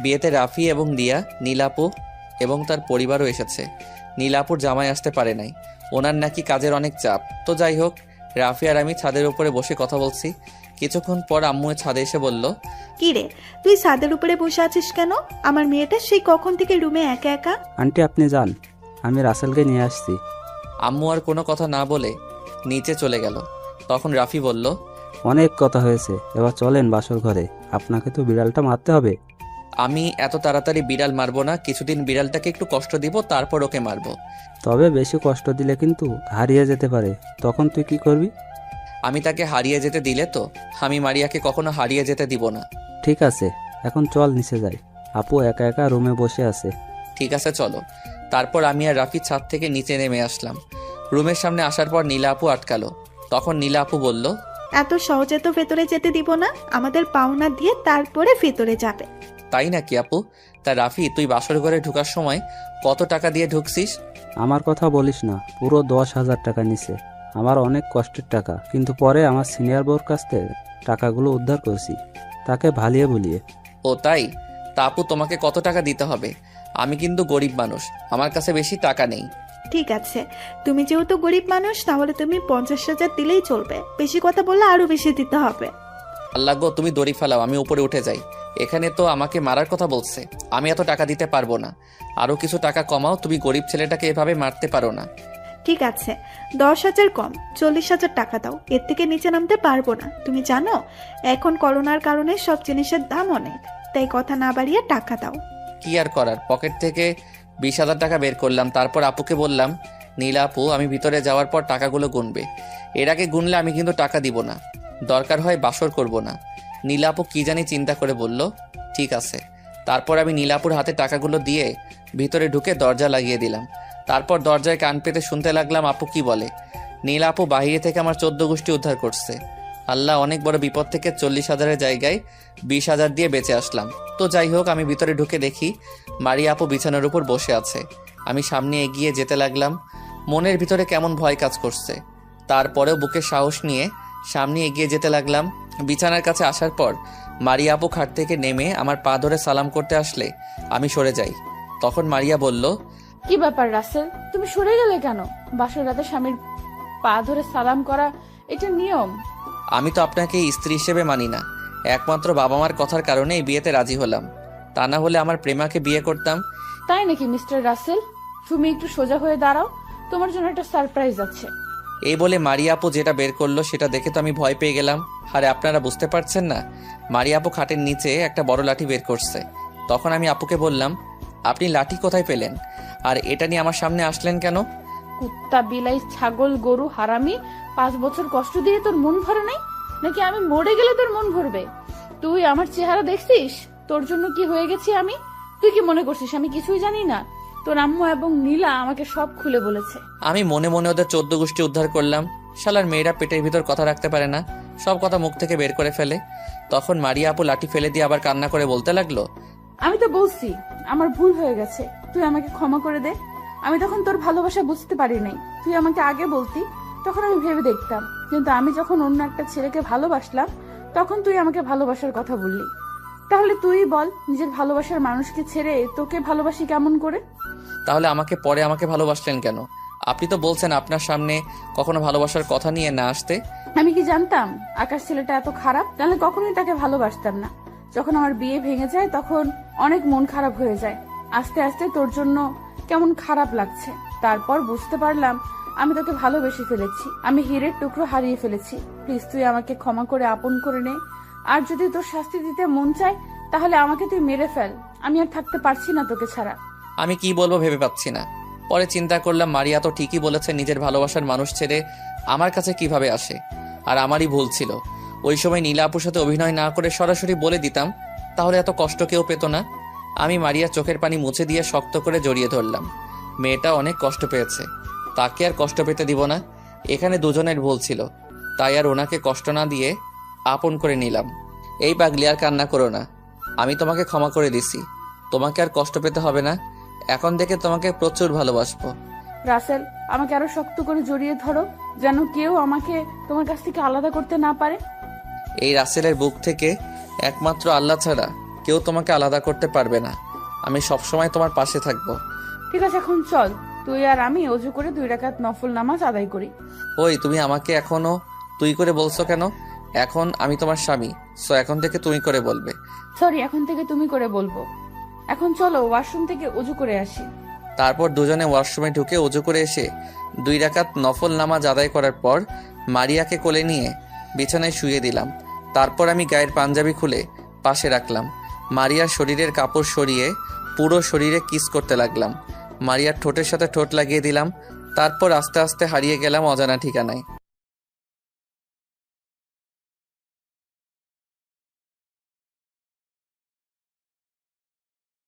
বিয়েতে রাফি এবং রিয়া, নীলাপু এবং তার পরিবারও এসেছে। নীলাপুর জামাই আসতে পারে নাই, ওনার নাকি কাজের অনেক চাপ। তো যাই হোক, রাফি আর আমি ছাদের উপরে বসে কথা বলছি। কিছুক্ষণ পর আম্মু ছাদে এসে বলল, কি রে, তুই ছাদের উপরে বসে আছিস কেন? আমার মেয়েটা সেই কখন থেকে রুমে একা একা। আন্টি আপনি যান, আমি রাসেলকে নিয়ে আসছি। আম্মু আর কোনো কথা না বলে নিচে চলে গেল। তখন রাফি বলল, অনেক কথা হয়েছে, এবার চলেন বাসর ঘরে। আপনাকে তো বিড়ালটা মারতে হবে। আমি এত তাড়াতাড়ি বিড়াল মারবো না, কিছুদিন বিড়ালটাকে একটু কষ্ট দিব, তারপর ওকে মারবো। তবে বেশি কষ্ট দিলে কিন্তু হারিয়ে যেতে পারে, তখন তুই কি করবি? আমি তাকে হারিয়ে যেতে দিলে তো আমি মারিয়াকে কখনো হারিয়ে যেতে দিব না। ঠিক আছে, এখন চল নিচে যাই। আপু একা একা রুমে বসে আছে। ঠিক আছে চলো। তারপর আমি আর রাফি ছাদ থেকে নিচে নেমে আসলাম। রুমের সামনে আসার পর নীলা আপু আটকালো। তখন নীলা আপু বলল, এত সহজে তো ভেতরে যেতে দিব না, আমাদের পাওনা দিয়ে তারপরে ভেতরে যাবে। তাই নাকি আপু? তা রাফি, তুই বাসর ঘরে ঢোকার সময় কত টাকা দিয়ে ঢুকছিস? আমার কথা বলিস না, পুরো 10,000 টাকা নিছে। আমার অনেক কষ্টের টাকা, কিন্তু পরে আমার সিনিয়র বউর কাছ থেকে টাকাগুলো উদ্ধার করছি, তাকে ভালিয়ে বলিয়ে। ও তাই? তা আপু, তোমাকে কত টাকা দিতে হবে? আমি কিন্তু গরিব মানুষ, আমার কাছে বেশি টাকা নেই। ঠিক আছে, তুমি যেহেতু গরিব মানুষ, তাহলে তুমি 50,000 দিলেই চলবে। বেশি কথা বললে আরো বেশি দিতে হবে। আল্লাহ গো, তুমি দড়ি ফেলাও, আমি উপরে উঠে যাই। এখানে তো আমাকে মারার কথা বলছে, আমি এত টাকা দিতে পারবো না। আরো কিছু টাকা কমাও, তুমি গরিব ছেলেটাকে এভাবে মারতে পারো না। ঠিক আছে, 10,000 কম, 40,000 টাকা দাও। এর থেকে নিচে নামতে পারবো না। তুমি জানো এখন করোনার কারণে সব জিনিসের দাম অনেক, তাই কথা না বাড়িয়ে টাকা দাও। কি আর করার, পকেট থেকে 20,000 টাকা বের করলাম। তারপর আপুকে বললাম, নীলা আপু, আমি ভিতরে যাওয়ার পর টাকাগুলো গুনবে। এর আগে গুনলে আমি কিন্তু টাকা দিব না, দরকার হয় বাসর করব না। নীলা আপু কি জানি চিন্তা করে বলল, ঠিক আছে। তারপর আমি নীলাপুর হাতে টাকাগুলো দিয়ে ভিতরে ঢুকে দরজা লাগিয়ে দিলাম। তারপর দরজায় কান পেতে শুনতে লাগলাম আপু কি বলে। নীলা আপু বাহিরে থেকে আমার 14 গোষ্ঠী উদ্ধার করছে। আল্লাহ, অনেক বড় বিপদ থেকে 40,000-এর জায়গায় 20,000 দিয়ে বেঁচে আসলাম। তো যাই হোক, আমি ভিতরে ঢুকে দেখি মারিয়া আপু বিছানার উপর বসে আছে। আমি সামনে এগিয়ে যেতে লাগলাম। মনের ভিতরে কেমন ভয় কাজ করছে, তারপরেও বুকে সাহস নিয়ে সামনে এগিয়ে যেতে লাগলাম। বিছানার কাছে আসার পর মারিয়া আপু খাট থেকে নেমে আমার পা ধরে সালাম করতে আসলে আমি সরে যাই। তখন মারিয়া বলল, কি ব্যাপার রাসেল, তুমি সরে গেলে কেন? বাসর রাতে স্বামীর পা ধরে সালাম করা এটা নিয়ম। আমি তো আপনাকে স্ত্রী হিসেবে মানি না, একমাত্র বাবা মার কথার কারণে এই বিয়েতে রাজি হলাম। তা না হলে আমার প্রেমাকে বিয়ে করতাম। তাই নাকি মিস্টার রাসেল? তুমি একটু সোজা হয়ে দাঁড়াও, তোমার জন্য একটা সারপ্রাইজ আছে। এই বলে মারিয়া আপু যেটা বের করলো সেটা দেখে তো আমি ভয় পেয়ে গেলাম। আরে আপনারা বুঝতে পারছেন না, মারিয়া আপু খাটের নিচে একটা বড় লাঠি বের করছে। তখন আমি আপুকে বললাম, আপনি লাঠি কোথায় পেলেন, আর এটা নিয়ে আমার সামনে আসলেন কেন? কুত্তা, বিলাই, ছাগল, গরু, হারামি, 5 বছর কষ্ট দিয়ে তোর মন ভরে নাই নাকি? আমি মরে গেলে তোর মন ভরবে? তুই আমার চেহারা দেখছিস? তোর জন্য কি হয়ে গেছি আমি? তুই কি মনে করছিস আমি কিছুই জানি না? তোর আম্মু এবং নীলা আমাকে সব খুলে বলেছে। আমি মনে মনে ওদের 14 গোষ্ঠী উদ্ধার করলাম। শালার মেয়েরা পেটের ভিতর কথা রাখতে পারে না, সব কথা মুখ থেকে বের করে ফেলে। তখন মারিয়া আপু লাঠি ফেলে দিয়ে আবার কান্না করে বলতে লাগলো, আমি তো বলছি আমার ভুল হয়ে গেছে, তুই আমাকে ক্ষমা করে দে। আমি তখন তোর ভালোবাসা বুঝতে পারি নাই, তুই আমাকে আগে বলতি তখন আমি ভেবে দেখতাম, কিন্তু আমি যখন অন্য একটা ছেলেকে ভালোবাসলাম তখন তুই আমাকে ভালোবাসার কথা বললি। তাহলে তুই বল, নিজের ভালোবাসার মানুষকে ছেড়ে তোকে ভালোবাসি কেমন করে? তাহলে আমাকে ভালোবাসলেন কেন? আপনি তো বলছেন আপনার সামনে কখনো ভালোবাসার কথা নিয়ে না আসতে। আমি কি জানতাম আকাশ ছেলেটা এত খারাপ? তাহলে কখনোই তাকে ভালোবাসতাম না। যখন আমার বিয়ে ভেঙে যায় তখন অনেক মন খারাপ হয়ে যায়, আস্তে আস্তে তোর জন্য কেমন খারাপ লাগছে। তারপর বুঝতে পারলাম আমি তোকে ভালোবেসে ফেলেছি, আমি হীরের টুকরো হারিয়ে ফেলেছি। প্লিজ তুই আমাকে ক্ষমা করে আপন করে নে, আর যদি তোর শাস্তি দিতে মন চায় তাহলে আমাকে তুই মেরে ফেল, আমি আর থাকতে পারছি না তোকে ছাড়া। আমি কি বলবো ভেবে পাচ্ছি না। পরে চিন্তা করলাম মারিয়া তো ঠিকই বলেছে, নিজের ভালোবাসার মানুষ ছেড়ে আমার কাছে কিভাবে আসে। আর আমারই ভুল ছিল, ওই সময় নীলা আপুর সাথে অভিনয় না করে সরাসরি বলে দিতাম, তাহলে এত কষ্ট কেউ পেত না। আমি মারিয়া চোখের পানি মুছে দিয়ে শক্ত করে জড়িয়ে ধরলাম। মেয়েটা অনেক কষ্ট পেয়েছে, তাকে আর কষ্ট পেতে দিব না। এখানে দুজনের ভুল ছিল, তাই আর ওনাকে কষ্ট না দিয়ে আপন করে নিলাম। এই পাগলি, আর কান্না করো না, আমি তোমাকে ক্ষমা করে দিছি, তোমাকে আর কষ্ট পেতে হবে না। এখন থেকে তোমাকে প্রচুর ভালোবাসবো। রাসেল, আমাকে আরো শক্ত করে জড়িয়ে ধরো, যেন কেউ আমাকে তোমার কাছ থেকে আলাদা করতে না পারে। এই রাসেলের বুক থেকে একমাত্র আল্লাহ ছাড়া কেউ তোমাকে আলাদা করতে পারবে না। আমি সবসময় তোমার পাশে থাকবো। ঠিক আছে, এখন চল, তুই আর আমি অজু করে 2 রাকাত নফল নামাজ আদায় করি। ওই, তুমি আমাকে এখনো তুই করে বলছো কেন? এখন আমি তোমার স্বামী, সো এখন থেকে তুমি করে বলবে। সরি, এখন থেকে তুমি করে বলবো। এখন চলো ওয়াশরুম থেকে অজু করে আসি। তারপর দুজনে ওয়াশরুমে ঢুকে অজু করে এসে 2 রাকাত নফল নামাজ আদায় করার পর মারিয়াকে কোলে নিয়ে বিছানায় শুয়ে দিলাম। তারপর আমি গায়ের পাঞ্জাবি খুলে পাশে রাখলাম। মারিয়ার শরীরের কাপড় সরিয়ে পুরো শরীরে কিস করতে লাগলাম। মারিয়ার ঠোঁটের সাথে ঠোঁট লাগিয়ে দিলাম। তারপর আস্তে আস্তে হারিয়ে গেলাম অজানা ঠিকানায়।